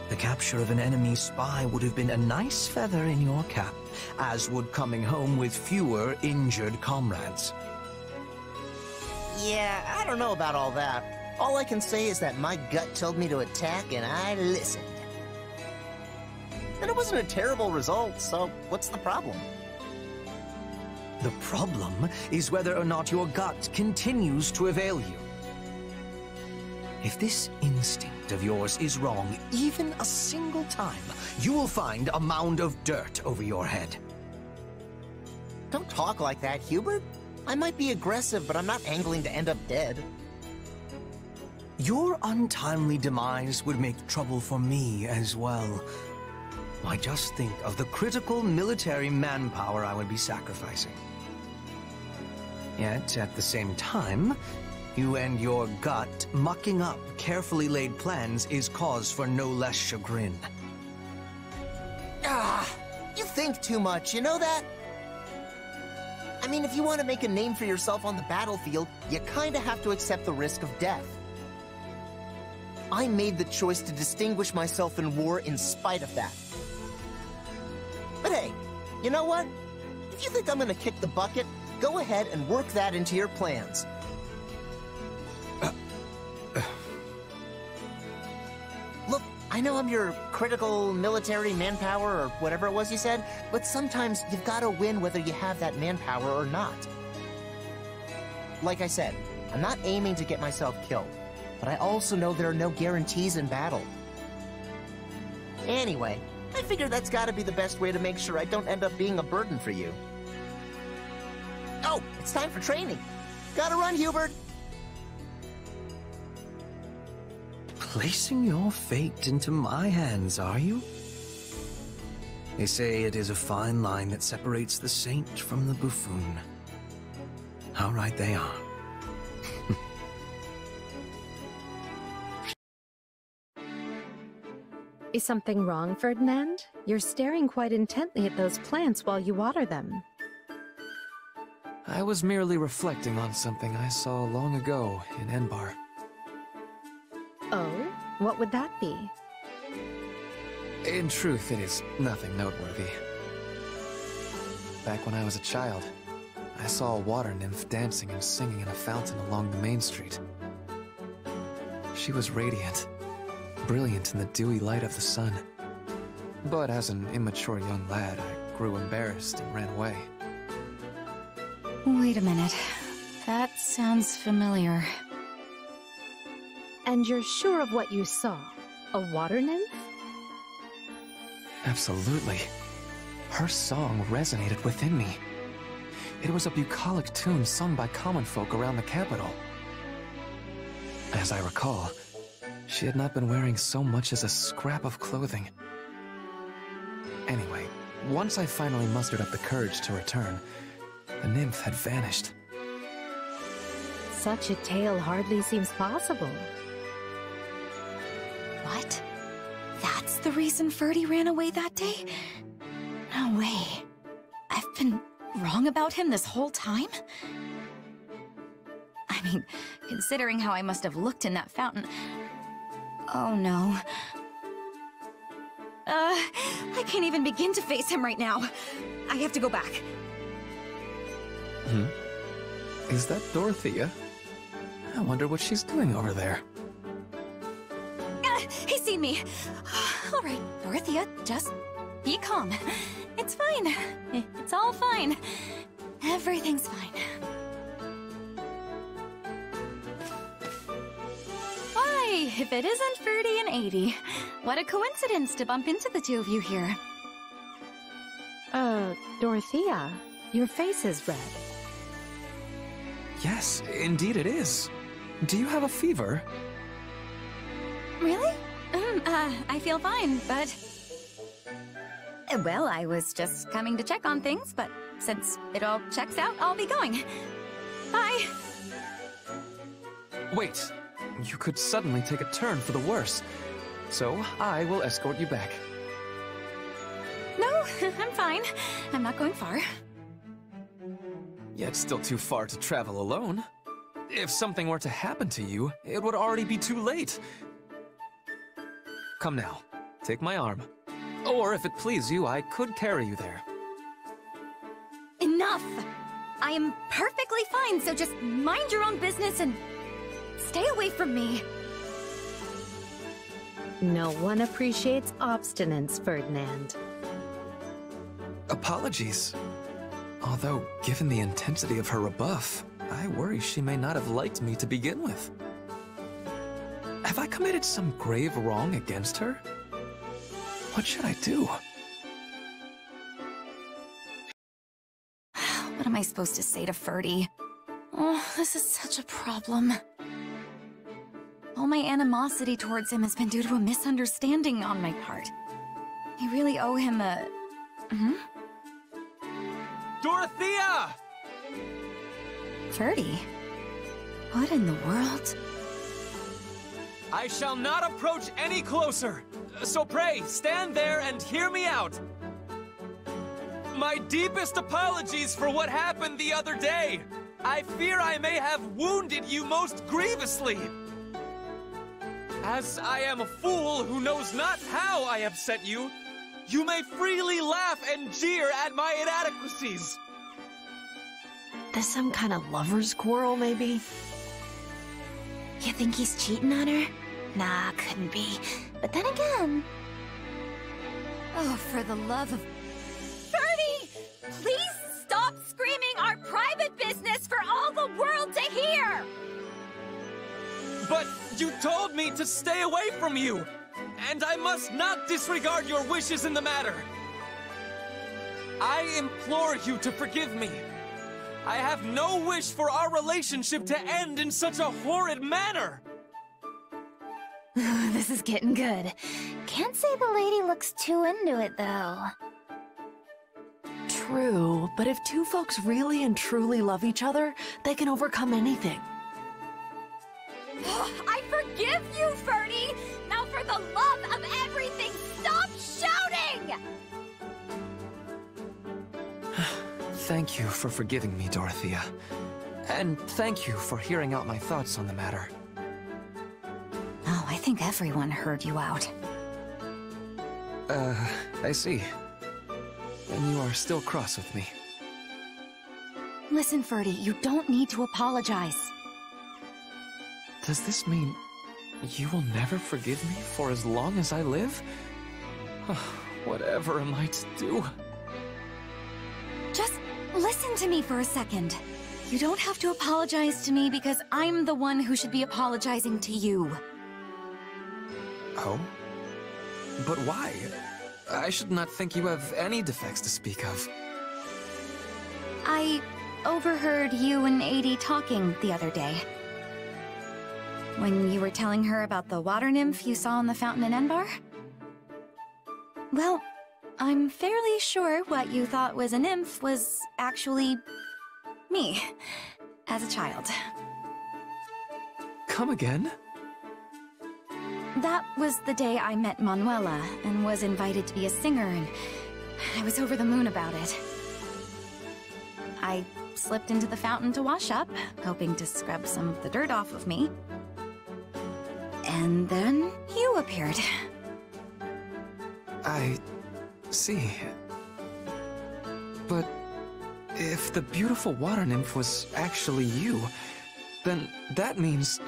The capture of an enemy spy would have been a nice feather in your cap, as would coming home with fewer injured comrades. Yeah, I don't know about all that. All I can say is that my gut told me to attack and I listened. And it wasn't a terrible result, so what's the problem? The problem is whether or not your gut continues to avail you. If this instinct of yours is wrong even a single time, you will find a mound of dirt over your head. Don't talk like that, Hubert. I might be aggressive, but I'm not angling to end up dead. Your untimely demise would make trouble for me as well. Why, just think of the critical military manpower I would be sacrificing. Yet, at the same time, you and your gut mucking up carefully laid plans is cause for no less chagrin. Ah, you think too much, you know that? I mean, if you want to make a name for yourself on the battlefield, you kinda have to accept the risk of death. I made the choice to distinguish myself in war in spite of that. But hey, you know what? If you think I'm gonna kick the bucket, go ahead and work that into your plans. Look, I know I'm your critical military manpower or whatever it was you said, but sometimes you've gotta win whether you have that manpower or not. Like I said, I'm not aiming to get myself killed, but I also know there are no guarantees in battle. Anyway, I figure that's gotta be the best way to make sure I don't end up being a burden for you. Oh, it's time for training. Gotta run, Hubert. Placing your fate into my hands, are you? They say it is a fine line that separates the saint from the buffoon. How right they are. Is something wrong, Ferdinand? You're staring quite intently at those plants while you water them. I was merely reflecting on something I saw long ago in Enbar. Oh? What would that be? In truth, it is nothing noteworthy. Back when I was a child, I saw a water nymph dancing and singing in a fountain along the main street. She was radiant, brilliant in the dewy light of the sun. But as an immature young lad, I grew embarrassed and ran away. Wait a minute. That sounds familiar. And you're sure of what you saw? A water nymph? Absolutely. Her song resonated within me. It was a bucolic tune sung by common folk around the capital. As I recall, she had not been wearing so much as a scrap of clothing. Anyway, once I finally mustered up the courage to return, the nymph had vanished. Such a tale hardly seems possible. What? That's the reason Ferdy ran away that day? No way. I've been wrong about him this whole time? I mean, considering how I must have looked in that fountain... Oh no. I can't even begin to face him right now. I have to go back. Is that Dorothea? I wonder what she's doing over there. He's seen me. All right, Dorothea, just be calm. It's fine. It's all fine. Everything's fine. Why, if it isn't Ferdy and 80, what a coincidence to bump into the two of you here. Dorothea, your face is red. Yes, indeed it is. Do you have a fever? Really? I feel fine, but... Well, I was just coming to check on things, but since it all checks out, I'll be going. Bye! Wait, you could suddenly take a turn for the worse. So, I will escort you back. No, I'm fine. I'm not going far. Yet still too far to travel alone. If something were to happen to you, it would already be too late. Come now, take my arm. Or if it please you, I could carry you there. Enough! I am perfectly fine, so just mind your own business and stay away from me. No one appreciates obstinance, Ferdinand. Apologies. Although, given the intensity of her rebuff, I worry she may not have liked me to begin with. Have I committed some grave wrong against her? What should I do? What am I supposed to say to Ferdy? Oh, this is such a problem. All my animosity towards him has been due to a misunderstanding on my part. I really owe him a... Dorothea! Ferdy? What in the world? I shall not approach any closer. So pray, stand there and hear me out. My deepest apologies for what happened the other day. I fear I may have wounded you most grievously. As I am a fool who knows not how I upset you, you may freely laugh and jeer at my inadequacies. This some kind of lover's quarrel, maybe? You think he's cheating on her? Nah, couldn't be. But then again... Oh, for the love of... Ferdy! Please stop screaming our private business for all the world to hear! But you told me to stay away from you, and I must not disregard your wishes in the matter. I implore you to forgive me. I have no wish for our relationship to end in such a horrid manner. This is getting good. Can't say the lady looks too into it, though. True, but if two folks really and truly love each other, they can overcome anything. I forgive you, Ferdy! Now for the love of everything, stop shouting! Thank you for forgiving me, Dorothea. And thank you for hearing out my thoughts on the matter. Oh, I think everyone heard you out. I see. And you are still cross with me. Listen, Ferdy, you don't need to apologize. Does this mean you will never forgive me for as long as I live? Whatever am I to do? Just listen to me for a second. You don't have to apologize to me because I'm the one who should be apologizing to you. Oh? But why? I should not think you have any defects to speak of. I overheard you and Adi talking the other day. When you were telling her about the water nymph you saw in the fountain in Enbar? Well, I'm fairly sure what you thought was a nymph was actually me, as a child. Come again? That was the day I met Manuela and was invited to be a singer, and I was over the moon about it. I slipped into the fountain to wash up, hoping to scrub some of the dirt off of me. And then you appeared. I see. But if the beautiful water nymph was actually you, then that means...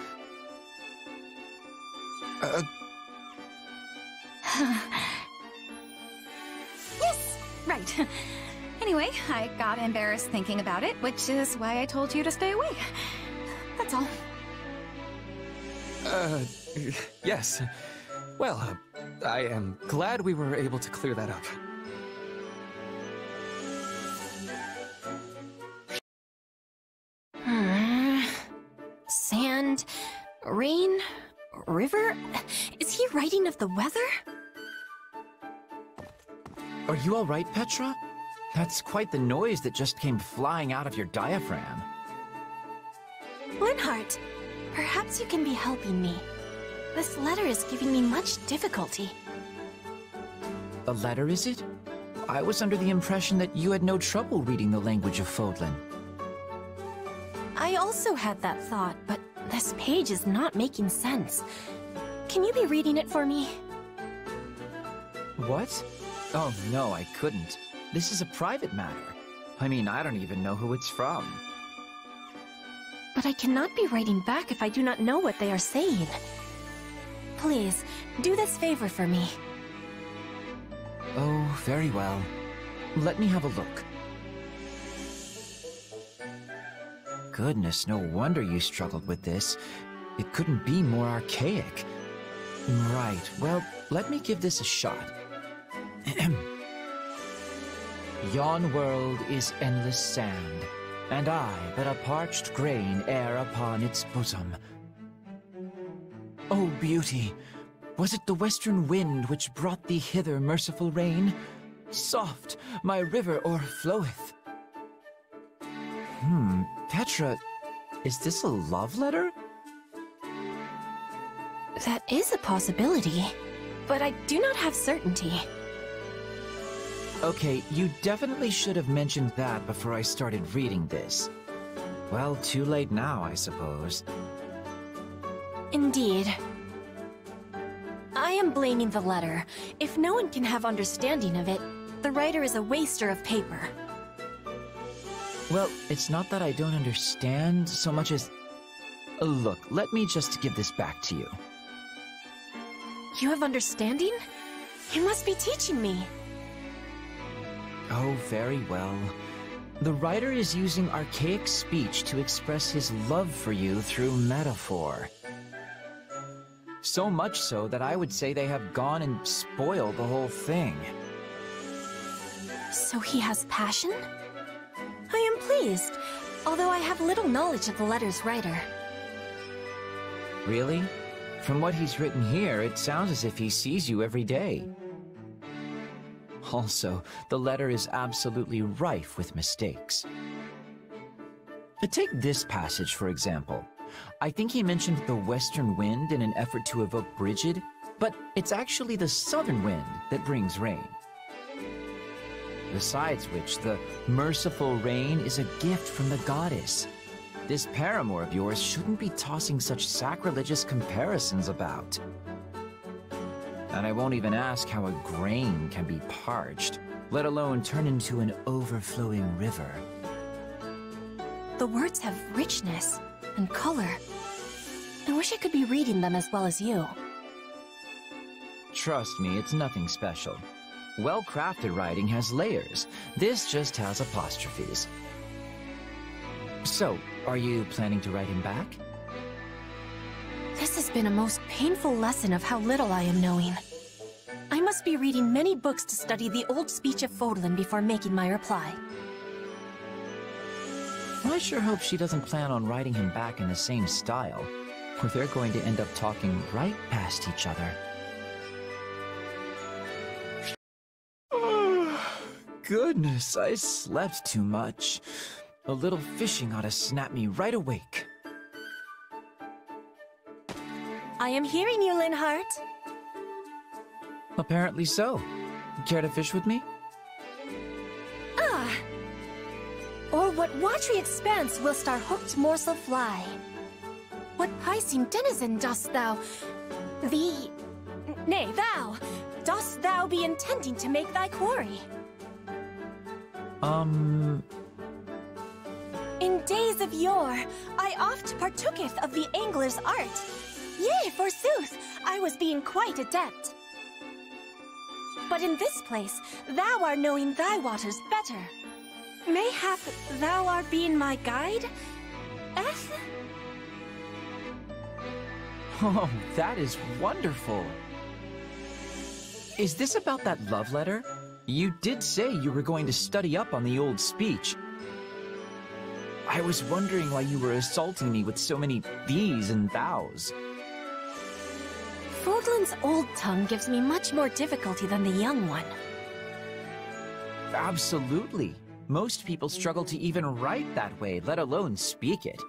Yes, right. Anyway, I got embarrassed thinking about it, which is why I told you to stay away. That's all. Yes. Well, I am glad we were able to clear that up. Sand, rain, river? Is he writing of the weather? Are you all right, Petra? That's quite the noise that just came flying out of your diaphragm. Linhardt, perhaps you can be helping me. This letter is giving me much difficulty. A letter, is it? I was under the impression that you had no trouble reading the language of Fodlan. I also had that thought, but this page is not making sense. Can you be reading it for me? What? Oh, no, I couldn't. This is a private matter. I mean, I don't even know who it's from. But I cannot be writing back if I do not know what they are saying. Please, do this favor for me. Oh, very well. Let me have a look. Goodness, no wonder you struggled with this. It couldn't be more archaic. Right, well, let me give this a shot. Yon world is endless sand, and I but a parched grain air upon its bosom. O beauty, was it the western wind which brought thee hither, merciful rain? Soft, my river o'erfloweth. Petra, is this a love letter? That is a possibility, but I do not have certainty. Okay, you definitely should have mentioned that before I started reading this. Well, too late now, I suppose. Indeed. I am blaming the letter. If no one can have understanding of it, the writer is a waster of paper. Well, it's not that I don't understand so much as... Look, let me just give this back to you. You have understanding? You must be teaching me. Oh, very well. The writer is using archaic speech to express his love for you through metaphor. So much so that I would say they have gone and spoiled the whole thing. So he has passion? I am pleased, although I have little knowledge of the letter's writer. Really? From what he's written here, it sounds as if he sees you every day. Also, the letter is absolutely rife with mistakes. Take this passage, for example. I think he mentioned the western wind in an effort to evoke Brigid, but it's actually the southern wind that brings rain. Besides which, the merciful rain is a gift from the goddess. This paramour of yours shouldn't be tossing such sacrilegious comparisons about. And I won't even ask how a grain can be parched, let alone turn into an overflowing river. The words have richness and color. I wish I could be reading them as well as you. Trust me, it's nothing special. Well-crafted writing has layers. This just has apostrophes. So, are you planning to write him back? This has been a most painful lesson of how little I am knowing. I must be reading many books to study the old speech of Fodlan before making my reply. I sure hope she doesn't plan on writing him back in the same style, or they're going to end up talking right past each other. Goodness, I slept too much. A little fishing ought to snap me right awake. I am hearing you, Linhardt. Apparently so. Care to fish with me? Ah! Or what watery expanse whilst our hooked morsel fly? What piscine denizen dost thou... Nay, thou! Dost thou be intending to make thy quarry? In days of yore, I oft partooketh of the angler's art. Yea, forsooth, I was being quite adept. But in this place, thou art knowing thy waters better. Mayhap thou art being my guide? Eth? Oh, that is wonderful. Is this about that love letter? You did say you were going to study up on the old speech. I was wondering why you were assaulting me with so many these and thous. Fodlan's old tongue gives me much more difficulty than the young one. Absolutely. Most people struggle to even write that way, let alone speak it.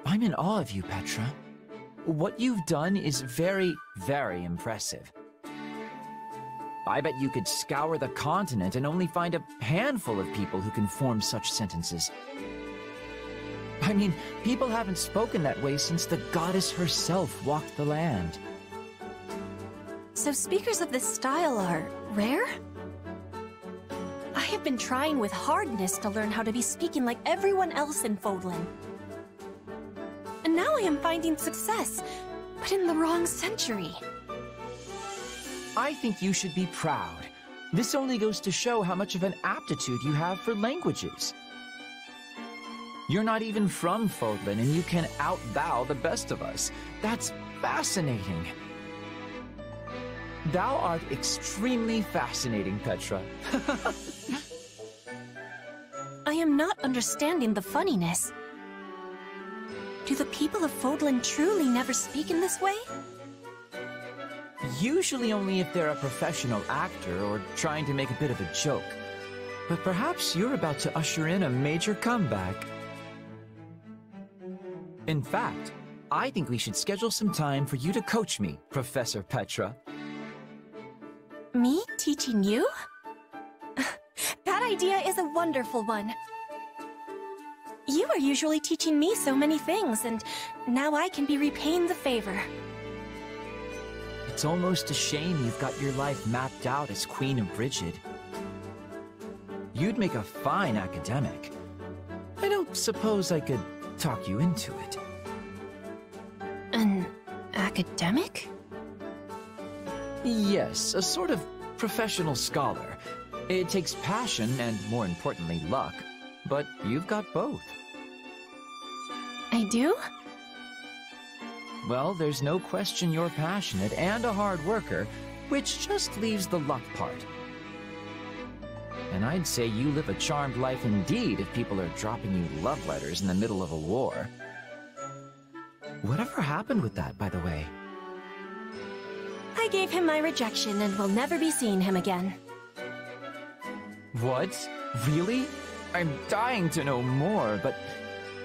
I'm in awe of you, Petra. What you've done is very, very impressive. I bet you could scour the continent and only find a handful of people who can form such sentences. I mean, people haven't spoken that way since the goddess herself walked the land. So speakers of this style are rare? I have been trying with hardness to learn how to be speaking like everyone else in Fodlan. And now I am finding success, but in the wrong century. I think you should be proud. This only goes to show how much of an aptitude you have for languages. You're not even from Fodlan, and you can out-thou the best of us. That's fascinating. Thou art extremely fascinating, Petra. I am not understanding the funniness. Do the people of Fodlan truly never speak in this way? Usually only if they're a professional actor or trying to make a bit of a joke. But perhaps you're about to usher in a major comeback. In fact, I think we should schedule some time for you to coach me, Professor Petra. Me teaching you? That idea is a wonderful one. You are usually teaching me so many things, and now I can be repaying the favor. It's almost a shame you've got your life mapped out as Queen of Brigid. You'd make a fine academic. I don't suppose I could talk you into it. An academic? Yes, a sort of professional scholar. It takes passion and, more importantly, luck. But you've got both. I do? Well, there's no question you're passionate and a hard worker, which just leaves the luck part. And I'd say you live a charmed life indeed if people are dropping you love letters in the middle of a war. Whatever happened with that, by the way? I gave him my rejection and will never be seeing him again. What? Really? I'm dying to know more, but...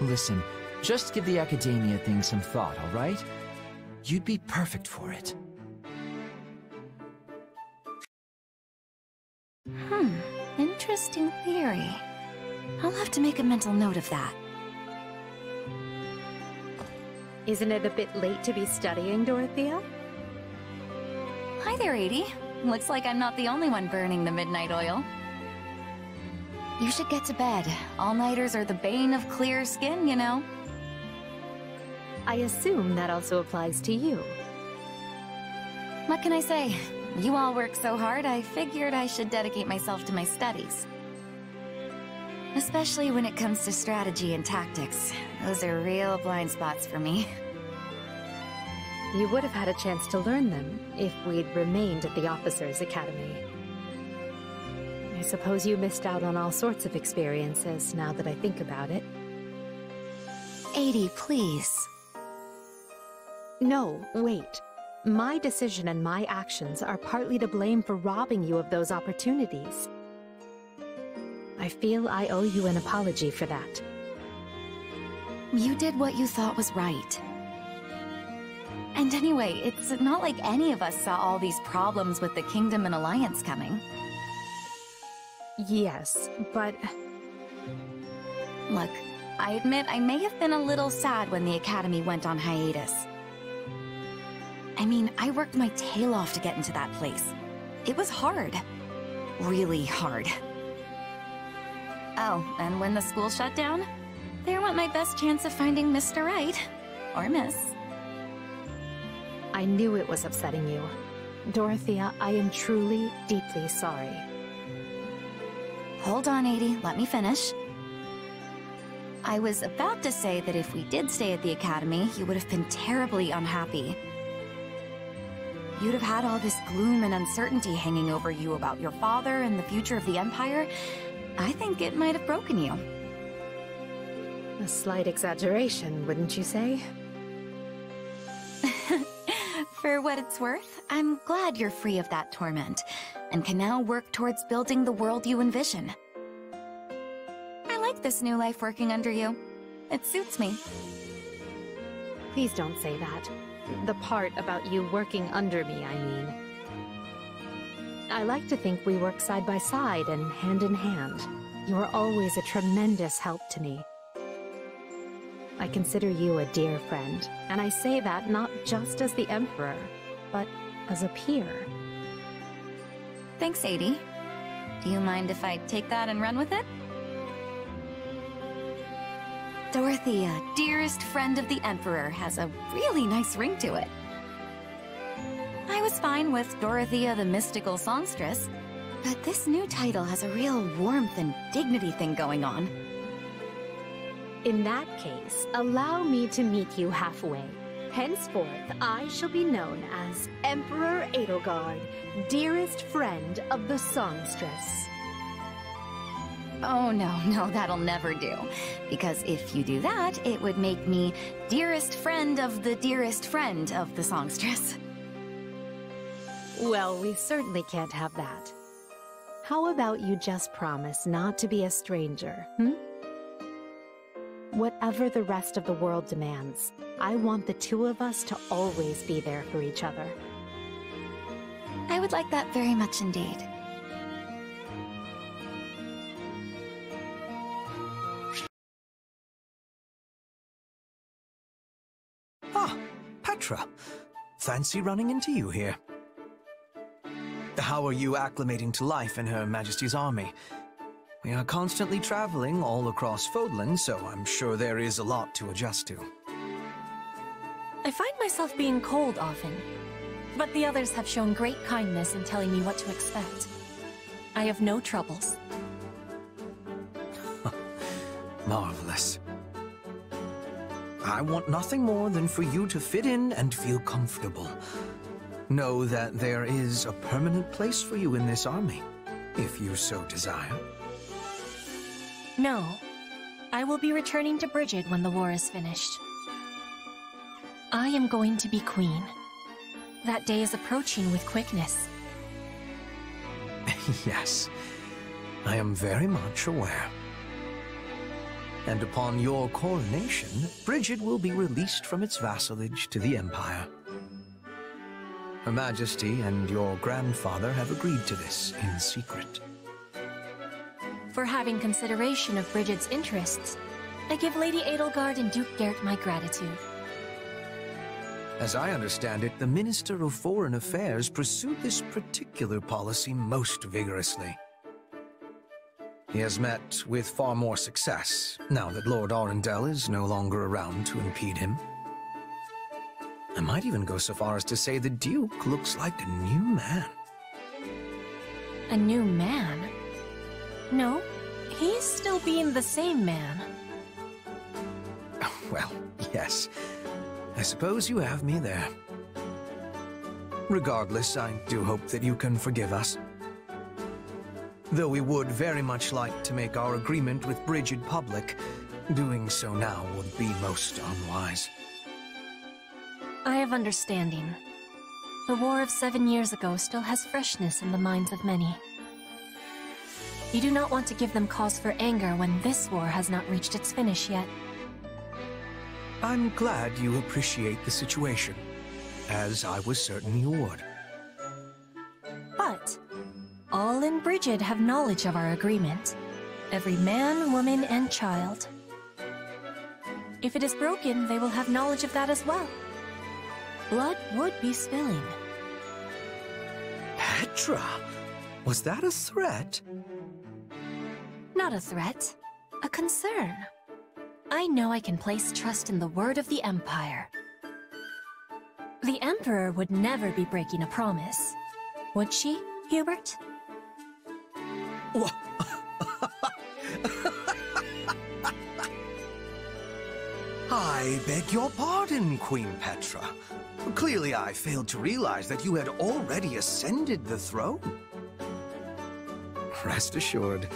Listen, just give the academia thing some thought, all right? You'd be perfect for it. Interesting theory. I'll have to make a mental note of that. Isn't it a bit late to be studying, Dorothea? Hi there, Edie. Looks like I'm not the only one burning the midnight oil. You should get to bed. All-nighters are the bane of clear skin, you know. I assume that also applies to you. What can I say? You all work so hard, I figured I should dedicate myself to my studies. Especially when it comes to strategy and tactics. Those are real blind spots for me. You would have had a chance to learn them if we'd remained at the Officers' Academy. I suppose you missed out on all sorts of experiences, now that I think about it. Edie, please. No, wait. My decision and my actions are partly to blame for robbing you of those opportunities. I feel I owe you an apology for that. You did what you thought was right. And anyway, it's not like any of us saw all these problems with the Kingdom and Alliance coming. Yes, but... Look, I admit I may have been a little sad when the Academy went on hiatus. I mean, I worked my tail off to get into that place. It was hard. Really hard. Oh, and when the school shut down, there went my best chance of finding Mr. Right. Or Miss. I knew it was upsetting you. Dorothea, I am truly, deeply sorry. Hold on, Edie. Let me finish. I was about to say that if we did stay at the Academy, you would have been terribly unhappy. You'd have had all this gloom and uncertainty hanging over you about your father and the future of the Empire. I think it might have broken you. A slight exaggeration, wouldn't you say? For what it's worth, I'm glad you're free of that torment, and can now work towards building the world you envision. I like this new life working under you. It suits me. Please don't say that. The part about you working under me, I mean. I like to think we work side by side and hand in hand. You are always a tremendous help to me. I consider you a dear friend, and I say that not just as the Emperor, but as a peer. Thanks, Sadie. Do you mind if I take that and run with it? Dorothea, dearest friend of the Emperor, has a really nice ring to it. I was fine with Dorothea the mystical songstress, but this new title has a real warmth and dignity thing going on. In that case, allow me to meet you halfway. Henceforth, I shall be known as Emperor Edelgard, dearest friend of the songstress. Oh no, that'll never do. Because if you do that, it would make me dearest friend of the songstress. Well, we certainly can't have that. How about you just promise not to be a stranger, Whatever the rest of the world demands, I want the two of us to always be there for each other. I would like that very much indeed. Ah, Petra. Fancy running into you here. How are you acclimating to life in Her Majesty's army? We are constantly traveling all across Fodlan, so I'm sure there is a lot to adjust to. I find myself being cold often, but the others have shown great kindness in telling me what to expect. I have no troubles. Marvelous. I want nothing more than for you to fit in and feel comfortable. Know that there is a permanent place for you in this army, if you so desire. No. I will be returning to Brigid when the war is finished. I am going to be queen. That day is approaching with quickness. Yes, I am very much aware. And upon your coronation, Brigid will be released from its vassalage to the Empire. Her Majesty and your grandfather have agreed to this in secret. For having consideration of Brigid's interests, I give Lady Edelgard and Duke Gert my gratitude. As I understand it, the Minister of Foreign Affairs pursued this particular policy most vigorously. He has met with far more success, now that Lord Arundel is no longer around to impede him. I might even go so far as to say the Duke looks like a new man. A new man? No, he's still being the same man. Well, yes. I suppose you have me there. Regardless, I do hope that you can forgive us. Though we would very much like to make our agreement with Brigid public, doing so now would be most unwise. I have understanding. The war of 7 years ago still has freshness in the minds of many. You do not want to give them cause for anger when this war has not reached its finish yet. I'm glad you appreciate the situation, as I was certain you would. But all in Brigid have knowledge of our agreement. Every man, woman, and child. If it is broken, they will have knowledge of that as well. Blood would be spilling. Petra! Was that a threat? Not a threat. A concern. I know I can place trust in the word of the Empire. The Emperor would never be breaking a promise. Would she, Hubert? I beg your pardon, Queen Petra. Clearly I failed to realize that you had already ascended the throne. Rest assured,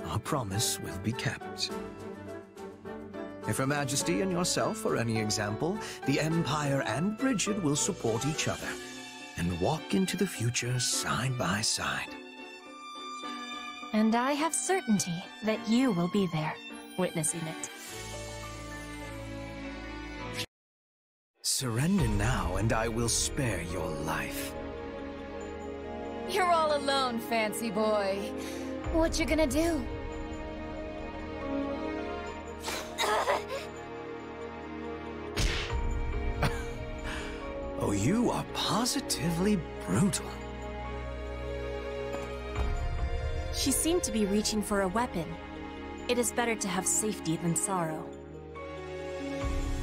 our promise will be kept. If Her Majesty and yourself are any example, the Empire and Brigid will support each other and walk into the future side by side. And I have certainty that you will be there, witnessing it. Surrender now, and I will spare your life. You're all alone, fancy boy. What you gonna do? Oh, you are positively brutal. She seemed to be reaching for a weapon. It is better to have safety than sorrow.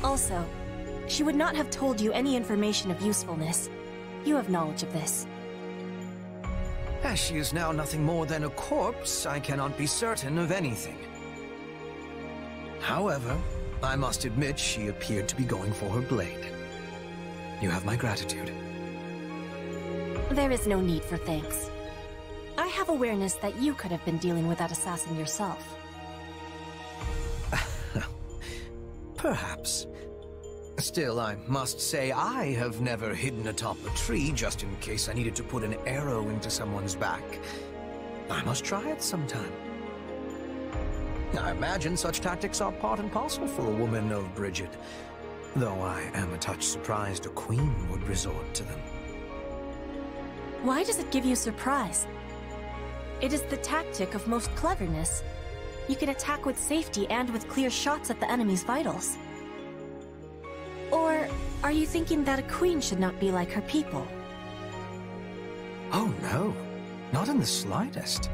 Also, she would not have told you any information of usefulness. You have knowledge of this. As she is now nothing more than a corpse, I cannot be certain of anything. However, I must admit she appeared to be going for her blade. You have my gratitude. There is no need for thanks. I have awareness that you could have been dealing with that assassin yourself. Perhaps. Still, I must say I have never hidden atop a tree just in case I needed to put an arrow into someone's back. I must try it sometime. I imagine such tactics are part and parcel for a woman of Brigid, though I am a touch surprised a queen would resort to them. Why does it give you surprise? It is the tactic of most cleverness. You can attack with safety and with clear shots at the enemy's vitals. Or are you thinking that a queen should not be like her people? Oh no, not in the slightest.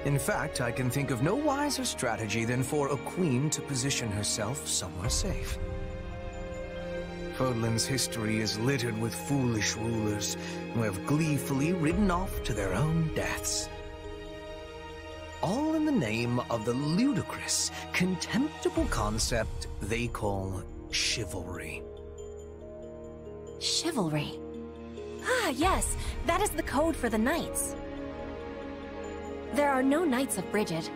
In fact, I can think of no wiser strategy than for a queen to position herself somewhere safe. Fodlan's history is littered with foolish rulers who have gleefully ridden off to their own deaths. All in the name of the ludicrous, contemptible concept they call chivalry. Chivalry? Ah, yes, that is the code for the knights. There are no knights of Brigid.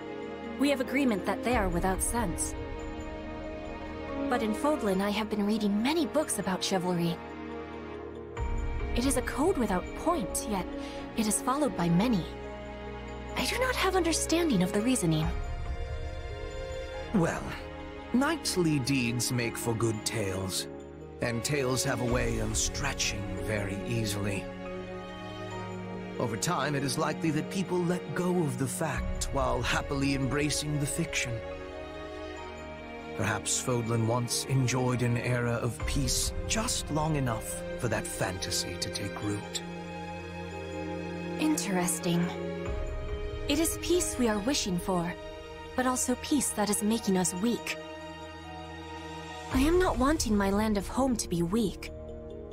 We have agreement that they are without sense. But in Fodlan, I have been reading many books about chivalry. It is a code without point, yet it is followed by many. I do not have understanding of the reasoning. Well, knightly deeds make for good tales, and tales have a way of stretching very easily. Over time, it is likely that people let go of the fact while happily embracing the fiction. Perhaps Fodlan once enjoyed an era of peace just long enough for that fantasy to take root. Interesting. It is peace we are wishing for, but also peace that is making us weak. I am not wanting my land of home to be weak,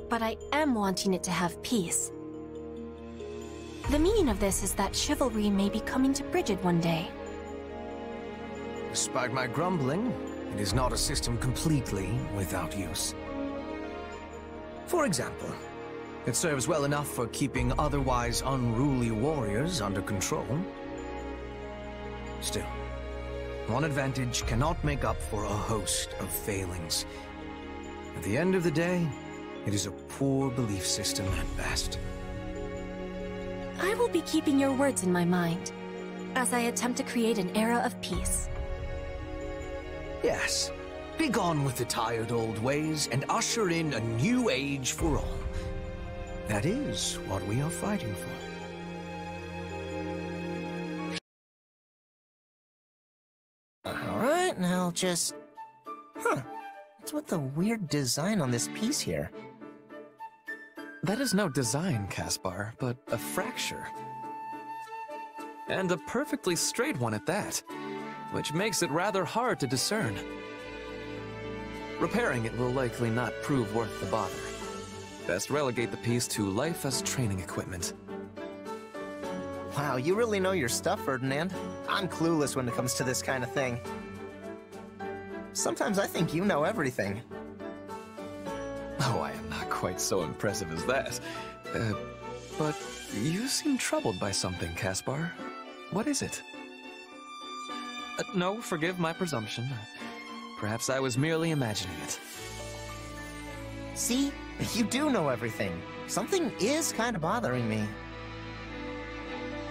but I am wanting it to have peace. The meaning of this is that chivalry may be coming to Brigid one day. Despite my grumbling, it is not a system completely without use. For example, it serves well enough for keeping otherwise unruly warriors under control. Still, one advantage cannot make up for a host of failings. At the end of the day, it is a poor belief system at best. I will be keeping your words in my mind, as I attempt to create an era of peace. Yes, be gone with the tired old ways and usher in a new age for all. That is what we are fighting for. Alright, now just... What's with the weird design on this piece here? That is no design, Caspar, but a fracture. And a perfectly straight one at that, which makes it rather hard to discern. Repairing it will likely not prove worth the bother. Best relegate the piece to life as training equipment. Wow, you really know your stuff, Ferdinand. I'm clueless when it comes to this kind of thing. Sometimes I think you know everything. Oh, I am not quite so impressive as that. But you seem troubled by something, Caspar. What is it? No, forgive my presumption. Perhaps I was merely imagining it. See? You do know everything. Something is kind of bothering me.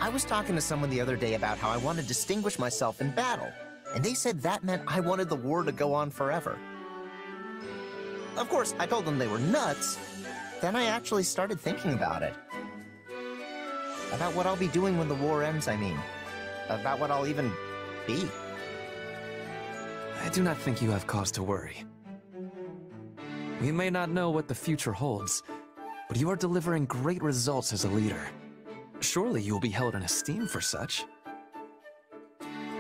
I was talking to someone the other day about how I want to distinguish myself in battle, and they said that meant I wanted the war to go on forever. Of course, I told them they were nuts. Then I actually started thinking about it. About what I'll be doing when the war ends, I mean. About what I'll even be. I do not think you have cause to worry. We may not know what the future holds, but you are delivering great results as a leader. Surely you'll be held in esteem for such.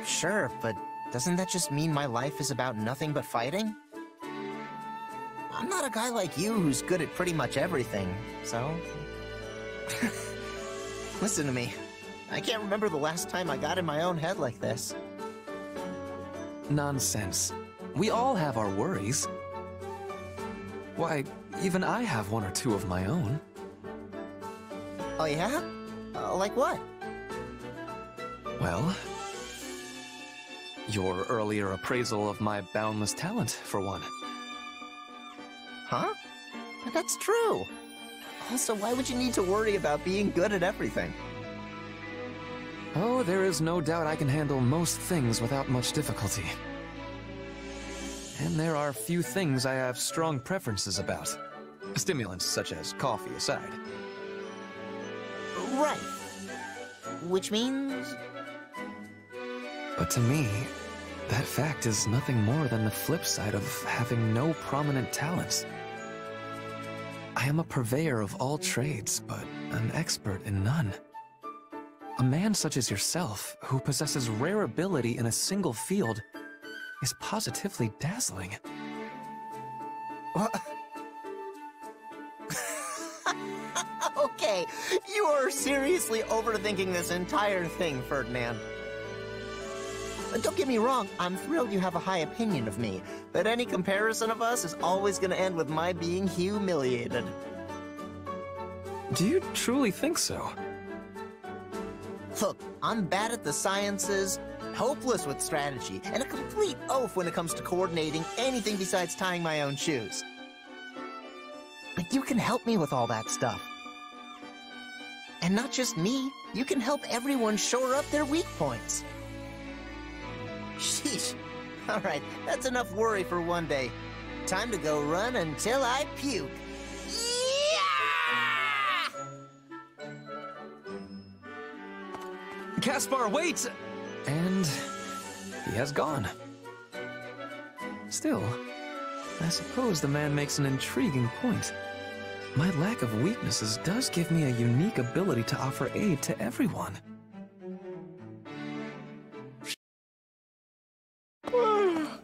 Sure, but doesn't that just mean my life is about nothing but fighting? I'm not a guy like you who's good at pretty much everything, so... Listen to me. I can't remember the last time I got in my own head like this. Nonsense. We all have our worries. Why, even I have one or two of my own. Oh yeah? Like what? Well... your earlier appraisal of my boundless talent, for one. Huh? That's true. Also, why would you need to worry about being good at everything? Oh, there is no doubt I can handle most things without much difficulty. And there are few things I have strong preferences about. Stimulants such as coffee aside. Right. Which means... But to me, that fact is nothing more than the flip side of having no prominent talents. I am a purveyor of all trades, but an expert in none. A man such as yourself, who possesses rare ability in a single field, is positively dazzling. What? Okay, you are seriously overthinking this entire thing, Ferdinand. Don't get me wrong, I'm thrilled you have a high opinion of me, but any comparison of us is always going to end with my being humiliated. Do you truly think so? Look, I'm bad at the sciences, hopeless with strategy, and a complete oaf when it comes to coordinating anything besides tying my own shoes. But you can help me with all that stuff. And not just me, you can help everyone shore up their weak points. Sheesh. Alright, that's enough worry for one day. Time to go run until I puke. Yeah! Caspar, wait! And he has gone. Still, I suppose the man makes an intriguing point. My lack of weaknesses does give me a unique ability to offer aid to everyone.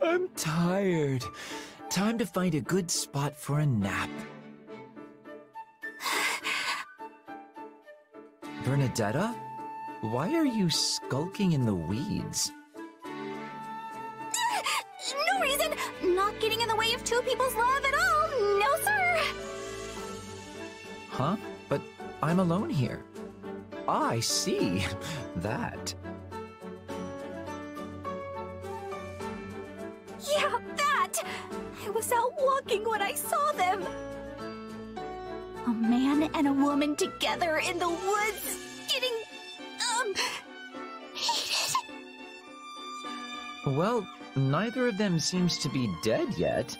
I'm tired. Time to find a good spot for a nap. Bernadetta? Why are you skulking in the weeds? No reason! Not getting in the way of two people's love at all! No, sir! Huh? But I'm alone here. I see. That. Yeah, that! I was out walking when I saw them! A man and a woman together in the woods, getting... heated. Well, neither of them seems to be dead yet.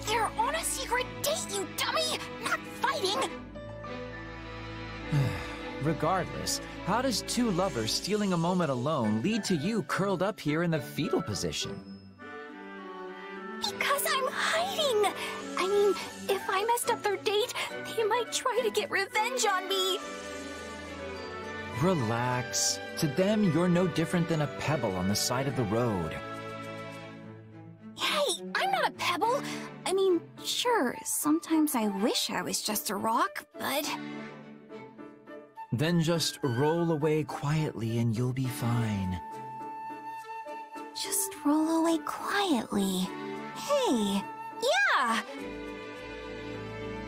They're on a secret date, you dummy! Not fighting! Regardless, how does two lovers stealing a moment alone lead to you curled up here in the fetal position? Because I'm hiding! I mean, if I messed up their date, they might try to get revenge on me! Relax. To them, you're no different than a pebble on the side of the road. Hey, I'm not a pebble! I mean, sure, sometimes I wish I was just a rock, but... Then just roll away quietly and you'll be fine. Just roll away quietly. Hey, yeah!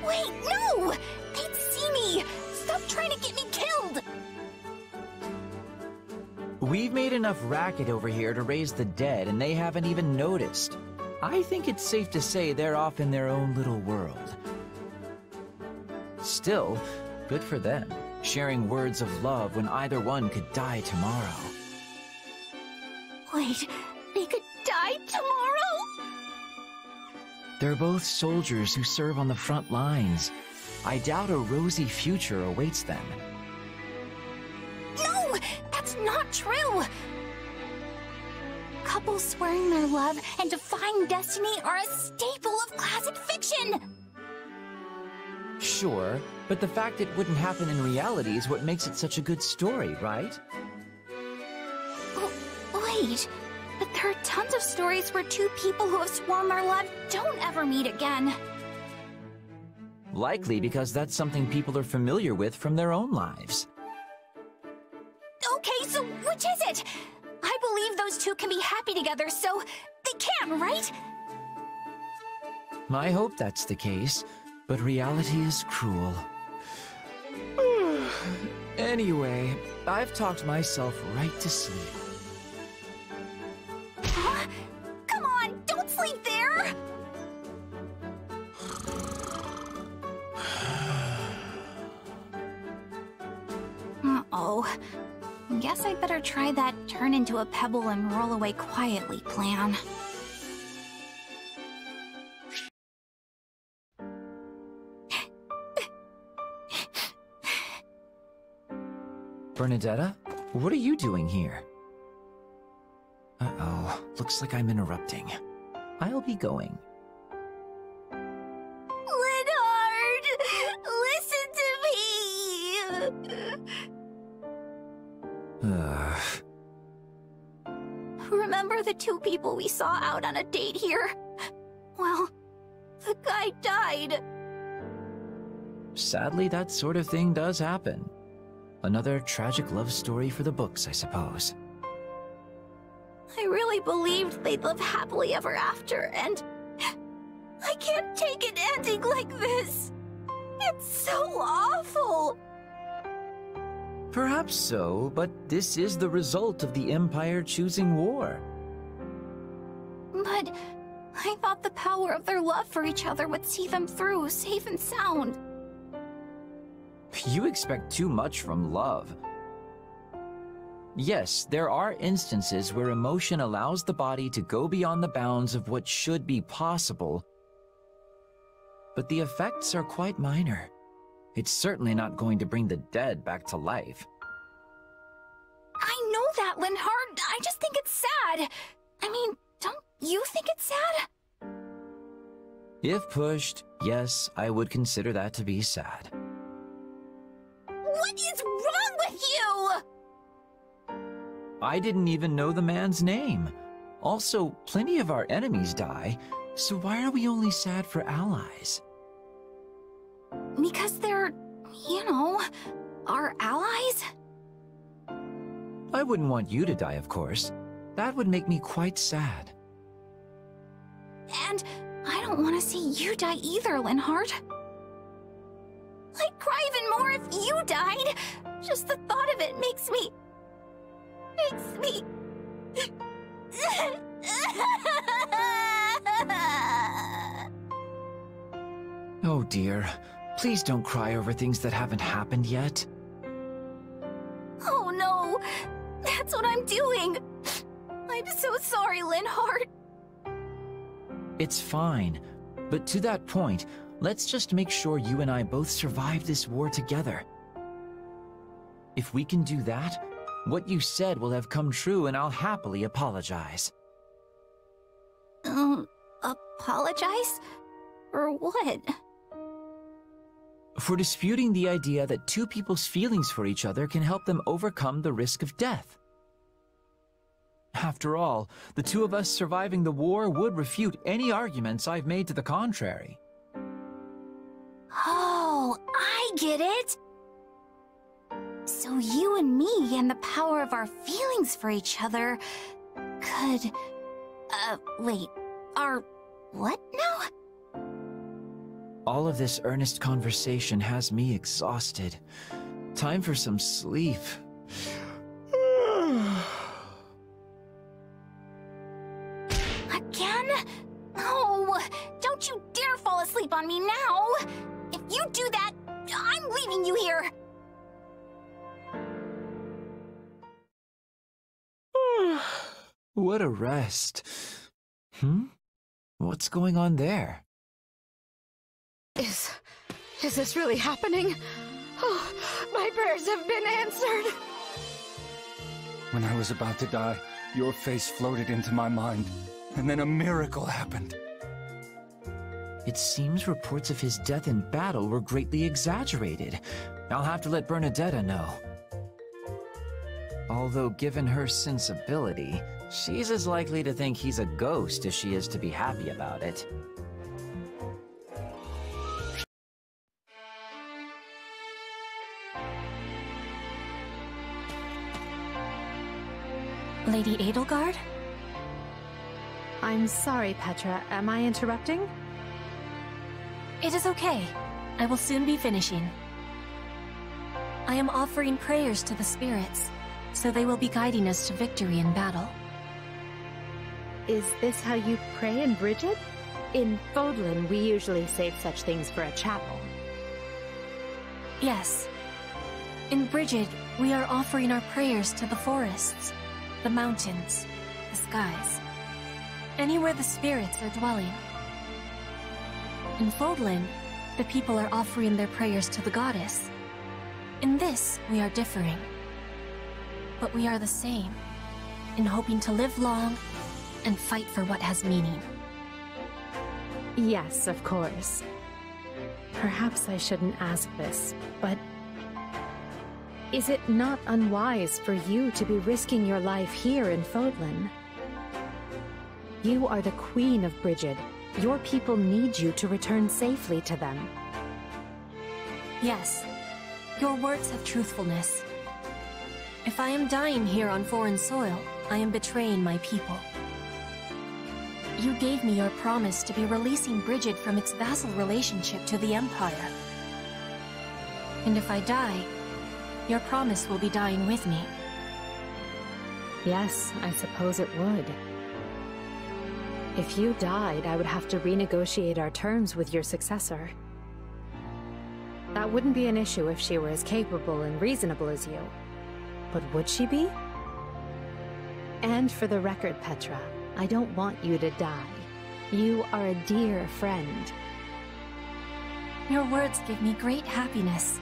Wait, no! They'd see me! Stop trying to get me killed! We've made enough racket over here to raise the dead and they haven't even noticed. I think it's safe to say they're off in their own little world. Still, good for them, sharing words of love when either one could die tomorrow. Wait, they could die tomorrow? They're both soldiers who serve on the front lines. I doubt a rosy future awaits them. No! That's not true! couple swearing their love and defying destiny are a staple of classic fiction! Sure, but the fact it wouldn't happen in reality is what makes it such a good story, right? Wait, but there are tons of stories where two people who have sworn their love don't ever meet again. Likely because that's something people are familiar with from their own lives. Okay, so which is it? I believe those two can be happy together, so they can, right? I hope that's the case, but reality is cruel. Anyway, I've talked myself right to sleep. Huh? Come on, don't sleep there! Uh-oh. Guess I'd better try that turn into a pebble and roll away quietly plan. Bernadetta, what are you doing here? Uh-oh, looks like I'm interrupting. I'll be going. Linhardt! Listen to me! Remember the two people we saw out on a date here? Well, the guy died. Sadly, that sort of thing does happen. Another tragic love story for the books, I suppose. I really believed they'd live happily ever after, and I can't take it ending like this. It's so awful. Perhaps so, but this is the result of the Empire choosing war. But I thought the power of their love for each other would see them through, safe and sound. You expect too much from love. Yes, there are instances where emotion allows the body to go beyond the bounds of what should be possible, but the effects are quite minor. It's certainly not going to bring the dead back to life. I know that, Linhardt. I just think it's sad. I mean, don't you think it's sad? If pushed, yes, I would consider that to be sad. What is wrong with you? I didn't even know the man's name. Also, plenty of our enemies die, so why are we only sad for allies? Because they're, you know, our allies? I wouldn't want you to die, of course. That would make me quite sad. And I don't want to see you die either, Linhardt. I'd cry even more if you died. Just the thought of it makes me... Oh dear. Please don't cry over things that haven't happened yet. Oh no! That's what I'm doing! I'm so sorry, Linhardt. It's fine. But to that point, let's just make sure you and I both survive this war together. If we can do that, what you said will have come true and I'll happily apologize. Apologize? For what? For disputing the idea that two people's feelings for each other can help them overcome the risk of death. After all, the two of us surviving the war would refute any arguments I've made to the contrary. Oh, I get it! So you and me and the power of our feelings for each other could... wait, our what now? All of this earnest conversation has me exhausted. Time for some sleep. Again? No! Don't you dare fall asleep on me now! If you do that, I'm leaving you here! What a rest. What's going on there? Is this really happening? Oh, my prayers have been answered. When I was about to die, Your face floated into my mind, and then a miracle happened. It seems reports of his death in battle were greatly exaggerated. I'll have to let Bernadetta know. Although given her sensibility, she's as likely to think he's a ghost as she is to be happy about it. Lady Edelgard? I'm sorry, Petra. Am I interrupting? It is okay. I will soon be finishing. I am offering prayers to the spirits, so they will be guiding us to victory in battle. Is this how you pray in Brigid? In Fodlan, we usually save such things for a chapel. Yes. In Brigid, we are offering our prayers to the forests, the mountains, the skies, anywhere the spirits are dwelling. In Fodlan, the people are offering their prayers to the goddess. In this, we are differing. But we are the same, in hoping to live long and fight for what has meaning. Yes, of course. Perhaps I shouldn't ask this, but is it not unwise for you to be risking your life here in Fodlan? You are the Queen of Brigid. Your people need you to return safely to them. Yes, your words have truthfulness. If I am dying here on foreign soil, I am betraying my people. You gave me your promise to be releasing Brigid from its vassal relationship to the Empire. And if I die, your promise will be dying with me. Yes, I suppose it would. If you died, I would have to renegotiate our terms with your successor. That wouldn't be an issue if she were as capable and reasonable as you. But would she be? And for the record, Petra, I don't want you to die. You are a dear friend. Your words give me great happiness.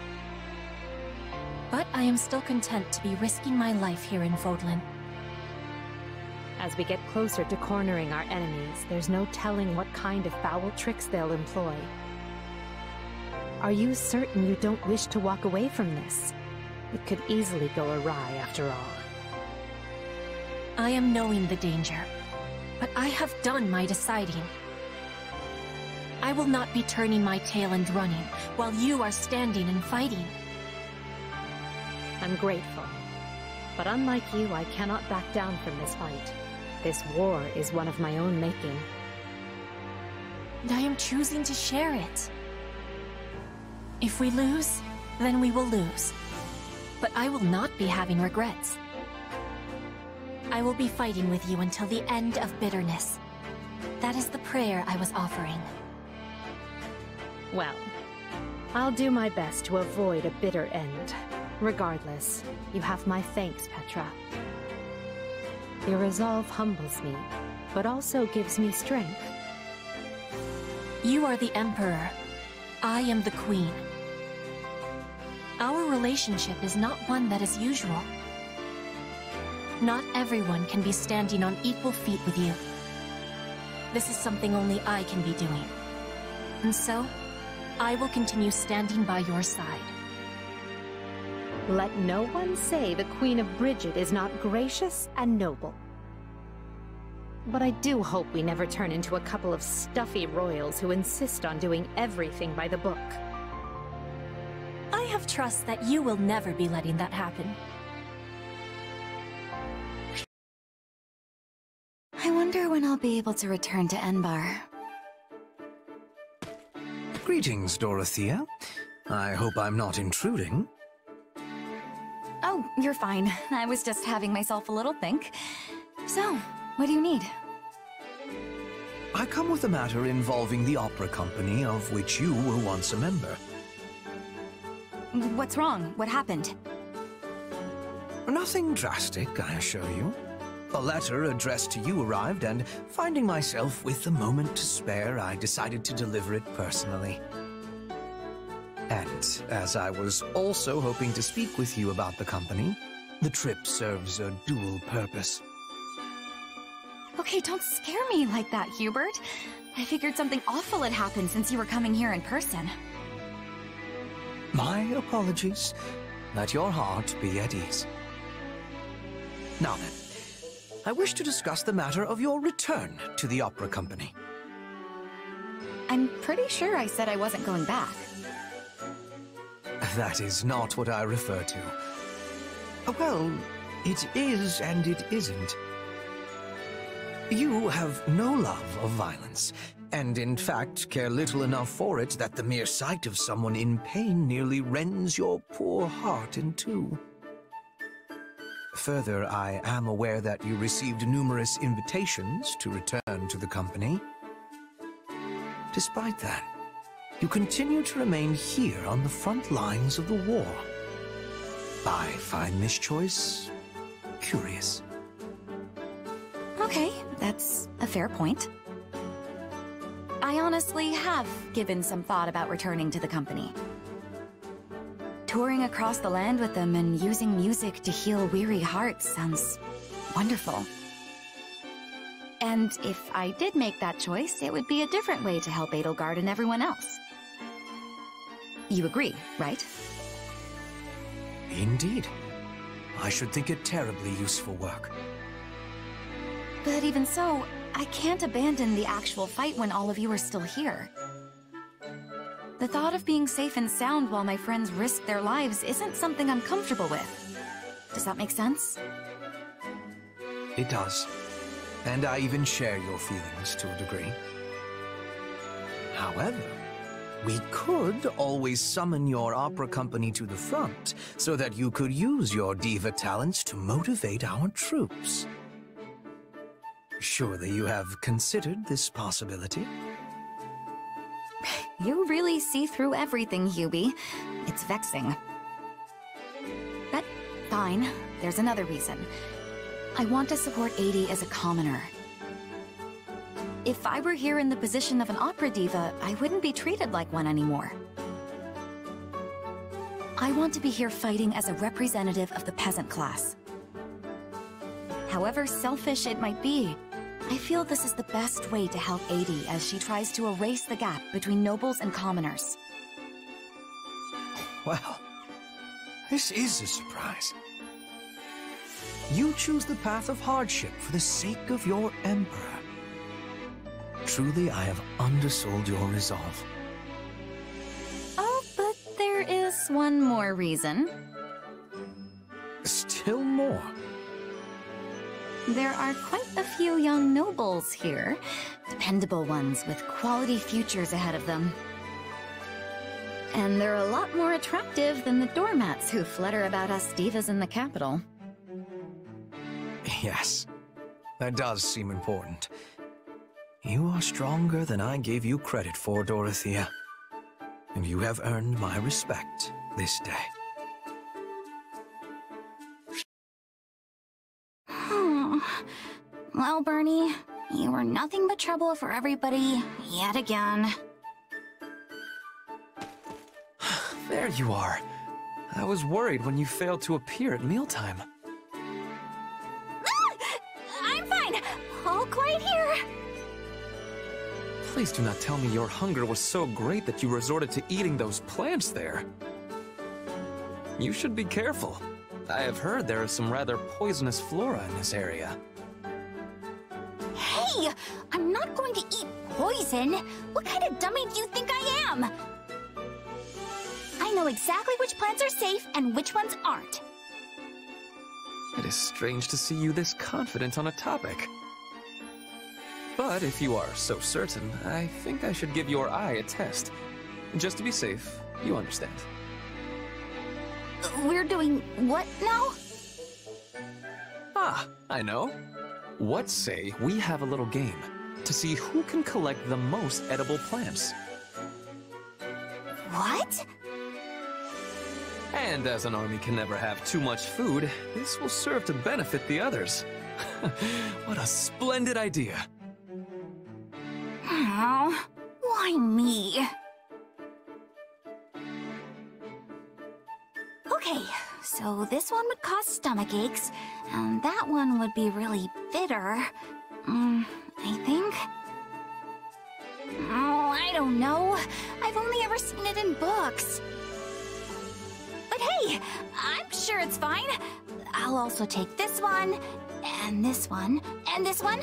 But I am still content to be risking my life here in Fodlan. As we get closer to cornering our enemies, there's no telling what kind of foul tricks they'll employ. Are you certain you don't wish to walk away from this? It could easily go awry after all. I am knowing the danger, but I have done my deciding. I will not be turning my tail and running, while you are standing and fighting. I'm grateful, but unlike you, I cannot back down from this fight. This war is one of my own making. And I am choosing to share it. If we lose, then we will lose. But I will not be having regrets. I will be fighting with you until the end of bitterness. That is the prayer I was offering. Well, I'll do my best to avoid a bitter end. Regardless, you have my thanks, Petra. Your resolve humbles me, but also gives me strength. You are the Emperor. I am the Queen. Our relationship is not one that is usual. Not everyone can be standing on equal feet with you. This is something only I can be doing. And so, I will continue standing by your side. Let no one say the Queen of Brigid is not gracious and noble. But I do hope we never turn into a couple of stuffy royals who insist on doing everything by the book. I have trust that you will never be letting that happen. I wonder when I'll be able to return to Enbar. Greetings, Dorothea. I hope I'm not intruding. Oh, you're fine. I was just having myself a little think. So, what do you need? I come with a matter involving the opera company of which you were once a member. What's wrong? What happened? Nothing drastic, I assure you. A letter addressed to you arrived, and finding myself with a moment to spare, I decided to deliver it personally. And as I was also hoping to speak with you about the company, the trip serves a dual purpose. Okay, don't scare me like that, Hubert. I figured something awful had happened since you were coming here in person. My apologies. Let your heart be at ease. Now then, I wish to discuss the matter of your return to the opera company. I'm pretty sure I said I wasn't going back. That is not what I refer to. Well, it is and it isn't. You have no love of violence, and in fact care little enough for it that the mere sight of someone in pain nearly rends your poor heart in two. Further, I am aware that you received numerous invitations to return to the company. Despite that, you continue to remain here on the front lines of the war. I find this choice curious. Okay, that's a fair point. I honestly have given some thought about returning to the company. Touring across the land with them and using music to heal weary hearts sounds wonderful. And if I did make that choice, it would be a different way to help Edelgard and everyone else. You agree, right? Indeed. I should think it terribly useful work. But even so, I can't abandon the actual fight when all of you are still here. The thought of being safe and sound while my friends risk their lives isn't something I'm comfortable with. Does that make sense? It does. And I even share your feelings to a degree. However, we could always summon your opera company to the front so that you could use your diva talents to motivate our troops. Surely you have considered this possibility? You really see through everything, Hubie. It's vexing. But fine, there's another reason. I want to support Adi as a commoner. If I were here in the position of an opera diva, I wouldn't be treated like one anymore. I want to be here fighting as a representative of the peasant class. However selfish it might be, I feel this is the best way to help Adi as she tries to erase the gap between nobles and commoners. Well, this is a surprise. You choose the path of hardship for the sake of your emperor. Truly, I have undersold your resolve. Oh, but there is one more reason. Still more? There are quite a few young nobles here. Dependable ones with quality futures ahead of them. And they're a lot more attractive than the doormats who flutter about us divas in the capital. Yes, that does seem important. You are stronger than I gave you credit for, Dorothea. And you have earned my respect this day. Well, Bernie, you were nothing but trouble for everybody, yet again. There you are. I was worried when you failed to appear at mealtime. I'm fine. All quiet here. Please do not tell me your hunger was so great that you resorted to eating those plants there. You should be careful. I have heard there is some rather poisonous flora in this area. Hey, I'm not going to eat poison. What kind of dummy do you think I am? I know exactly which plants are safe and which ones aren't. It is strange to see you this confident on a topic. But if you are so certain, I think I should give your eye a test. Just to be safe, you understand. We're doing what now? Ah, I know. What say we have a little game to see who can collect the most edible plants? What? And as an army can never have too much food, this will serve to benefit the others. What a splendid idea. Oh, why me? Okay, so this one would cause stomach aches, and that one would be really bitter. I think? Oh, I don't know. I've only ever seen it in books. But hey, I'm sure it's fine. I'll also take this one, and this one, and this one.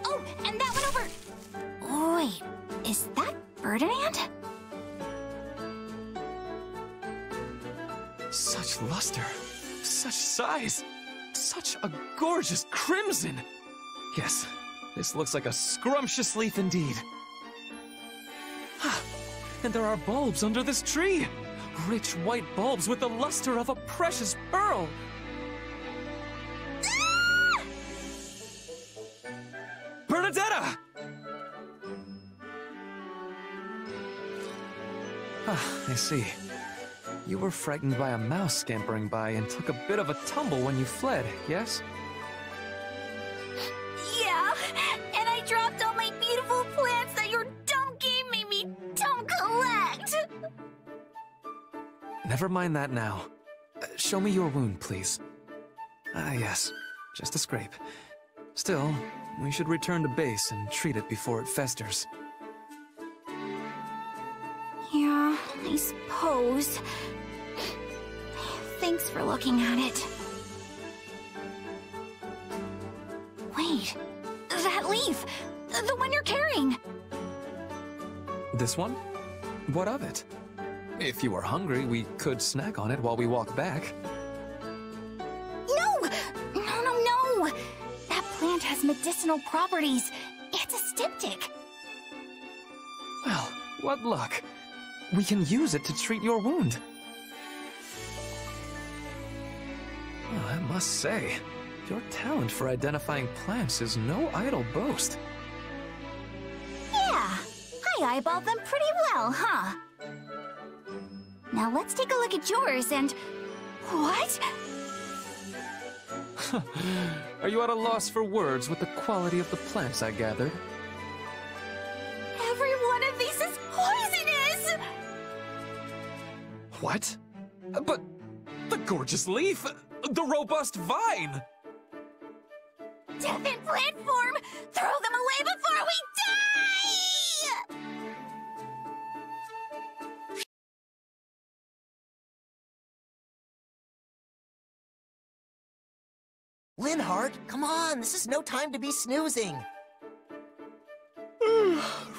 Oh, and that one over. Wait, is that Ferdinand? Such luster, such size, such a gorgeous crimson. Yes, this looks like a scrumptious leaf indeed. And there are bulbs under this tree. Rich white bulbs with the luster of a precious pearl. Bernadetta! I see. You were frightened by a mouse scampering by and took a bit of a tumble when you fled, yes? Yeah, and I dropped all my beautiful plants that your dumb game made me don't collect. Never mind that now. Show me your wound, please. Yes, just a scrape. Still, we should return to base and treat it before it festers. Yeah, I suppose. Thanks for looking at it. Wait, that leaf! The one you're carrying! This one? What of it? If you are hungry, we could snack on it while we walk back. No! No! That plant has medicinal properties. It's a styptic. Well, what luck. We can use it to treat your wound. Well, I must say, your talent for identifying plants is no idle boast. Yeah, I eyeballed them pretty well, huh? Now let's take a look at yours and... What? Are you at a loss for words with the quality of the plants I gathered? Every one of these is poisonous! What? But the gorgeous leaf! The robust vine! Death in plant form! Throw them away before we die! Linhardt, come on, this is no time to be snoozing.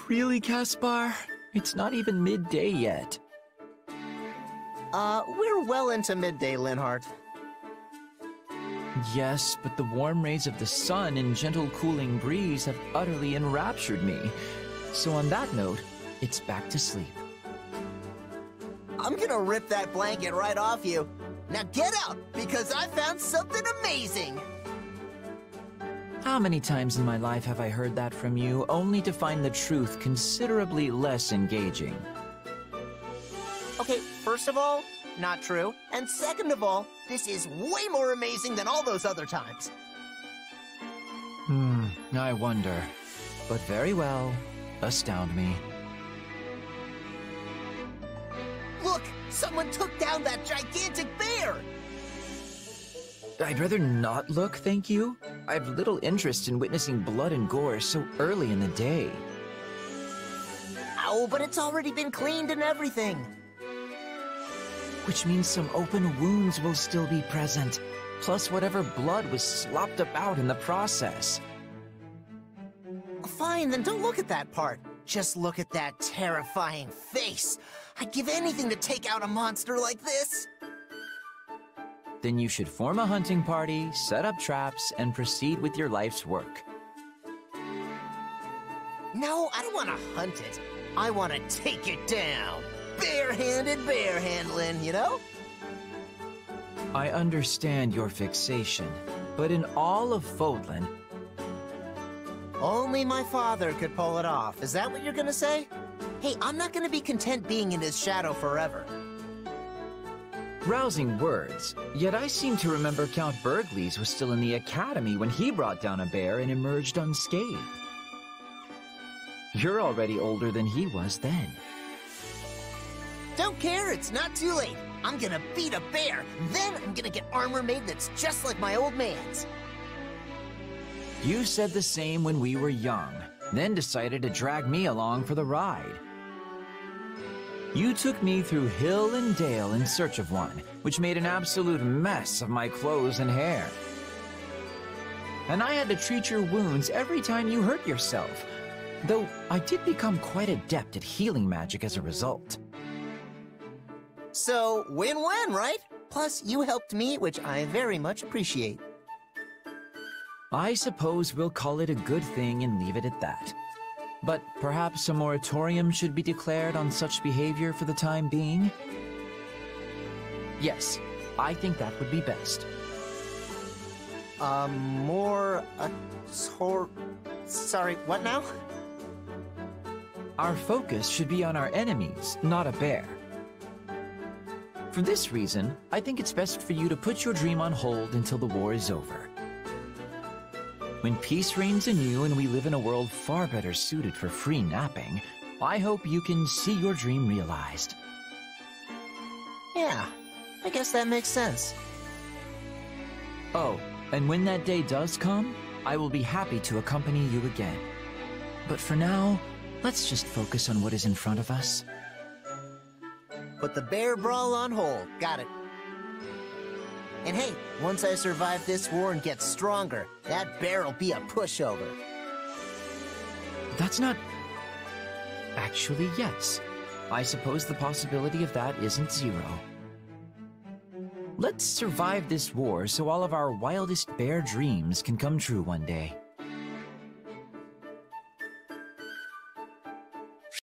Really, Caspar? It's not even midday yet. We're well into midday, Linhardt. Yes, but the warm rays of the sun and gentle cooling breeze have utterly enraptured me. So on that note, it's back to sleep. I'm gonna rip that blanket right off you. Now get up, because I found something amazing! How many times in my life have I heard that from you, only to find the truth considerably less engaging? Okay, first of all, not true. And second of all, this is way more amazing than all those other times. I wonder. But very well. Astound me. Look! Someone took down that gigantic bear! I'd rather not look, thank you. I have little interest in witnessing blood and gore so early in the day. Oh, but it's already been cleaned and everything. Which means some open wounds will still be present, plus whatever blood was slopped about in the process. Fine, then don't look at that part. Just look at that terrifying face. I'd give anything to take out a monster like this. Then you should form a hunting party, set up traps, and proceed with your life's work. No, I don't want to hunt it. I want to take it down. Barehanded bear handling, you know? I understand your fixation, but in all of Fodlan... Only my father could pull it off. Is that what you're gonna say? Hey, I'm not gonna be content being in his shadow forever. Rousing words, yet I seem to remember Count Burgleys was still in the academy when he brought down a bear and emerged unscathed. You're already older than he was then. Don't care, it's not too late. I'm gonna beat a bear, then I'm gonna get armor made that's just like my old man's. You said the same when we were young, then decided to drag me along for the ride. You took me through hill and dale in search of one, which made an absolute mess of my clothes and hair. And I had to treat your wounds every time you hurt yourself, though I did become quite adept at healing magic as a result. So, win-win, right? Plus, you helped me, which I very much appreciate. I suppose we'll call it a good thing and leave it at that. But perhaps a moratorium should be declared on such behavior for the time being? Yes, I think that would be best. Sorry, what now? Our focus should be on our enemies, not a bear. For this reason, I think it's best for you to put your dream on hold until the war is over. When peace reigns anew and we live in a world far better suited for free napping, I hope you can see your dream realized. Yeah, I guess that makes sense. Oh, and when that day does come, I will be happy to accompany you again. But for now, let's just focus on what is in front of us. Put the bear brawl on hold. Got it. And hey, once I survive this war and get stronger, that bear'll be a pushover. That's not... Actually, yes. I suppose the possibility of that isn't zero. Let's survive this war so all of our wildest bear dreams can come true one day.